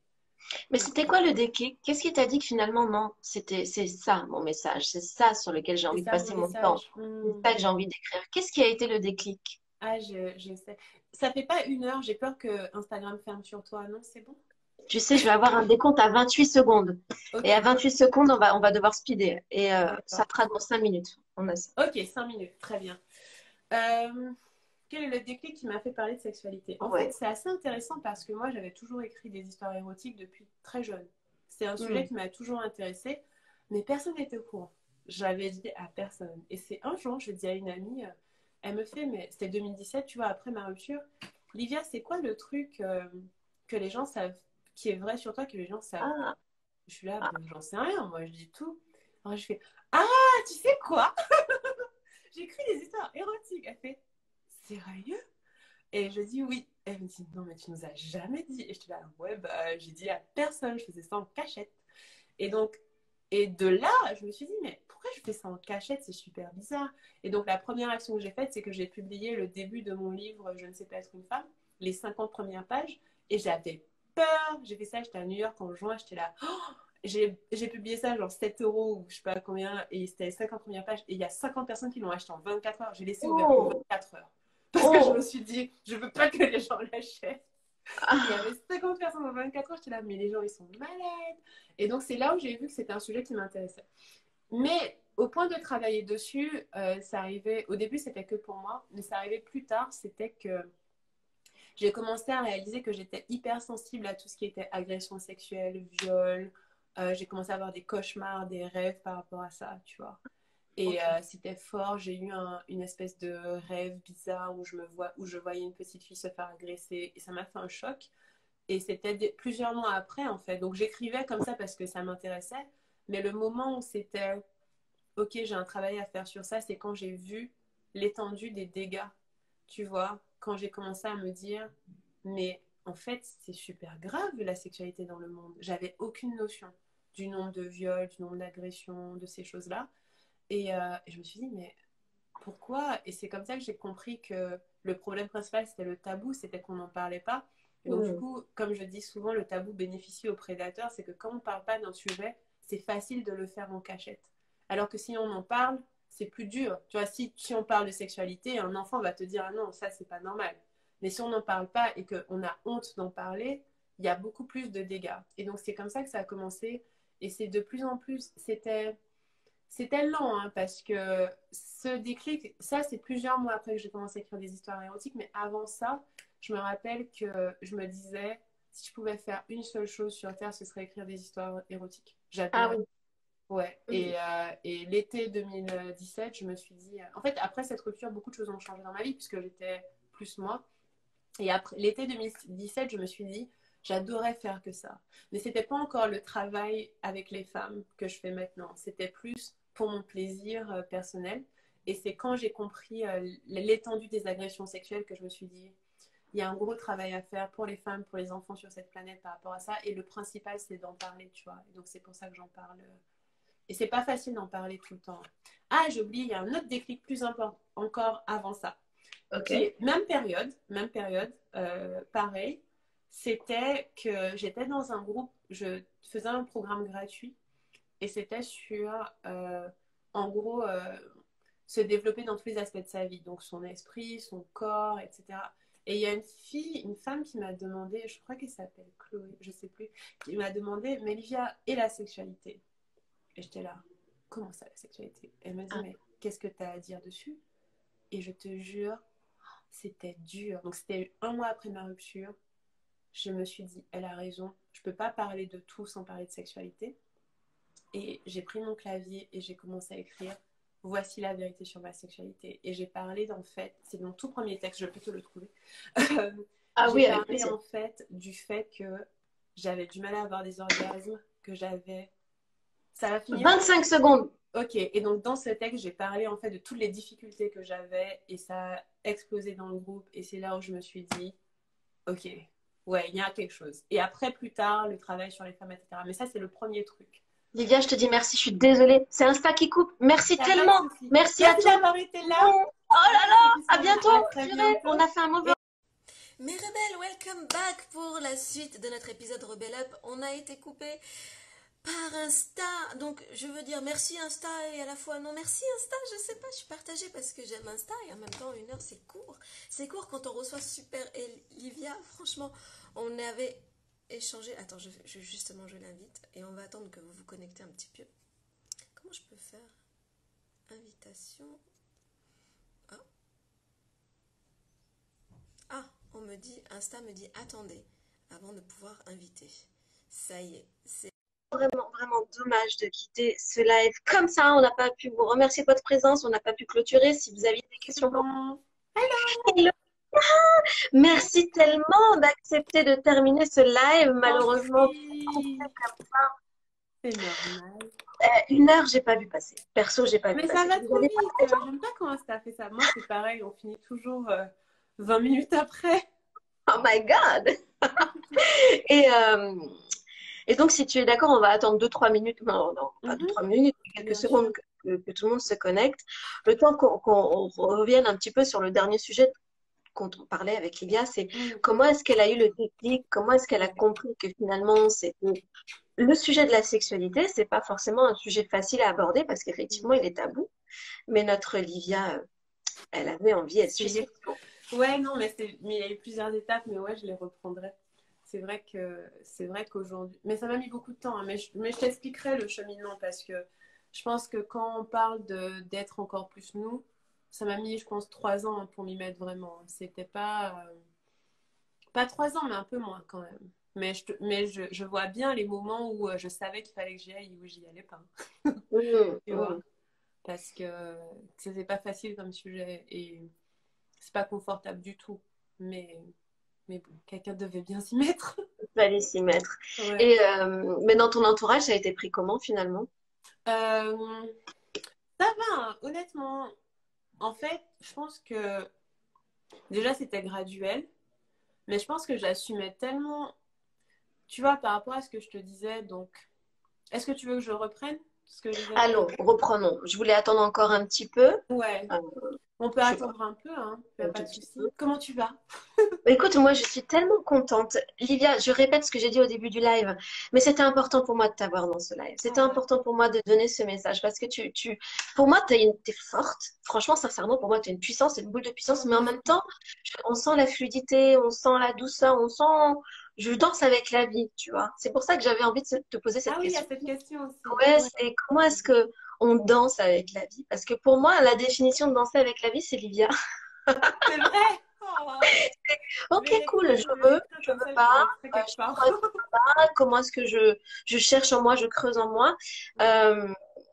Mais Donc, c'était quoi le déclic? Qu'est-ce qui t'a dit que finalement, non, c'est ça mon message, c'est ça sur lequel j'ai c'est envie de ça mon passer mon temps, message. c'est ça que j'ai envie d'écrire. Qu'est-ce qui a été le déclic? Ah, je sais. Ça fait pas 1 heure, j'ai peur que Instagram ferme sur toi. Non, c'est bon? Tu sais, je vais avoir un décompte à 28 secondes. Et à Ok, 28 secondes, on va devoir speeder. Et ça d'accord. fera dans 5 minutes. On a ça. Ok, 5 minutes, très bien. Euh, quel est le déclic qui m'a fait parler de sexualité? En fait, Ouais. c'est assez intéressant parce que moi, j'avais toujours écrit des histoires érotiques depuis très jeune. C'est un sujet Hmm. qui m'a toujours intéressée, mais personne n'était au courant. J'avais dit à personne. Et c'est un jour, je dis à une amie, elle me fait, mais c'était 2017, tu vois, après ma rupture. Livia, c'est quoi le truc que les gens savent, qui est vrai sur toi, que les gens savent pas? Ah, Je suis là, ah, ben, j'en sais rien, moi, je dis tout. Alors je fais, ah, tu sais quoi? J'écris des histoires érotiques. Elle fait, sérieux? Et je dis oui. Elle me dit, non, mais tu nous as jamais dit. Et je suis là, ouais, bah, j'ai dit à personne, je faisais ça en cachette. Et donc, et de là, je me suis dit, mais pourquoi je fais ça en cachette? C'est super bizarre. Et donc, la première action que j'ai faite, c'est que j'ai publié le début de mon livre Je ne sais pas être une femme, les 50 premières pages. Et j'avais peur. J'ai fait ça, j'étais à New York en juin, j'étais là. Oh, j'ai publié ça genre 7 euros ou je sais pas combien. Et c'était les 50 premières pages. Et il y a 50 personnes qui l'ont acheté en 24 heures. J'ai laissé ouvert pour oh, 24 heures. Parce que je me oh. suis dit, je veux pas que les gens l'achètent. Il y avait Ah. 50 personnes en 24 heures, j'étais là, mais les gens, ils sont malades. Et donc, c'est là où j'ai vu que c'était un sujet qui m'intéressait. Mais au point de travailler dessus, ça arrivait, au début, c'était que pour moi, mais ça arrivait plus tard, c'était que j'ai commencé à réaliser que j'étais hyper sensible à tout ce qui était agression sexuelle, viol. J'ai commencé à avoir des cauchemars, des rêves par rapport à ça, tu vois. Et Ok. c'était fort. J'ai eu une espèce de rêve bizarre où je voyais une petite fille se faire agresser. Et ça m'a fait un choc. Et c'était plusieurs mois après, en fait. Donc j'écrivais comme ça parce que ça m'intéressait. Mais le moment où c'était, OK, j'ai un travail à faire sur ça, c'est quand j'ai vu l'étendue des dégâts. Tu vois, quand j'ai commencé à me dire, mais en fait, c'est super grave la sexualité dans le monde. J'avais aucune notion du nombre de viols, du nombre d'agressions, de ces choses-là. Et je me suis dit, mais pourquoi? Et c'est comme ça que j'ai compris que le problème principal, c'était le tabou, c'était qu'on n'en parlait pas. Et donc, du Hmm. coup, comme je dis souvent, le tabou bénéficie aux prédateurs, c'est que quand on ne parle pas d'un sujet, c'est facile de le faire en cachette. Alors que si on en parle, c'est plus dur. Tu vois, si on parle de sexualité, un enfant va te dire, ah non, ça, c'est pas normal. Mais si on n'en parle pas et qu'on a honte d'en parler, il y a beaucoup plus de dégâts. Et donc, c'est comme ça que ça a commencé. Et c'est de plus en plus, c'était lent, hein, parce que ce déclic, ça, c'est plusieurs mois après que j'ai commencé à écrire des histoires érotiques, mais avant ça, je me rappelle que je me disais, si je pouvais faire une seule chose sur Terre, ce serait écrire des histoires érotiques. Ah J'adorais. oui. Ouais. Ok. Et l'été 2017, je me suis dit, en fait, après cette rupture, beaucoup de choses ont changé dans ma vie, puisque j'étais plus moi. Et après l'été 2017, je me suis dit, j'adorais faire que ça. Mais c'était pas encore le travail avec les femmes que je fais maintenant. C'était plus pour mon plaisir personnel. Et c'est quand j'ai compris l'étendue des agressions sexuelles que je me suis dit, il y a un gros travail à faire pour les femmes, pour les enfants sur cette planète par rapport à ça. Et le principal, c'est d'en parler, tu vois. Et donc, c'est pour ça que j'en parle. Et c'est pas facile d'en parler tout le temps. Ah, j'ai oublié, il y a un autre déclic plus important encore avant ça Ok. qui est même période, pareil. C'était que j'étais dans un groupe, je faisais un programme gratuit et c'était sur, en gros, se développer dans tous les aspects de sa vie, donc son esprit, son corps, etc. Et il y a une femme qui m'a demandé, je crois qu'elle s'appelle Chloé, je sais plus, qui m'a demandé, mais Livia, et la sexualité? Et j'étais là, comment ça la sexualité? Elle m'a dit, Ah, mais qu'est-ce que tu as à dire dessus? Et je te jure, c'était dur. Donc, c'était 1 mois après ma rupture. Je me suis dit, elle a raison. Je ne peux pas parler de tout sans parler de sexualité. Et j'ai pris mon clavier et j'ai commencé à écrire. Voici la vérité sur ma sexualité. Et j'ai parlé d'en fait, c'est mon tout premier texte, je peux te le trouver. ah J'ai oui, avec parlé plaisir. en fait du fait que j'avais du mal à avoir des orgasmes, que j'avais Ça va finir. 25 secondes. Ok, et donc dans ce texte, j'ai parlé en fait de toutes les difficultés que j'avais et ça a explosé dans le groupe et c'est là où je me suis dit, ok, ouais, il y a quelque chose. Et après, plus tard, le travail sur les femmes, etc. Mais ça, c'est le premier truc. Livia, je te dis merci, je suis désolée. C'est Insta qui coupe. Merci Y a pas de tellement. souci. Merci à Merci toi. d'avoir été là. Oh là là, à À bientôt. très Purée, bientôt. on a fait un mauvais. Mes rebelles, welcome back pour la suite de notre épisode Rebel Up. On a été coupé par Insta, donc je veux dire merci Insta et à la fois non merci Insta, je sais pas, je suis partagée parce que j'aime Insta et en même temps 1 heure c'est court quand on reçoit Super et Livia, franchement on avait échangé, attends justement je l'invite et on va attendre que vous vous connectez un petit peu, comment je peux faire, invitation, on me dit, Insta me dit attendez avant de pouvoir inviter, ça y est, c'est Vraiment, vraiment dommage de quitter ce live comme ça. On n'a pas pu vous remercier de votre présence. On n'a pas pu clôturer. Si vous aviez des questions pour Bon. Hello. Merci tellement d'accepter de terminer ce live. Malheureusement, C'est normal. 1 heure, j'ai pas vu passer. Perso, j'ai pas vu Mais passer. ça va trop vite. J'aime pas comment ça fait ça. Moi, c'est pareil. On finit toujours 20 minutes après. Oh my God! Et, et donc, si tu es d'accord, on va attendre 2-3 minutes. Non, pas 2-3 minutes, quelques secondes que tout le monde se connecte. Le temps qu'on revienne un petit peu sur le dernier sujet qu'on parlait avec Livia, c'est comment est-ce qu'elle a eu le déclic, comment est-ce qu'elle a compris que finalement, c'était le sujet de la sexualité, c'est pas forcément un sujet facile à aborder parce qu'effectivement, il est tabou. Mais notre Livia, elle avait envie, elle suivait. Ouais, non, mais il y a eu plusieurs étapes, mais ouais, je les reprendrai. C'est vrai qu'aujourd'hui, mais ça m'a mis beaucoup de temps, hein, mais je t'expliquerai le cheminement parce que je pense que quand on parle d'être encore plus nous, ça m'a mis, je pense, 3 ans pour m'y mettre vraiment. C'était pas 3 ans, mais un peu moins quand même. Mais je vois bien les moments où je savais qu'il fallait que j'y aille et où j'y allais pas. Tu vois, parce que c'était pas facile comme sujet et c'est pas confortable du tout. Mais bon, quelqu'un devait bien s'y mettre. Il fallait s'y mettre. Ouais. Et, mais dans ton entourage, ça a été pris comment finalement? Ça va, hein, honnêtement. En fait, je pense que déjà c'était graduel, mais je pense que j'assumais tellement, tu vois, par rapport à ce que je te disais. Donc, est-ce que tu veux que je reprenne ce que je disais? Allons, reprenons. Je voulais attendre encore un petit peu. Ouais. On peut attendre un peu, hein. Pas de souci. Comment tu vas? Écoute, moi, je suis tellement contente. Livia, je répète ce que j'ai dit au début du live, mais c'était important pour moi de t'avoir dans ce live. C'était important pour moi de donner ce message parce que pour moi, t'es forte. Franchement, sincèrement, pour moi, tu es une puissance, une boule de puissance, mais en même temps, on sent la fluidité, on sent la douceur, je danse avec la vie, tu vois. C'est pour ça que j'avais envie de te poser cette question. Ah oui, il y a cette question aussi. Ouais, c'est comment est-ce que on danse avec la vie? Parce que pour moi, la définition de danser avec la vie, c'est Livia. C'est vrai. Ok, cool, je veux pas, comment est-ce que je cherche en moi, je creuse en moi.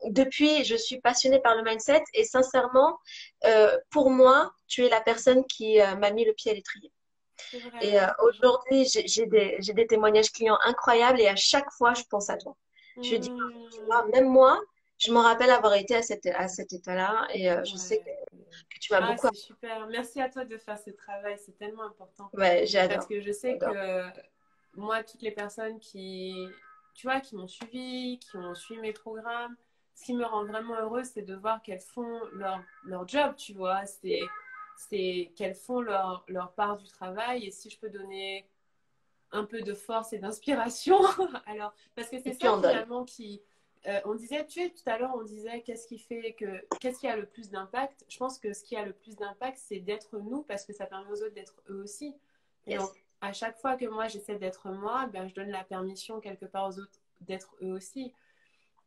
Depuis, je suis passionnée par le mindset et sincèrement, pour moi, tu es la personne qui m'a mis le pied à l'étrier. Et aujourd'hui, j'ai des témoignages clients incroyables et à chaque fois, je pense à toi. Je dis, tu vois, même moi, je me rappelle avoir été à cet état-là et je sais que tu m'as beaucoup. C'est super. Merci à toi de faire ce travail. C'est tellement important. Ouais, j'adore. Parce que je sais que moi, toutes les personnes tu vois, qui m'ont suivi, qui ont suivi mes programmes, ce qui me rend vraiment heureuse, c'est de voir qu'elles font leur job, tu vois. C'est qu'elles font leur part du travail. Et si je peux donner un peu de force et d'inspiration, alors, parce que c'est ça finalement qui... on disait, tu sais, tout à l'heure, on disait qu'est-ce qui a le plus d'impact. Je pense que ce qui a le plus d'impact, c'est d'être nous, parce que ça permet aux autres d'être eux aussi. Et donc, à chaque fois que moi, j'essaie d'être moi, ben, je donne la permission quelque part aux autres d'être eux aussi.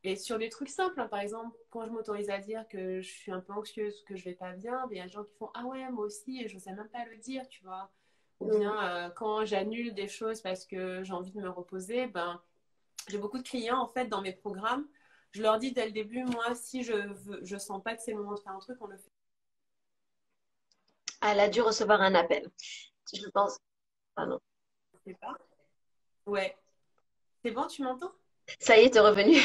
Et sur des trucs simples, hein, par exemple, quand je m'autorise à dire que je suis un peu anxieuse, que je vais pas bien, ben, il y a des gens qui font « Ah ouais, moi aussi », et je n'osais même pas le dire, tu vois. Ou bien, quand j'annule des choses parce que j'ai envie de me reposer, ben, j'ai beaucoup de clients, en fait, dans mes programmes. Je leur dis dès le début, moi, si je sens pas que c'est le moment de faire un truc, on le fait. Elle a dû recevoir un appel. Je pense. Ah non. Je sais pas. Ouais. C'est bon, tu m'entends? Ça y est, t'es revenu.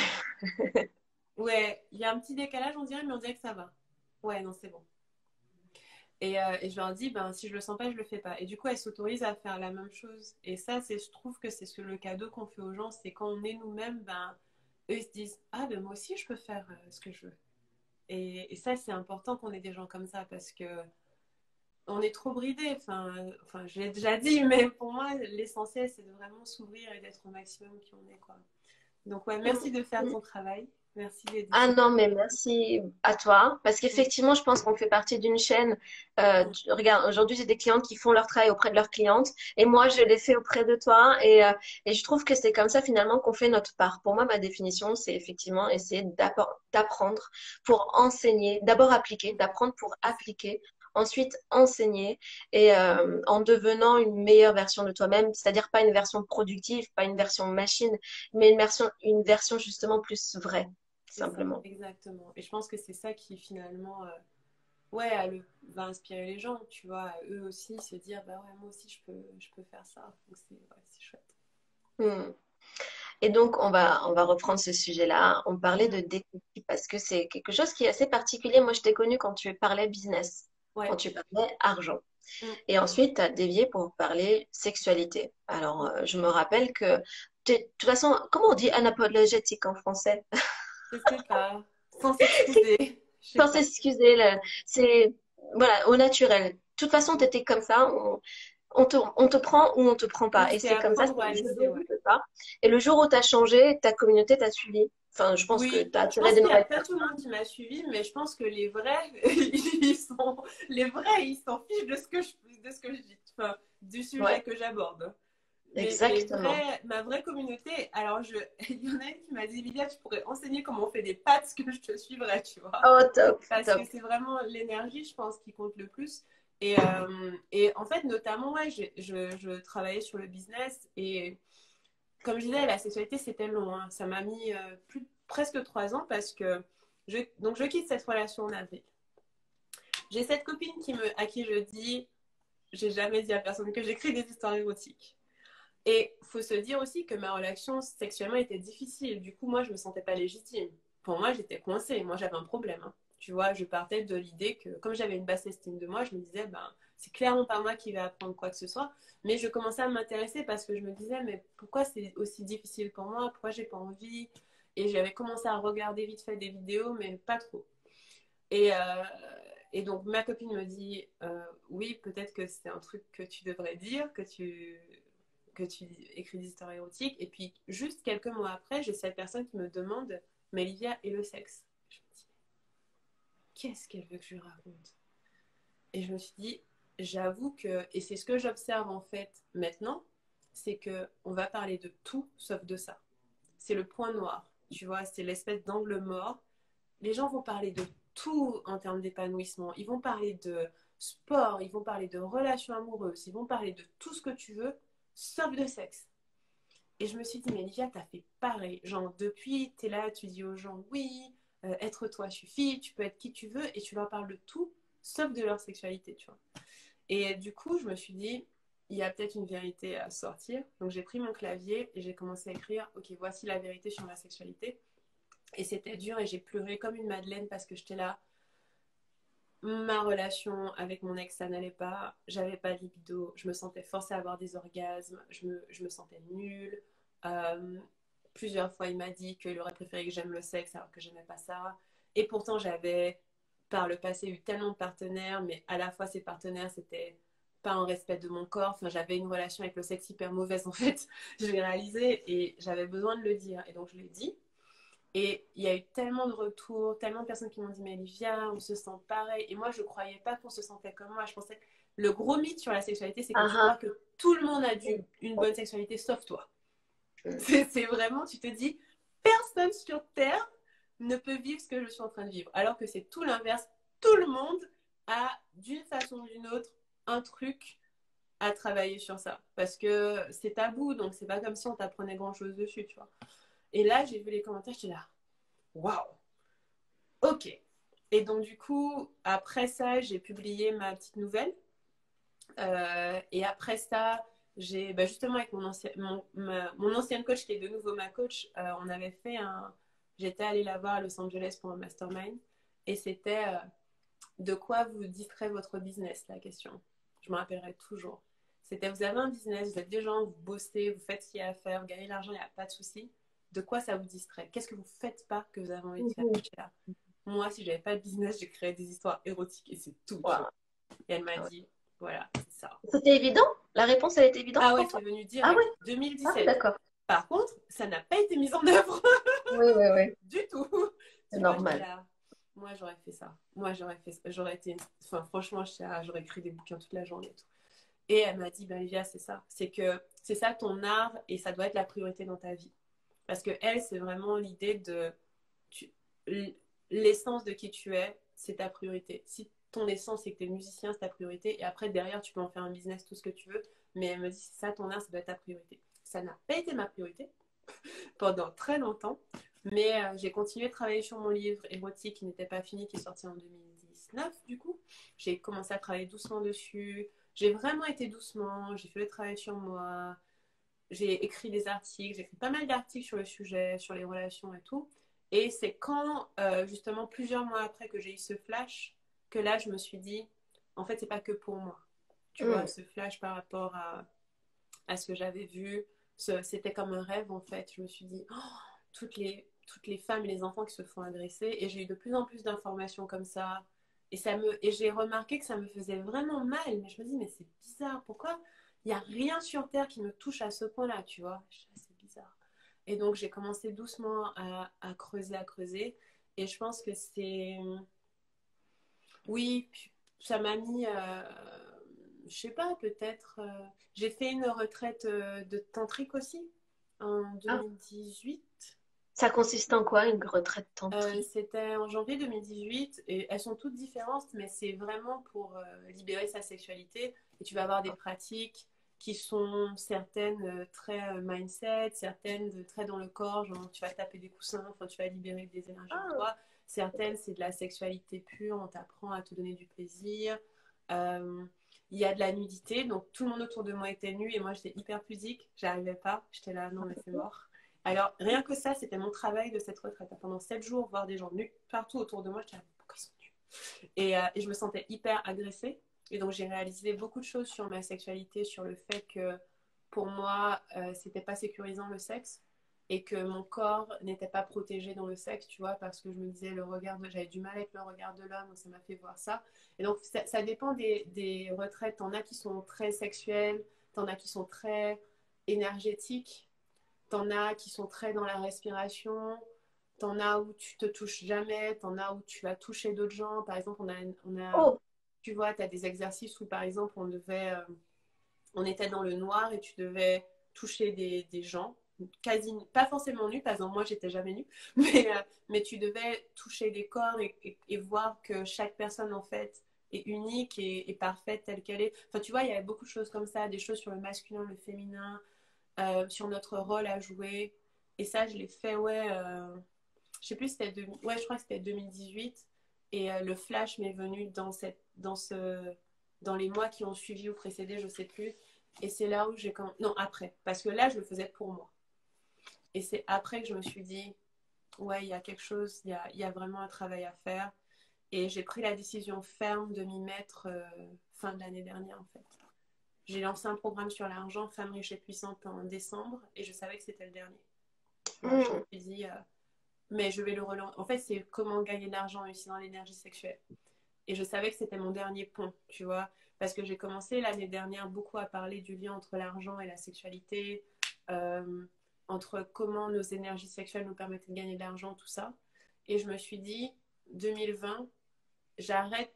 Ouais, il y a un petit décalage, on dirait, mais on dirait que ça va. Ouais, non, c'est bon. Et je leur dis, ben, si je le sens pas, je le fais pas. Et du coup, elles s'autorisent à faire la même chose. Et ça, je trouve que c'est le cadeau qu'on fait aux gens, c'est quand on est nous-mêmes, ben, eux, ils se disent, ah, ben, moi aussi, je peux faire ce que je veux. Et ça, c'est important qu'on ait des gens comme ça parce que on est trop bridé. Enfin, je l'ai déjà dit, mais pour moi, l'essentiel, c'est de vraiment s'ouvrir et d'être au maximum qui on est, quoi. Donc, ouais, merci de faire ton travail. Merci Ah d'éduquer. non, mais merci à toi, parce qu'effectivement, je pense qu'on fait partie d'une chaîne. Regarde, aujourd'hui, j'ai des clientes qui font leur travail auprès de leurs clientes, et moi, je l'ai fait auprès de toi, et je trouve que c'est comme ça finalement qu'on fait notre part. Pour moi, ma définition, c'est effectivement essayer d'apprendre pour enseigner, d'abord appliquer, d'apprendre pour appliquer, ensuite enseigner, et en devenant une meilleure version de toi-même, c'est-à-dire pas une version productive, pas une version machine, mais une version justement plus vraie C'est ça, simplement. exactement. Et je pense que c'est ça qui finalement, ouais, va inspirer les gens, tu vois, à eux aussi se dire, bah ouais, moi aussi je peux faire ça. Donc c'est ouais, c'est chouette. Hmm. Et donc, on va reprendre ce sujet-là. On parlait Mm. de déficit parce que c'est quelque chose qui est assez particulier. Moi, je t'ai connu quand tu parlais business, quand Ouais. tu parlais argent. Mm. Et ensuite, tu as dévié pour parler sexualité. Alors, Mm. je me rappelle que, de toute façon, comment on dit unapologetic en français? Je sais pas, sans s'excuser, je sais Sans pas. s'excuser, c'est, voilà, au naturel. De toute façon, tu Mm. étais comme ça. On te prend ou on te prend Oui, pas. Et c'est c'est à comme ça, prendre c'est ou à le jeu laisser, de ouais. vie, c'est ça. Et le jour où tu as changé, ta communauté t'a suivi. Enfin, je pense que Oui, tu as je attiré pense des qu'il n'y a nouvelles pas tout le personnes. monde qui m'a suivi, mais je pense que les vrais, ils sont, les vrais, ils s'en fichent de ce que je dis, enfin, du sujet Ouais, que j'aborde. Mais les exactement. vrais, ma vraie communauté, alors il y en a une qui m'a dit, Lydia, tu pourrais enseigner comment on fait des pâtes, que je te suivrai, tu vois. Oh, top, Parce que top. c'est vraiment l'énergie, je pense, qui compte le plus. Et en fait, notamment, ouais, je travaillais sur le business et comme je disais, la sexualité, c'était long. Hein. Ça m'a mis presque 3 ans parce que donc je quitte cette relation en avril. J'ai cette copine à qui je dis, j'ai jamais dit à personne que j'écris des histoires érotiques. Et il faut se dire aussi que ma relation sexuellement était difficile. Du coup, moi, je me sentais pas légitime. Pour moi, j'étais coincée. Moi, j'avais un problème. Hein. Tu vois, je partais de l'idée que, comme j'avais une basse estime de moi, je me disais, ben, c'est clairement pas moi qui vais apprendre quoi que ce soit. Mais je commençais à m'intéresser parce que je me disais, mais pourquoi c'est aussi difficile pour moi? Pourquoi j'ai pas envie? Et j'avais commencé à regarder vite fait des vidéos, mais pas trop. Et, euh, et donc, ma copine me dit, oui, peut-être que c'est un truc que tu devrais dire, que tu écris des histoires érotiques. Et puis, juste quelques mois après, j'ai cette personne qui me demande, mais Livia et le sexe. Je me dis, qu'est-ce qu'elle veut que je lui raconte? Et je me suis dit, j'avoue que, et c'est ce que j'observe en fait maintenant, c'est que on va parler de tout sauf de ça. C'est le point noir, tu vois, c'est l'espèce d'angle mort. Les gens vont parler de tout en termes d'épanouissement. Ils vont parler de sport, ils vont parler de relations amoureuses, ils vont parler de tout ce que tu veux, sauf de sexe. Et je me suis dit, mais Livia, t'as fait pareil. Genre, depuis, t'es là, tu dis aux gens, oui, être toi suffit, tu peux être qui tu veux, et tu leur parles de tout, sauf de leur sexualité, tu vois. Et du coup, je me suis dit, il y a peut-être une vérité à sortir. Donc, j'ai pris mon clavier et j'ai commencé à écrire, ok, voici la vérité sur ma sexualité. Et c'était dur et j'ai pleuré comme une madeleine parce que j'étais là. Ma relation avec mon ex, ça n'allait pas. J'avais pas de libido. Je me sentais forcée à avoir des orgasmes. Je me sentais nulle. Euh, Plusieurs fois, il m'a dit qu'il aurait préféré que j'aime le sexe alors que j'aimais pas ça. Et pourtant, j'avais par le passé eu tellement de partenaires, mais à la fois ces partenaires, c'était pas en respect de mon corps. Enfin, j'avais une relation avec le sexe hyper mauvaise en fait. Je l'ai réalisé et j'avais besoin de le dire. Et donc, je l'ai dit. Et il y a eu tellement de retours, tellement de personnes qui m'ont dit, mais Olivia, on se sent pareil. Et moi, je ne croyais pas qu'on se sentait comme moi. Je pensais que le gros mythe sur la sexualité, c'est que tu crois Ah, que tout le monde a ah. une bonne sexualité, sauf toi. C'est vraiment, tu te dis, personne sur Terre ne peut vivre ce que je suis en train de vivre. Alors que c'est tout l'inverse. Tout le monde a, d'une façon ou d'une autre, un truc à travailler sur ça. Parce que c'est tabou, donc c'est pas comme si on t'apprenait grand-chose dessus, tu vois. Et là, j'ai vu les commentaires, j'étais là, waouh, ok. Et donc, du coup, après ça, j'ai publié ma petite nouvelle. Et après ça, justement avec mon ancienne coach qui est de nouveau ma coach, on avait fait j'étais allée la voir à Los Angeles pour un mastermind et c'était de quoi vous distrait votre business, la question. Je me rappellerai toujours. C'était, vous avez un business, vous êtes des gens, vous bossez, vous faites ce qu'il y a à faire, vous gagnez de l'argent, il n'y a pas de souci. De quoi ça vous distrait? Qu'est-ce que vous ne faites pas que vous avez envie de faire? Là. Moi, si j'avais pas de business, j'ai créé des histoires érotiques et c'est tout. Wow. Et elle m'a dit, voilà, c'est ça. C'était évident? La réponse, elle était évidente? Ah ouais, c'est venu direct. Ah ouais? 2017. Ah, d'accord. Par contre, ça n'a pas été mis en œuvre. Oui, oui, oui. Du tout. C'est normal. Là, moi, j'aurais fait ça. Moi, j'aurais été... Enfin, franchement, j'aurais écrit des bouquins toute la journée et tout. Et elle m'a dit, ben, Olivia, c'est ça. C'est ça ton art et ça doit être la priorité dans ta vie. Parce que elle, c'est vraiment l'idée de... L'essence de qui tu es, c'est ta priorité. Si ton essence, c'est que tu es musicien, c'est ta priorité. Et après, derrière, tu peux en faire un business, tout ce que tu veux. Mais elle me dit, c'est ça ton art, ça doit être ta priorité. Ça n'a pas été ma priorité pendant très longtemps. Mais j'ai continué de travailler sur mon livre érotique qui n'était pas fini, qui est sorti en 2019 du coup. J'ai commencé à travailler doucement dessus. J'ai vraiment été doucement. J'ai fait le travail sur moi. J'ai écrit des articles. J'ai écrit pas mal d'articles sur le sujet, sur les relations et tout. Et c'est quand, justement, plusieurs mois après que j'ai eu ce flash, que là, je me suis dit, en fait, c'est pas que pour moi. Tu vois, ce flash par rapport à ce que j'avais vu, c'était comme un rêve, en fait. Je me suis dit, oh, toutes les femmes et les enfants qui se font agresser. Et j'ai eu de plus en plus d'informations comme ça. Et j'ai remarqué que ça me faisait vraiment mal. Mais je me dis, mais c'est bizarre. Pourquoi il n'y a rien sur Terre qui me touche à ce point-là, tu vois? C'est bizarre. Et donc, j'ai commencé doucement à creuser. Et je pense que c'est... Oui, ça m'a mis... je sais pas, peut-être... J'ai fait une retraite de tantrique aussi en 2018. Ça consiste en quoi, une retraite tantrique? C'était en janvier 2018 et elles sont toutes différentes, mais c'est vraiment pour libérer sa sexualité. Et tu vas avoir des pratiques qui sont certaines très mindset, certaines très dans le corps, genre tu vas taper des coussins, enfin tu vas libérer des énergies en toi. Certaines, c'est de la sexualité pure, on t'apprend à te donner du plaisir. Il y a de la nudité, donc tout le monde autour de moi était nu et moi j'étais hyper pudique, j'arrivais pas, j'étais là, non mais c'est mort. Alors, rien que ça, c'était mon travail de cette retraite. Pendant 7 jours, voir des gens nus partout autour de moi, je disais, pourquoi ils sont nus? Et je me sentais hyper agressée. Et donc, j'ai réalisé beaucoup de choses sur ma sexualité, sur le fait que pour moi, c'était pas sécurisant le sexe et que mon corps n'était pas protégé dans le sexe, tu vois, parce que je me disais, j'avais du mal avec le regard de l'homme, donc ça m'a fait voir ça. Et donc, ça dépend des retraites. T'en as qui sont très sexuelles, t'en as qui sont très énergétiques. T'en as qui sont très dans la respiration, t'en as où tu te touches jamais, t'en as où tu vas toucher d'autres gens. Par exemple, tu vois, t'as des exercices où, par exemple, on était dans le noir et tu devais toucher des gens, pas forcément nus, par exemple, moi, j'étais jamais nue, mais tu devais toucher des corps et voir que chaque personne, en fait, est unique et parfaite telle qu'elle est. Enfin, tu vois, il y avait beaucoup de choses comme ça, des choses sur le masculin, le féminin, sur notre rôle à jouer. Et ça, je l'ai fait, ouais, je sais plus, ouais, je crois que c'était 2018. Et le flash m'est venu dans les mois qui ont suivi ou précédé, je sais plus. Et c'est là où non, après. Parce que là, je le faisais pour moi. Et c'est après que je me suis dit, ouais, il y a quelque chose, il y a vraiment un travail à faire. Et j'ai pris la décision ferme de m'y mettre fin de l'année dernière, en fait. J'ai lancé un programme sur l'argent, Femme riche et puissante, en décembre, et je savais que c'était le dernier. Alors, je me suis dit, mais je vais le relancer. En fait, c'est comment gagner de l'argent aussi dans l'énergie sexuelle. Et je savais que c'était mon dernier pont, tu vois, parce que j'ai commencé l'année dernière beaucoup à parler du lien entre l'argent et la sexualité, entre comment nos énergies sexuelles nous permettent de gagner de l'argent, tout ça. Et je me suis dit, 2020, j'arrête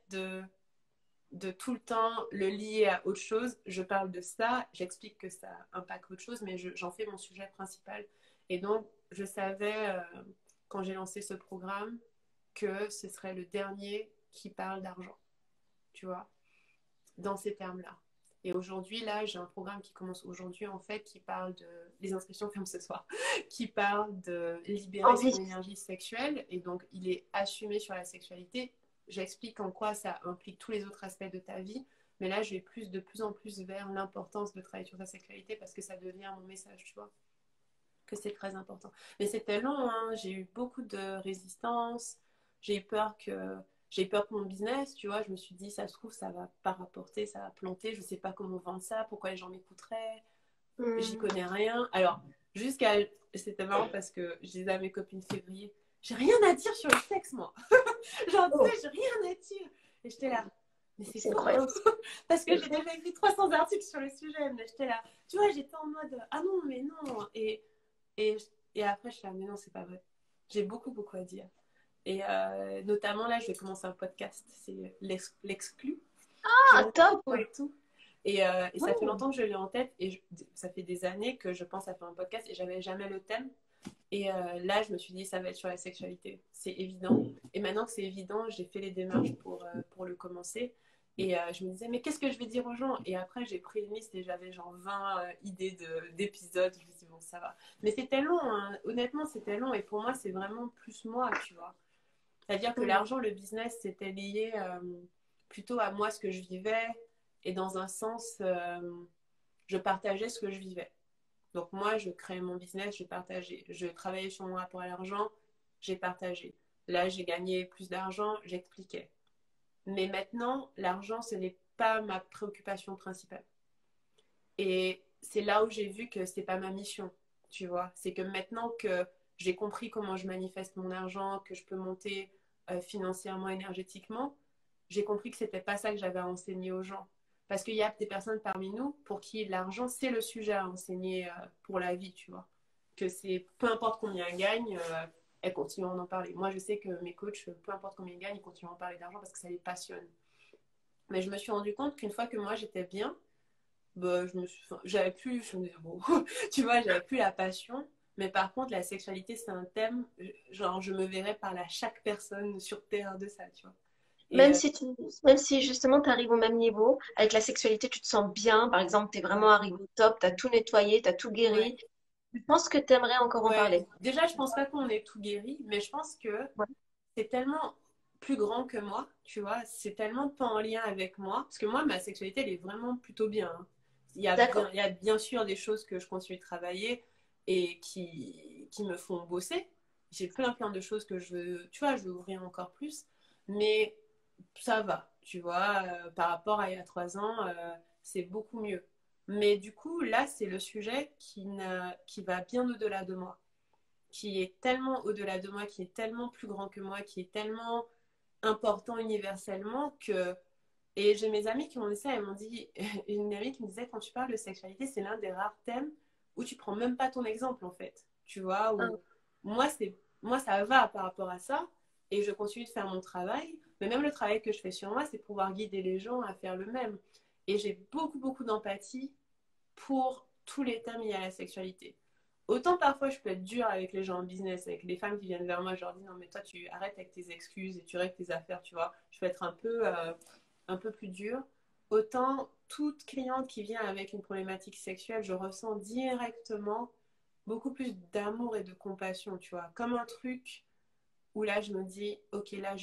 de tout le temps le lier à autre chose. Je parle de ça, j'explique que ça impacte autre chose, mais j'en fais mon sujet principal. Et donc, je savais, quand j'ai lancé ce programme, que ce serait le dernier qui parle d'argent, tu vois, dans ces termes-là. Et aujourd'hui, là, j'ai un programme qui commence aujourd'hui, en fait, qui parle de... Les inscriptions ferment ce soir. Qui parle de libérer son énergie sexuelle. Et donc, il est assumé sur la sexualité. J'explique en quoi ça implique tous les autres aspects de ta vie. Mais là, je vais de plus en plus vers l'importance de travailler sur sa sexualité parce que ça devient mon message, tu vois, que c'est très important. Mais c'était long, hein. J'ai eu beaucoup de résistance. J'ai eu peur que... J'ai eu peur pour mon business, tu vois. Je me suis dit, ça se trouve, ça va pas rapporter, ça va planter. Je sais pas comment vendre ça, pourquoi les gens m'écouteraient. J'y connais rien. Alors, jusqu'à... C'était marrant parce que je disais à mes copines février, j'ai rien à dire sur le sexe, moi. Genre, tu sais, j'ai rien à dire. Et j'étais là, mais c'est faux. incroyable. Parce que j'ai déjà écrit 300 articles sur le sujet. Mais j'étais là, tu vois, j'étais en mode, ah non, mais non. Et, et après, je suis là, mais non, c'est pas vrai. J'ai beaucoup, beaucoup à dire. Et notamment, là, je vais commencer un podcast. C'est l'exclu. Ah, top! Et tout. Et ça fait longtemps que je l'ai en tête et ça fait des années que je pense à faire un podcast et j'avais jamais le thème. Et là, je me suis dit, ça va être sur la sexualité. C'est évident. Et maintenant que c'est évident, j'ai fait les démarches pour le commencer. Et je me disais, mais qu'est-ce que je vais dire aux gens? Et après, j'ai pris une liste et j'avais genre 20 idées d'épisodes. Je me suis dit, bon, ça va. Mais c'était long, hein. Honnêtement, c'était long. Et pour moi, c'est vraiment plus moi, tu vois. C'est-à-dire que l'argent, le business, c'était lié plutôt à moi, ce que je vivais. Et dans un sens, je partageais ce que je vivais. Donc moi, je créais mon business, j'ai partagé. Je travaillais sur mon rapport à l'argent, j'ai partagé. Là, j'ai gagné plus d'argent, j'expliquais. Mais maintenant, l'argent, ce n'est pas ma préoccupation principale. Et c'est là où j'ai vu que c'est pas ma mission, tu vois. C'est que maintenant que j'ai compris comment je manifeste mon argent, que je peux monter financièrement, énergétiquement, j'ai compris que c'était pas ça que j'avais à enseigner aux gens. Parce qu'il y a des personnes parmi nous pour qui l'argent, c'est le sujet à enseigner pour la vie, tu vois. Que c'est, peu importe combien elles gagnent, elles continuent à en parler. Moi, je sais que mes coachs, peu importe combien ils gagnent, ils continuent à en parler d'argent parce que ça les passionne. Mais je me suis rendu compte qu'une fois que moi, j'étais bien, bah, j'avais plus, je me disais, bon, tu vois, j'avais plus la passion. Mais par contre, la sexualité, c'est un thème, genre, je me verrais parler à chaque personne sur Terre de ça, tu vois. Et Même si justement tu arrives au même niveau, avec la sexualité, tu te sens bien, par exemple, tu es vraiment arrivé au top, tu as tout nettoyé, tu as tout ouais, guéri, je pense que tu aimerais encore en ouais. parler. Déjà, je pense pas qu'on est tout guéri, mais je pense que Ouais. c'est tellement plus grand que moi, tu vois, c'est tellement pas en lien avec moi. Parce que moi, ma sexualité, elle est vraiment plutôt bien, hein. D'accord. Il y a bien sûr des choses que je continue de travailler et qui me font bosser. J'ai plein de choses que je veux, tu vois, je veux ouvrir encore plus. Mais ça va, tu vois, par rapport à il y a 3 ans, c'est beaucoup mieux. Mais du coup, là, c'est le sujet qui va bien au-delà de moi, qui est tellement au-delà de moi, qui est tellement plus grand que moi, qui est tellement important universellement que... Et j'ai mes amis qui m'ont dit ça, elles m'ont dit, une amie qui me disait, quand tu parles de sexualité, c'est l'un des rares thèmes où tu prends même pas ton exemple, en fait. Tu vois, Ah, où moi, ça va par rapport à ça, et je continue de faire mon travail, mais même le travail que je fais sur moi, c'est pouvoir guider les gens à faire le même. Et j'ai beaucoup d'empathie pour tous les thèmes liés à la sexualité. Autant parfois je peux être dure avec les gens en business, avec les femmes qui viennent vers moi, je leur dis non mais toi tu arrêtes avec tes excuses et tu règles tes affaires, tu vois. Je peux être un peu plus dure. Autant toute cliente qui vient avec une problématique sexuelle, je ressens directement beaucoup plus d'amour et de compassion, tu vois. Comme un truc où là je me dis ok là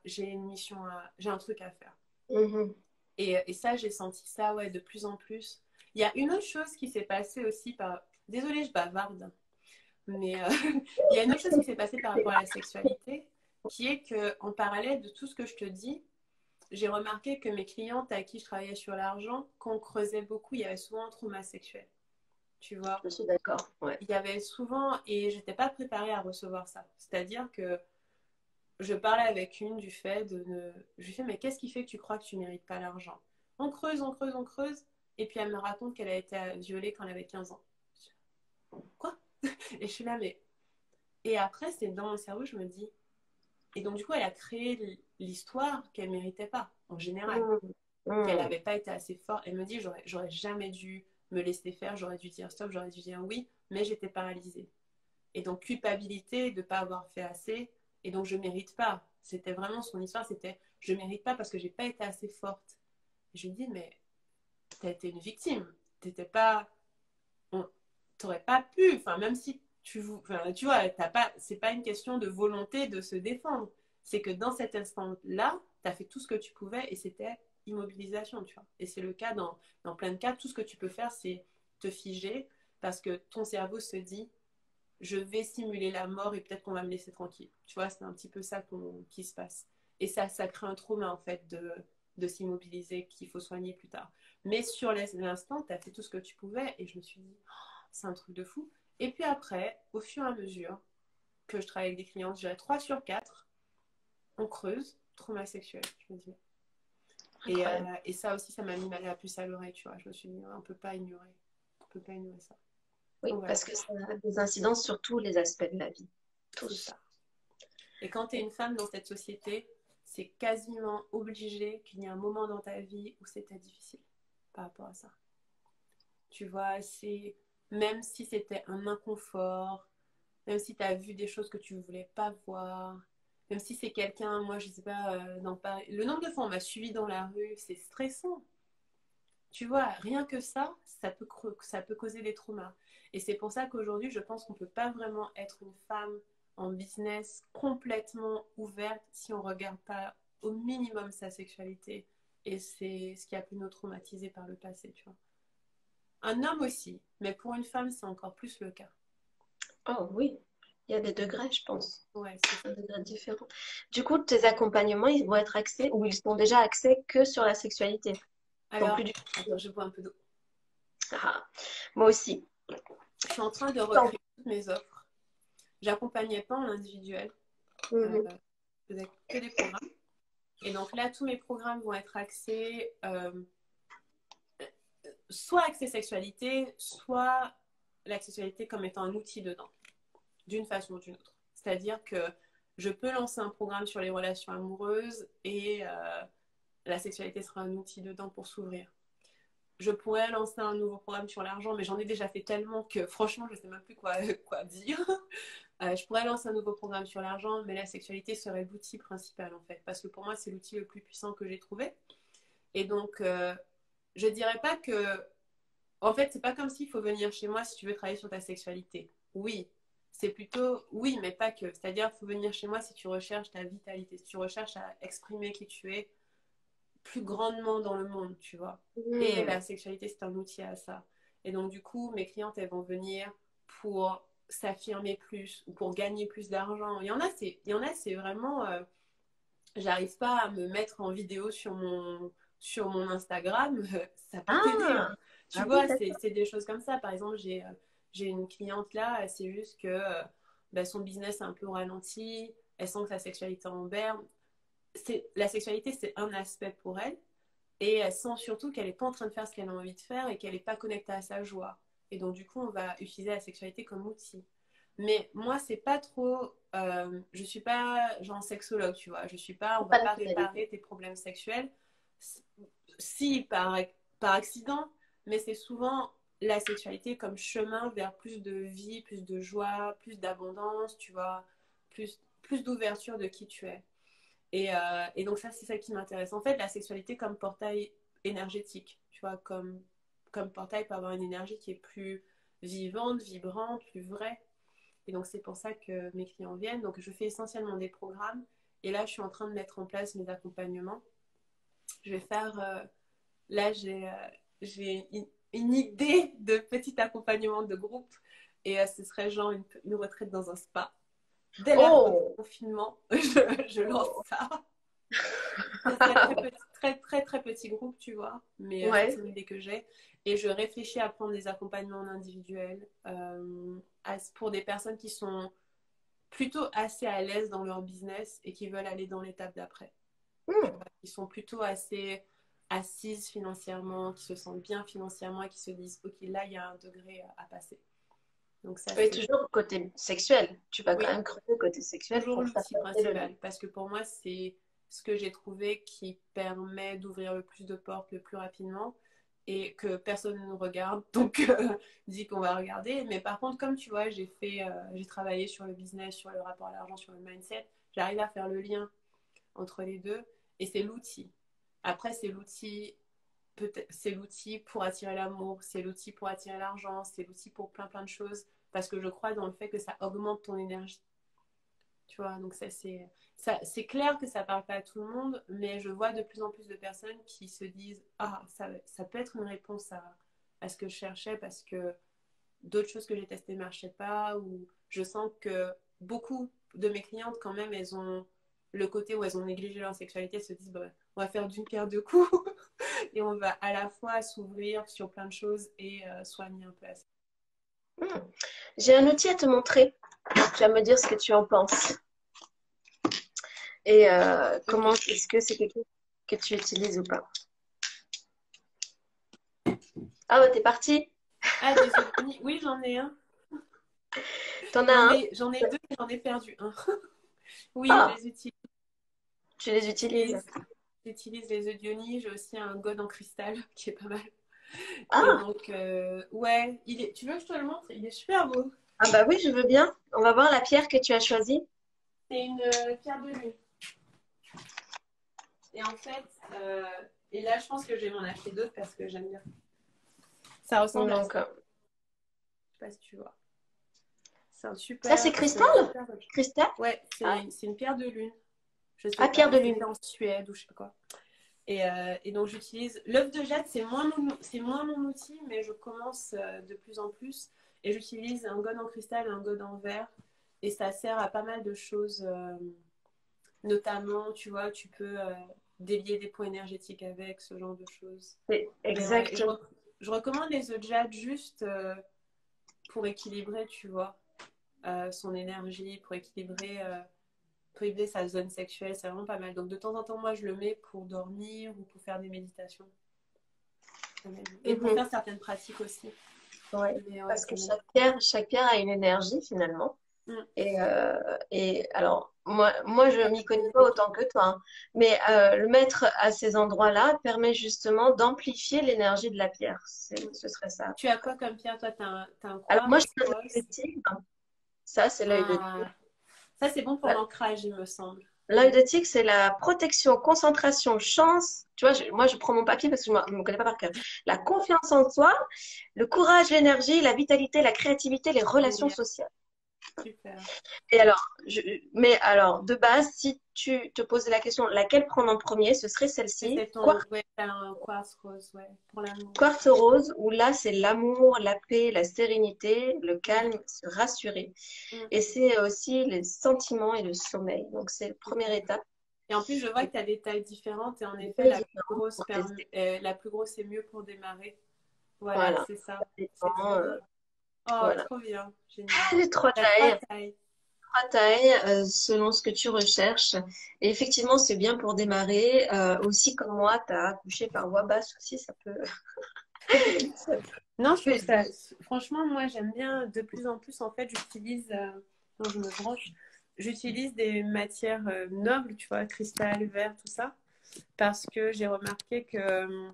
j'ai une mission, j'ai un truc à faire. mhm. Et ça, j'ai senti ça, ouais, de plus en plus. Il y a une autre chose qui s'est passée aussi par... Désolée, je bavarde, mais il y a une autre chose qui s'est passée par rapport à la sexualité, qui est qu'en parallèle de tout ce que je te dis, j'ai remarqué que mes clientes à qui je travaillais sur l'argent, quand on creusait beaucoup, il y avait souvent un trauma sexuel. Tu vois, Je suis d'accord. Ouais. il y avait souvent, et j'étais pas préparée à recevoir ça. C'est-à-dire que je parlais avec une du fait de ne... Je lui fais, mais qu'est-ce qui fait que tu crois que tu mérites pas l'argent? On creuse. Et puis elle me raconte qu'elle a été violée quand elle avait 15 ans. Quoi? Et je suis là, mais... Et après, c'est dans mon cerveau, je me dis... Et donc, du coup, elle a créé l'histoire qu'elle méritait pas, en général. Mhm. Qu'elle Mhm. n'avait pas été assez forte. Elle me dit, j'aurais jamais dû me laisser faire, j'aurais dû dire stop, j'aurais dû dire oui, mais j'étais paralysée. Et donc, culpabilité de ne pas avoir fait assez. Et donc, je ne mérite pas. C'était vraiment son histoire, c'était je ne mérite pas parce que je n'ai pas été assez forte. Et je lui dis, mais tu as été une victime. T'étais pas. T'aurais pas pu. Enfin, même si enfin, tu vois, c'est pas une question de volonté de se défendre. C'est que dans cet instant-là, tu as fait tout ce que tu pouvais et c'était immobilisation, tu vois. Et c'est le cas dans plein de cas. Tout ce que tu peux faire, c'est te figer parce que ton cerveau se dit, je vais simuler la mort et peut-être qu'on va me laisser tranquille. Tu vois, c'est un petit peu ça qui se passe. Et ça crée un trauma, en fait, de s'immobiliser qu'il faut soigner plus tard. Mais sur l'instant, tu as fait tout ce que tu pouvais et je me suis dit, oh, c'est un truc de fou. Et puis après, au fur et à mesure que je travaille avec des clientes, je dirais 3 sur 4, on creuse, trauma sexuel, je me dis. Et ça aussi, ça m'a mis la puce à l'oreille, tu vois. Je me suis dit, on ne peut pas ignorer. On peut pas ignorer ça. Oui, Donc, voilà. parce que ça a des incidences sur tous les aspects de la vie. C'est Tous. ça. Et quand tu es une femme dans cette société, c'est quasiment obligé qu'il y ait un moment dans ta vie où c'était difficile par rapport à ça. Tu vois, c'est même si c'était un inconfort, même si tu as vu des choses que tu ne voulais pas voir, même si c'est quelqu'un, moi je sais pas, dans Paris, le nombre de fois on m'a suivi dans la rue, c'est stressant. Tu vois, rien que ça peut causer des traumas. Et c'est pour ça qu'aujourd'hui, je pense qu'on ne peut pas vraiment être une femme en business complètement ouverte si on ne regarde pas au minimum sa sexualité. Et c'est ce qui a pu nous traumatiser par le passé, tu vois. Un homme aussi, mais pour une femme, c'est encore plus le cas. Oh oui, il y a des degrés, je pense. Ouais, c'est ça. Des degrés différents. Du coup, tes accompagnements, ils vont être axés ou ils sont déjà axés que sur la sexualité. Donc Alors, plus du attends, je bois un peu d'eau. Ah, moi aussi. Je suis en train de Tant. recréer toutes mes offres. J'accompagnais pas en individuel. Mhm. Je faisais que des programmes. Et donc là, tous mes programmes vont être axés soit axés sexualité, soit la sexualité comme étant un outil dedans, d'une façon ou d'une autre. C'est-à-dire que je peux lancer un programme sur les relations amoureuses et la sexualité sera un outil dedans pour s'ouvrir. Je pourrais lancer un nouveau programme sur l'argent, mais j'en ai déjà fait tellement que franchement, je ne sais même plus quoi dire. Je pourrais lancer un nouveau programme sur l'argent, mais la sexualité serait l'outil principal en fait, parce que pour moi, c'est l'outil le plus puissant que j'ai trouvé. Et donc, je dirais pas que. En fait, c'est pas comme s'il faut venir chez moi si tu veux travailler sur ta sexualité. Oui, c'est plutôt oui, mais pas que. C'est-à-dire, il faut venir chez moi si tu recherches ta vitalité, si tu recherches à exprimer qui tu es plus grandement dans le monde, tu vois. Et la sexualité, c'est un outil à ça. Et donc, du coup, mes clientes, elles vont venir pour s'affirmer plus ou pour gagner plus d'argent. Il y en a, c'est vraiment. J'arrive pas à me mettre en vidéo sur mon Instagram. Ça peut t'aider, hein. Ah, Tu oui, vois, d'accord. c'est des choses comme ça. Par exemple, j'ai une cliente là, c'est juste que bah, son business est un peu au ralenti. Elle sent que sa sexualité est en berne. La sexualité, c'est un aspect pour elle. Et elle sent surtout qu'elle n'est pas en train de faire ce qu'elle a envie de faire et qu'elle n'est pas connectée à sa joie. Et donc, du coup, on va utiliser la sexualité comme outil. Mais moi, c'est pas trop. Je suis pas genre sexologue, tu vois. Je suis pas. On C'est va pas la pas finalité. réparer tes problèmes sexuels. Si, par accident, mais c'est souvent la sexualité comme chemin vers plus de vie, plus de joie, plus d'abondance, tu vois, plus d'ouverture de qui tu es. Et donc ça, c'est ça qui m'intéresse. En fait, la sexualité comme portail énergétique, tu vois, comme portail pour avoir une énergie qui est plus vivante, vibrante, plus vraie. Et donc c'est pour ça que mes clients viennent. Donc je fais essentiellement des programmes. Et là, je suis en train de mettre en place mes accompagnements. Je vais faire... là, j'ai une idée de petit accompagnement de groupe. Et ce serait genre une retraite dans un spa. Dès la fin du Oh, confinement, je lance ça. Ce serait très petit groupe, tu vois. Mais ça, ouais. c'est une idée que j'ai. Et je réfléchis à prendre des accompagnements individuels pour des personnes qui sont plutôt assez à l'aise dans leur business et qui veulent aller dans l'étape d'après. Hmm. Qui sont plutôt assez assises financièrement, qui se sentent bien financièrement et qui se disent, OK, là, il y a un degré à passer. Donc ça, Oui, c'est... toujours côté sexuel. Tu vas quand Oui, même creuser côté sexuel toujours pour faire l'outil passer le lien. principal. Parce que pour moi, c'est ce que j'ai trouvé qui permet d'ouvrir le plus de portes le plus rapidement et que personne ne nous regarde. Donc, dit qu'on va regarder. Mais par contre, comme tu vois, j'ai travaillé sur le business, sur le rapport à l'argent, sur le mindset. J'arrive à faire le lien entre les deux et c'est l'outil. Après, c'est l'outil pour attirer l'amour, c'est l'outil pour attirer l'argent, c'est l'outil pour plein de choses parce que je crois dans le fait que ça augmente ton énergie. Tu vois, donc c'est clair que ça parle pas à tout le monde, mais je vois de plus en plus de personnes qui se disent ah, ça peut être une réponse à ce que je cherchais parce que d'autres choses que j'ai testées ne marchaient pas, ou je sens que beaucoup de mes clientes, quand même, elles ont le côté où elles ont négligé leur sexualité, se disent bah, on va faire d'une pierre deux coups et on va à la fois s'ouvrir sur plein de choses et soigner un peu à ça. J'ai un outil à te montrer. Tu vas me dire ce que tu en penses. Et comment est-ce que c'est quelque chose que tu utilises ou pas? Ah ouais, t'es parti? Ah, des ovnis. Oui, j'en ai un. T'en as un? J'en ai deux et j'en ai perdu un. Oui, je Ah, les utilise. tu les utilises. J'utilise les œufs d'Ionie. J'ai aussi un god en cristal qui est pas mal. Et Ah, donc, ouais, tu veux que je te le montre? Il est super beau. ah bah oui, je veux bien. On va voir la pierre que tu as choisie. C'est une pierre de lune. Et en fait, et là, je pense que je vais m'en acheter d'autres parce que j'aime bien. Ça ressemble à ça. Donc, Je sais pas si tu vois. C'est un ça c'est super. cristal? Cristal? Ouais, Ah, c'est une pierre de lune. Je sais ah, pierre pas, de c'était lune. en Suède ou je sais pas quoi. Et donc j'utilise l'œuf de jade, c'est moins mon outil, mais je commence de plus en plus. Et j'utilise un god en cristal et un god en verre. Et ça sert à pas mal de choses. Notamment, tu vois, tu peux délier des points énergétiques avec ce genre de choses. C'est Mais ouais, exactement. je recommande les œufs de jade juste pour équilibrer, tu vois, son énergie, pour équilibrer sa zone sexuelle. C'est vraiment pas mal. Donc de temps en temps, moi, je le mets pour dormir ou pour faire des méditations. Et pour Mhm. faire certaines pratiques aussi. Ouais. Mais ouais, Parce que chaque pierre a une énergie finalement. Mm. Et alors, moi je Ça m'y peut connais donner pas des autant que toi, hein. Mais le mettre à ces endroits-là permet justement d'amplifier l'énergie de la pierre. Mm. Ce serait ça. Tu as quoi comme pierre? Toi, t'as un Alors, moi, je quartz fais un œil de rose. tigre. Ça, c'est l'œil de tigre. Ah, ça, c'est bon pour Ouais. l'ancrage, il me semble. L'œil de tigre, c'est la protection, concentration, chance. Tu vois, moi, je prends mon papier parce que je ne me connais pas par cœur. La confiance en soi, le courage, l'énergie, la vitalité, la créativité, les relations Génial, sociales. super. Et alors, mais alors, de base, si tu te posais la question laquelle prendre en premier, ce serait celle-ci. C'est ton, ouais, t'as un quartz rose, ouais, pour l'amour. Quartz rose, où là, c'est l'amour, la paix, la sérénité, le Mm, calme, se rassurer. mm, Et c'est aussi les sentiments et le sommeil. Donc, c'est la première super. étape. Et en plus, je vois que tu as des tailles différentes et en effet, Très différent pour tester. la plus grosse est mieux pour démarrer. Voilà, Voilà. c'est ça. Ça C'est dépend, trop bien. Oh, voilà. trop bien. Génial. J'ai T'as trois tailles. trois tailles selon ce que tu recherches. Et effectivement, c'est bien pour démarrer. Aussi, comme moi, tu as accouché par voie basse aussi, ça peut, ça Non, je peut trouve ça. aider. Franchement, moi, j'aime bien de plus en plus. En fait, quand je me branche, j'utilise des matières nobles, tu vois, cristal, verre, tout ça, parce que j'ai remarqué que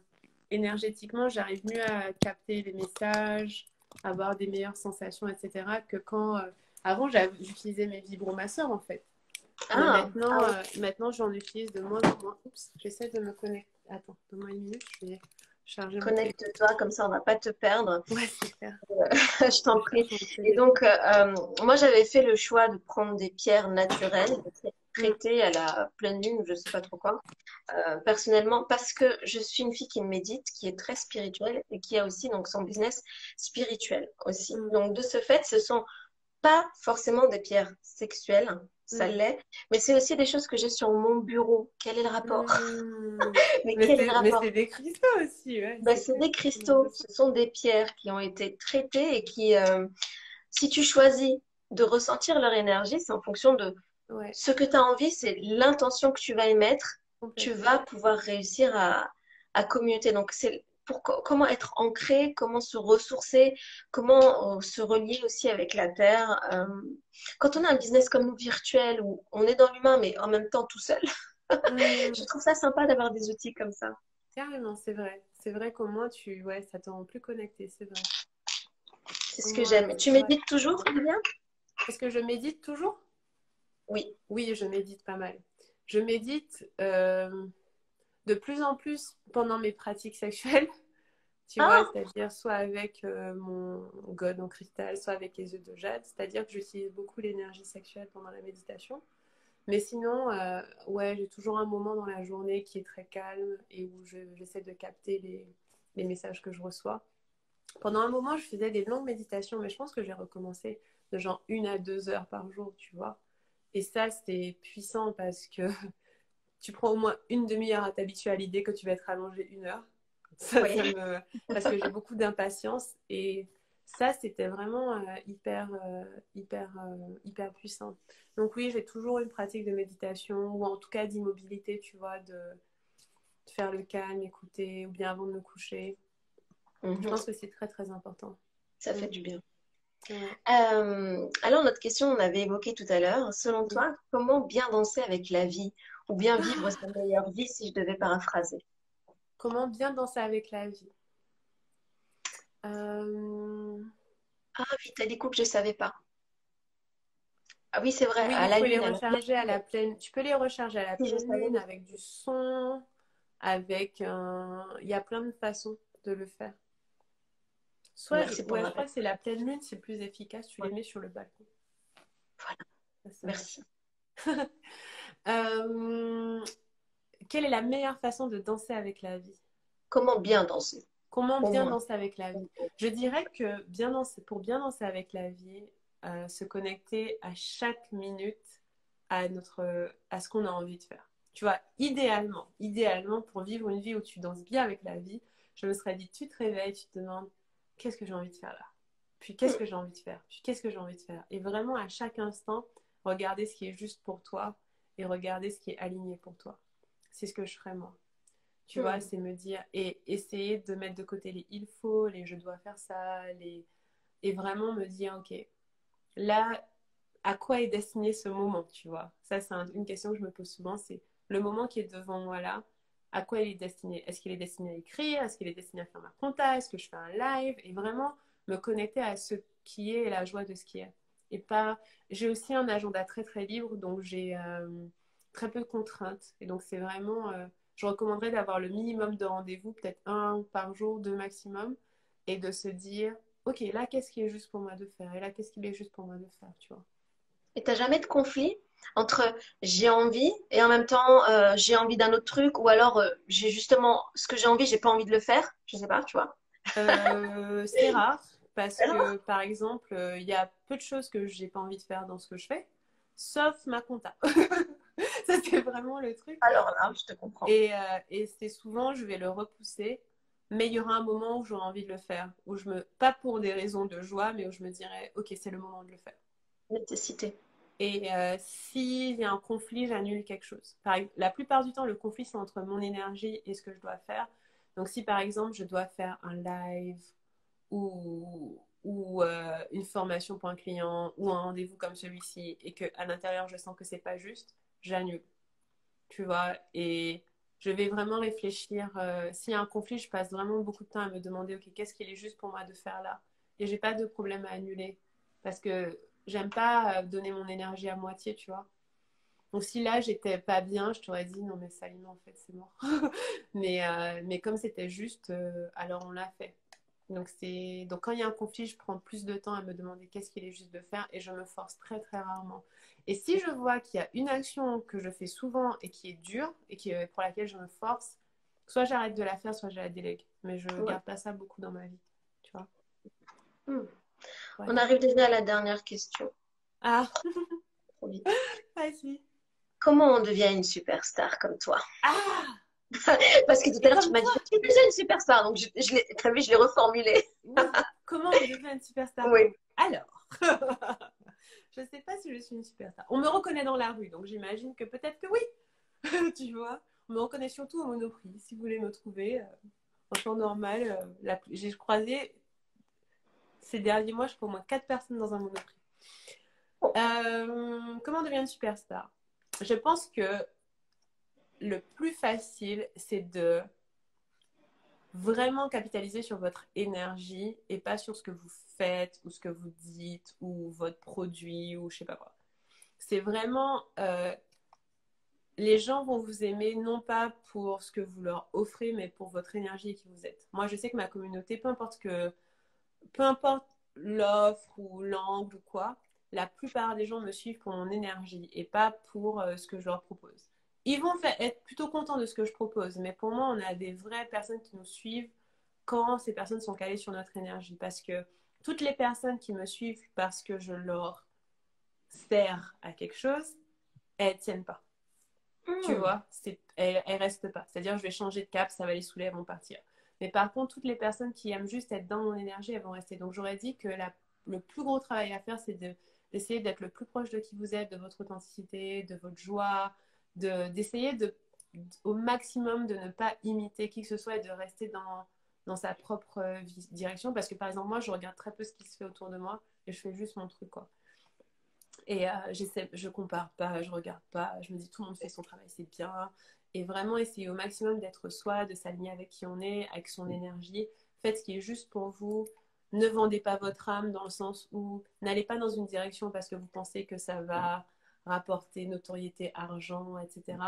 énergétiquement, j'arrive mieux à capter les messages, avoir des meilleures sensations, etc. que quand. Avant, j'utilisais mes vibromasseurs, en fait. Mais Ah, ah oui. maintenant j'en utilise de moins en moins. Oups, j'essaie de me connecter. Attends, donne-moi une minute, je vais charger mon téléphone. Connecte-toi, comme ça on va pas te perdre. Ouais, c'est clair. Je t'en Je prie. charge mon Et téléphone. donc, moi j'avais fait le choix de prendre des pierres naturelles, des pierres Mm, traitées à la pleine lune ou je sais pas trop quoi. Personnellement, parce que je suis une fille qui médite, qui est très spirituelle et qui a aussi donc son business spirituel aussi. mm, Donc de ce fait, ce sont pas forcément des pierres sexuelles, ça mm, l'est, mais c'est aussi des choses que j'ai sur mon bureau. Quel est le rapport? mm. Mais quel est le Mais rapport? c'est des cristaux aussi, ouais, Ben, c'est c'est clair. des cristaux, ce sont des pierres qui ont été traitées et qui, si tu choisis de ressentir leur énergie, c'est en fonction de Ouais, ce que tu as envie, c'est l'intention que tu vas émettre, tu complètement. vas pouvoir réussir à communiquer. Donc, c'est pour comment être ancré, comment se ressourcer, comment se relier aussi avec la terre. Quand on a un business comme nous virtuel, où on est dans l'humain, mais en même temps tout seul, je Mm, trouve ça sympa d'avoir des outils comme ça. carrément, c'est vrai. C'est vrai qu'au moins, ouais, ça te rend plus connecté, c'est vrai. C'est Au ce que moins, j'aime. Tu ouais. médites toujours, Lilian? Est-ce que je médite toujours? Oui. Oui, je médite pas mal. Je médite de plus en plus pendant mes pratiques sexuelles. Tu vois, Ah, c'est-à-dire soit avec mon god en cristal, soit avec les œufs de jade. C'est-à-dire que j'utilise beaucoup l'énergie sexuelle pendant la méditation. Mais sinon, ouais, j'ai toujours un moment dans la journée qui est très calme et où j'essaie de capter les messages que je reçois. Pendant un moment, je faisais des longues méditations, mais je pense que j'ai recommencé de genre 1 à 2 heures par jour, tu vois. Et ça, c'était puissant parce que tu prends au moins une demi-heure à t'habituer à l'idée que tu vas être allongé 1 heure. Ça oui. me... Parce que j'ai beaucoup d'impatience et ça, c'était vraiment hyper puissant. Donc oui, j'ai toujours une pratique de méditation ou en tout cas d'immobilité, tu vois, de faire le calme, écouter ou bien avant de me coucher. Je Mhm. pense que c'est très, très important. Ça Mm. fait du bien. Ouais. Alors, notre question, on avait évoqué tout à l'heure. Selon Oui. toi, comment bien danser avec la vie ou bien vivre sa meilleure vie si je devais paraphraser? Comment bien danser avec la vie? Euh, Ah oui, t'as des couples, je savais pas. Ah oui, c'est vrai, Oui, à il la faut les lune, à la pleine recharger à lune. la pleine. Tu peux les recharger à la Si je pleine savais, lune avec du son, avec un. Il y a plein de façons de le faire. merci pour Ouais, le je crois rappel. que c'est la pleine lune, c'est plus efficace. Tu Ouais, les mets sur le balcon. voilà, Ça merci. marche. Euh, Quelle est la meilleure façon de danser avec la vie? Comment bien danser, Comment pour bien moi. danser avec la vie? Je dirais que pour bien danser avec la vie, se connecter à chaque minute à ce qu'on a envie de faire. Tu vois, idéalement, pour vivre une vie où tu danses bien avec la vie, je me serais dit, tu te réveilles, tu te demandes, qu'est-ce que j'ai envie de faire là? Puis qu'est-ce Hmm, que j'ai envie de faire? Puis qu'est-ce que j'ai envie de faire? Et vraiment, à chaque instant, regarder ce qui est juste pour toi et regarder ce qui est aligné pour toi. C'est ce que je ferais moi. Tu vois, hmm. c'est me dire et essayer de mettre de côté les il faut, les je dois faire ça, et vraiment me dire, ok, là, à quoi est destiné ce moment, tu vois? Ça, c'est une question que je me pose souvent, c'est le moment qui est devant moi là, à quoi il est destiné? Est-ce qu'il est destiné à écrire? Est-ce qu'il est destiné à faire ma compta? Est-ce que je fais un live? Et vraiment me connecter à ce qui est et la joie de ce qui est. Et pas... J'ai aussi un agenda très très libre, donc j'ai très peu de contraintes. Et donc c'est vraiment... je recommanderais d'avoir le minimum de rendez-vous, peut-être un par jour, deux maximum, et de se dire, ok, là, qu'est-ce qui est juste pour moi de faire? Et là, qu'est-ce qui est juste pour moi de faire, tu vois? Et t'as jamais de conflit entre j'ai envie et en même temps j'ai envie d'un autre truc ou alors j'ai justement ce que j'ai envie, j'ai pas envie de le faire? Je sais pas, tu vois. C'est rare parce que, Alors, par exemple, il y a peu de choses que j'ai pas envie de faire dans ce que je fais, sauf ma compta. Ça, c'est vraiment le truc. alors là, je te comprends. Et c'est souvent, je vais le repousser, mais il y aura un moment où j'aurai envie de le faire, où je me, pas pour des raisons de joie, mais où je me dirais, ok, c'est le moment de le faire. Nécessité. Et s'il y a un conflit, j'annule quelque chose. La plupart du temps, le conflit, c'est entre mon énergie et ce que je dois faire. Donc, si par exemple, je dois faire un live ou une formation pour un client ou un rendez-vous comme celui-ci et qu'à l'intérieur, je sens que c'est pas juste, j'annule. Tu vois, et je vais vraiment réfléchir. S'il y a un conflit, je passe vraiment beaucoup de temps à me demander, ok, qu'est-ce qu'il est juste pour moi de faire là? Et j'ai pas de problème à annuler parce que j'aime pas donner mon énergie à moitié, tu vois. Donc si là j'étais pas bien, je t'aurais dit non mais Salim en fait c'est mort. Mais comme c'était juste, alors on l'a fait. Donc quand il y a un conflit, je prends plus de temps à me demander qu'est-ce qu'il est juste de faire et je me force très très rarement. Et si je vois qu'il y a une action que je fais souvent et qui est dure et pour laquelle je me force, soit j'arrête de la faire, soit je la délègue. Mais je Ouais. garde pas ça beaucoup dans ma vie, tu vois. Hmm. On Voilà. arrive déjà à la dernière question. Ah, Trop vite. vas-y. Comment on devient une superstar comme toi? Ah, Parce que tout à et l'heure, tu comme m'as dit, toi. je suis déjà une superstar. Donc, très vite, je l'ai reformulé. Oui. Comment on devient une superstar Oui. comme... Alors, je ne sais pas si je suis une superstar. On me reconnaît dans la rue, donc j'imagine que peut-être que oui. Tu vois, on me reconnaît surtout au Monoprix. Si vous voulez me trouver, franchement normal. J'ai croisé ces derniers mois, je crois au moins 4 personnes dans un Monoprix. Comment on devient une superstar? Je pense que le plus facile, c'est de vraiment capitaliser sur votre énergie et pas sur ce que vous faites ou ce que vous dites ou votre produit ou je sais pas quoi. C'est vraiment les gens vont vous aimer non pas pour ce que vous leur offrez, mais pour votre énergie et qui vous êtes. Moi, je sais que ma communauté, peu importe l'offre ou l'angle ou quoi, la plupart des gens me suivent pour mon énergie et pas pour ce que je leur propose. Ils vont être plutôt contents de ce que je propose, mais pour moi, on a des vraies personnes qui nous suivent quand ces personnes sont calées sur notre énergie. Parce que toutes les personnes qui me suivent parce que je leur sers à quelque chose, elles ne tiennent pas. Tu vois, elles restent pas. C'est-à-dire, je vais changer de cap, ça va les saouler, elles vont partir. Mais par contre, toutes les personnes qui aiment juste être dans mon énergie, elles vont rester. Donc, j'aurais dit que le plus gros travail à faire, c'est d'essayer d'être le plus proche de qui vous êtes, de votre authenticité, de votre joie, d'essayer au maximum de ne pas imiter qui que ce soit et de rester dans sa propre direction. Parce que, par exemple, moi, je regarde très peu ce qui se fait autour de moi et je fais juste mon truc, quoi. Et je compare pas, je regarde pas, je me dis tout le monde fait son travail, c'est bien. Et vraiment essayer au maximum d'être soi, de s'aligner avec qui on est, avec son énergie. Faites ce qui est juste pour vous. Ne vendez pas votre âme dans le sens où n'allez pas dans une direction parce que vous pensez que ça va rapporter notoriété, argent, etc.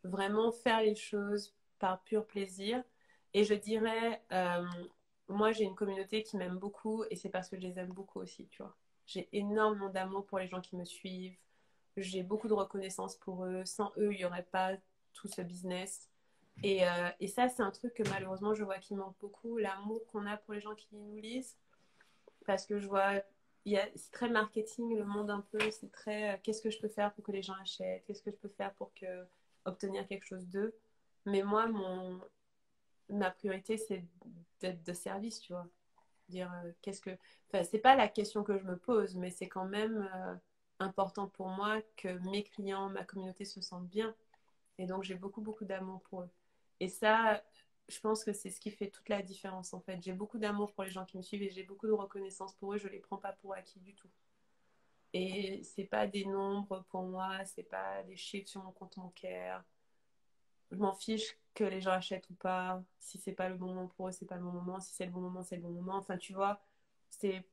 Vraiment faire les choses par pur plaisir. Et je dirais, moi j'ai une communauté qui m'aime beaucoup et c'est parce que je les aime beaucoup aussi, tu vois. J'ai énormément d'amour pour les gens qui me suivent. J'ai beaucoup de reconnaissance pour eux. Sans eux, il n'y aurait pas tout ce business. Et ça, c'est un truc que malheureusement, je vois qui manque beaucoup. L'amour qu'on a pour les gens qui nous lisent. Parce que je vois, c'est très marketing, le monde un peu. C'est très qu'est-ce que je peux faire pour que les gens achètent? Qu'est-ce que je peux faire pour obtenir quelque chose d'eux? Mais moi, ma priorité, c'est d'être de service, tu vois. Dire enfin, c'est pas la question que je me pose, mais c'est quand même important pour moi que mes clients, ma communauté se sentent bien. Et donc j'ai beaucoup beaucoup d'amour pour eux. Et ça, je pense que c'est ce qui fait toute la différence en fait. J'ai beaucoup d'amour pour les gens qui me suivent et j'ai beaucoup de reconnaissance pour eux. Je les prends pas pour acquis du tout. Et c'est pas des nombres pour moi, c'est pas des chiffres sur mon compte bancaire. Je m'en fiche que les gens achètent ou pas. Si c'est pas le bon moment pour eux, c'est pas le bon moment. Si c'est le bon moment, c'est le bon moment. Enfin, tu vois,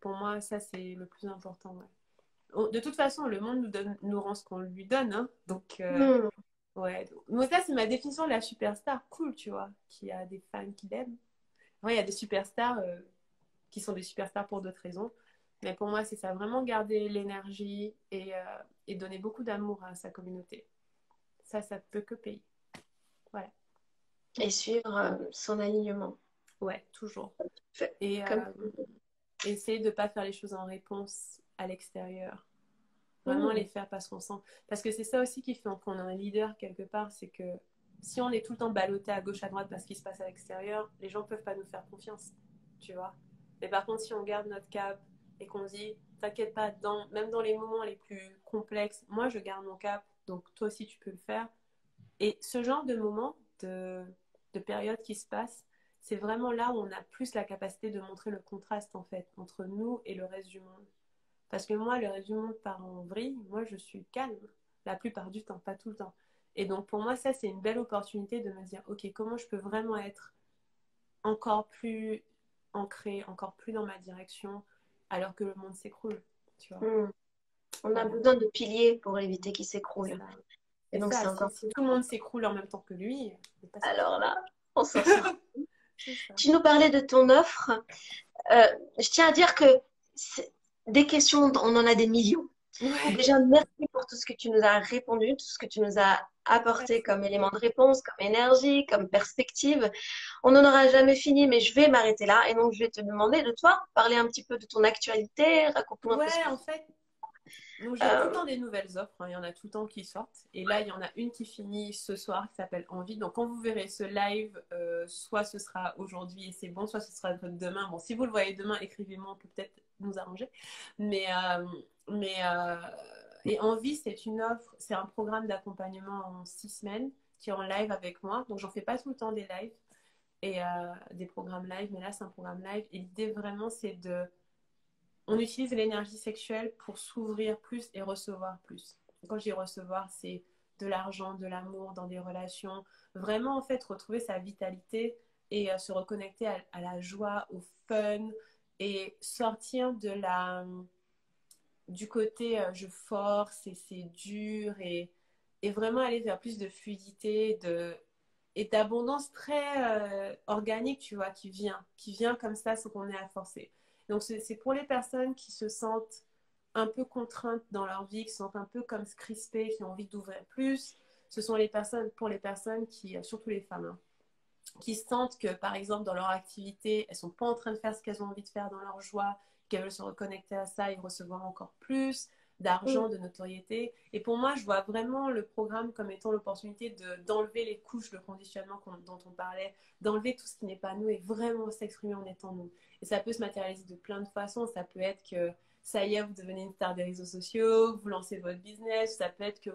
pour moi, ça, c'est le plus important. Ouais. De toute façon, le monde nous rend ce qu'on lui donne. Hein. Donc, ouais. Moi, ça, c'est ma définition de la superstar. Cool, tu vois, qui a des fans qui l'aiment. Ouais, il y a des superstars qui sont des superstars pour d'autres raisons. Mais pour moi, c'est ça. Vraiment garder l'énergie et donner beaucoup d'amour à sa communauté. Ça peut que payer. Voilà. Et suivre son alignement. Ouais, toujours. Et Comme... essayer de ne pas faire les choses en réponse à l'extérieur. Vraiment les faire parce qu'on sent. Parce que c'est ça aussi qui fait qu'on a un leader quelque part, c'est que si on est tout le temps ballotté à gauche, à droite parce qu'il se passe à l'extérieur, les gens ne peuvent pas nous faire confiance. Tu vois. Mais par contre, si on garde notre cap et qu'on dit, t'inquiète pas, même dans les moments les plus complexes, moi je garde mon cap, donc toi aussi tu peux le faire. Et ce genre de moments, de périodes qui se passent, c'est vraiment là où on a plus la capacité de montrer le contraste en fait entre nous et le reste du monde. Parce que moi, le reste du monde part en vrille, moi je suis calme la plupart du temps, pas tout le temps. Et donc pour moi, ça c'est une belle opportunité de me dire, ok, comment je peux vraiment être encore plus ancrée, encore plus dans ma direction, alors que le monde s'écroule, tu vois. On a besoin de piliers pour éviter qu'il s'écroule. Et donc c'est encore si tout le monde s'écroule en même temps que lui, alors là, on s'en sort. Tu nous parlais de ton offre. Je tiens à dire que des questions, on en a des millions. Ouais. Déjà, merci pour tout ce que tu nous as répondu, tout ce que tu nous as apporté comme élément de réponse, comme énergie, comme perspective. On n'en aura jamais fini, mais je vais m'arrêter là. Et donc, je vais te demander de toi, parler un petit peu de ton actualité, raconte-nous un peu ce que... en fait, donc j'ai tout le temps des nouvelles offres, hein. Il y en a tout le temps qui sortent. Et là, il y en a une qui finit ce soir qui s'appelle Envie. Donc quand vous verrez ce live, soit ce sera aujourd'hui et c'est bon, soit ce sera demain. Bon, si vous le voyez demain, écrivez-moi, on peut peut-être nous arranger. Mais, et Envie, c'est une offre, c'est un programme d'accompagnement en 6 semaines qui est en live avec moi. Donc j'en fais pas tout le temps des lives et des programmes live, mais là c'est un programme live. Et l'idée vraiment, c'est on utilise l'énergie sexuelle pour s'ouvrir plus et recevoir plus. Quand je dis recevoir, c'est de l'argent, de l'amour dans des relations. Vraiment, en fait, retrouver sa vitalité et se reconnecter à la joie, au fun et sortir du côté je force et c'est dur et et vraiment aller vers plus de fluidité et d'abondance très organique, tu vois, qui vient comme ça sans qu'on ait à forcer. Donc, c'est pour les personnes qui se sentent un peu contraintes dans leur vie, qui se sentent un peu comme crispées, qui ont envie d'ouvrir plus. Ce sont pour les personnes qui, surtout les femmes, hein, qui sentent que, par exemple, dans leur activité, elles ne sont pas en train de faire ce qu'elles ont envie de faire dans leur joie, qu'elles veulent se reconnecter à ça et recevoir encore plus d'argent, de notoriété. Et pour moi, je vois vraiment le programme comme étant l'opportunité d'enlever les couches de conditionnement dont on parlait, d'enlever tout ce qui n'est pas nous et vraiment s'exprimer en étant nous. Et ça peut se matérialiser de plein de façons. Ça peut être que ça y est, vous devenez une star des réseaux sociaux, vous lancez votre business. Ça peut être que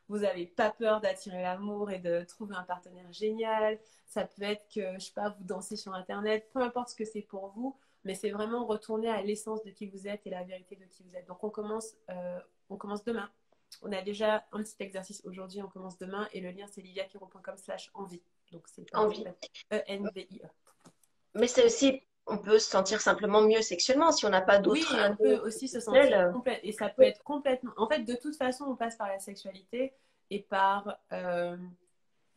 vous n'avez pas peur d'attirer l'amour et de trouver un partenaire génial. Ça peut être que, je sais pas, vous dansez sur Internet. Peu importe ce que c'est pour vous, mais c'est vraiment retourner à l'essence de qui vous êtes et la vérité de qui vous êtes. Donc, on commence demain. On a déjà un petit exercice aujourd'hui, on commence demain. Et le lien, c'est liviaquiro.com/envie. Donc, c'est Envie. ENVIE. Mais c'est aussi, on peut se sentir simplement mieux sexuellement si on n'a pas d'autres. Oui, on peut aussi se sentir complète. Et ça peut être complètement. En fait, de toute façon, on passe par la sexualité et par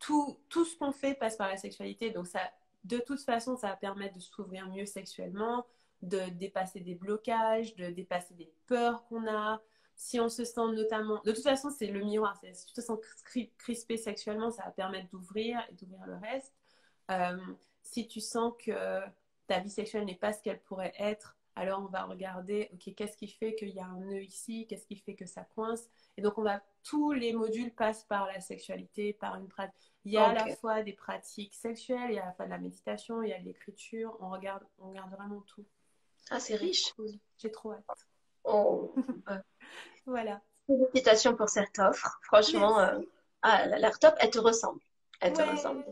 tout ce qu'on fait passe par la sexualité. Donc, ça, de toute façon, ça va permettre de s'ouvrir mieux sexuellement, de dépasser des blocages, de dépasser des peurs qu'on a. Si on se sent notamment... De toute façon, c'est le miroir. Si tu te sens crispé sexuellement, ça va permettre d'ouvrir et d'ouvrir le reste. Si tu sens que ta vie sexuelle n'est pas ce qu'elle pourrait être, alors on va regarder, ok, qu'est-ce qui fait qu'il y a un nœud ici, qu'est-ce qui fait que ça coince. Et donc, tous les modules passent par la sexualité, par une pratique. Il y a à la fois des pratiques sexuelles, il y a à la fois de la méditation, il y a de l'écriture. On regarde vraiment tout. Ah, c'est riche. J'ai trop hâte. Oh. Voilà. Félicitations pour cette offre. Franchement, elle a l'air top. Elle te ressemble. Elle te ressemble.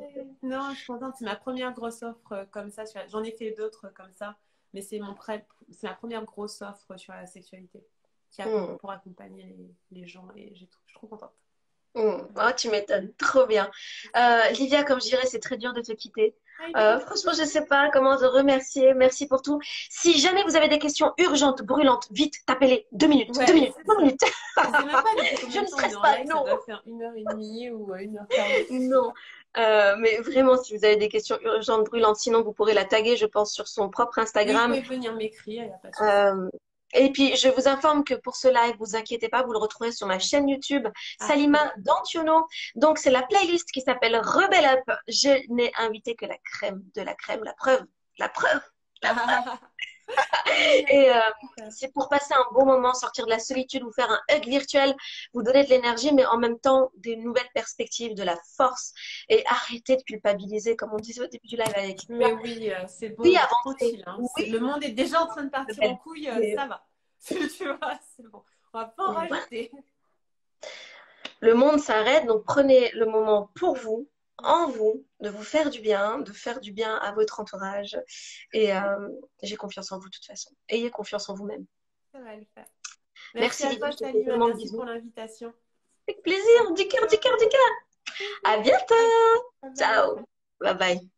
Non, je suis contente. C'est ma première grosse offre comme ça. J'en ai fait d'autres comme ça, mais c'est ma première grosse offre sur la sexualité pour accompagner les gens et je suis trop contente. Oh, tu m'étonnes, trop bien. Livia, comme je dirais, c'est très dur de te quitter. Franchement, je ne sais pas comment te remercier. Merci pour tout. Si jamais vous avez des questions urgentes, brûlantes, vite, tapez-les. 2 minutes, 2 minutes, 2 minutes. Je ne stresse pas, non. Ça doit faire 1h30 ou 1h40. Non. Mais vraiment, si vous avez des questions urgentes, brûlantes, sinon vous pourrez la taguer, je pense, sur son propre Instagram. Oui, vous pouvez venir m'écrire, il n'y a pas de souci. Et puis, je vous informe que pour ce live, vous inquiétez pas, vous le retrouverez sur ma chaîne YouTube, Salima Dantiono. Donc, c'est la playlist qui s'appelle Rebel Up. Je n'ai invité que la crème de la crème, la preuve. Et c'est pour passer un bon moment, sortir de la solitude, vous faire un hug virtuel, vous donner de l'énergie, mais en même temps, des nouvelles perspectives, de la force. Et arrêter de culpabiliser, comme on disait au début du live avec Mais oui, c'est bon. Oui, avancer. Hein. Le monde est déjà en train de partir en couille, ça va. Tu vois, c'est bon. On va pas en rajouter. Le monde s'arrête, donc prenez le moment pour vous, en vous, de vous faire du bien, de faire du bien à votre entourage. Et j'ai confiance en vous de toute façon. Ayez confiance en vous-même. Ça va le faire. Merci à toi, Salima. Merci pour l'invitation. Avec plaisir, du cœur, du cœur, du cœur. À bientôt. Ciao. Bye bye.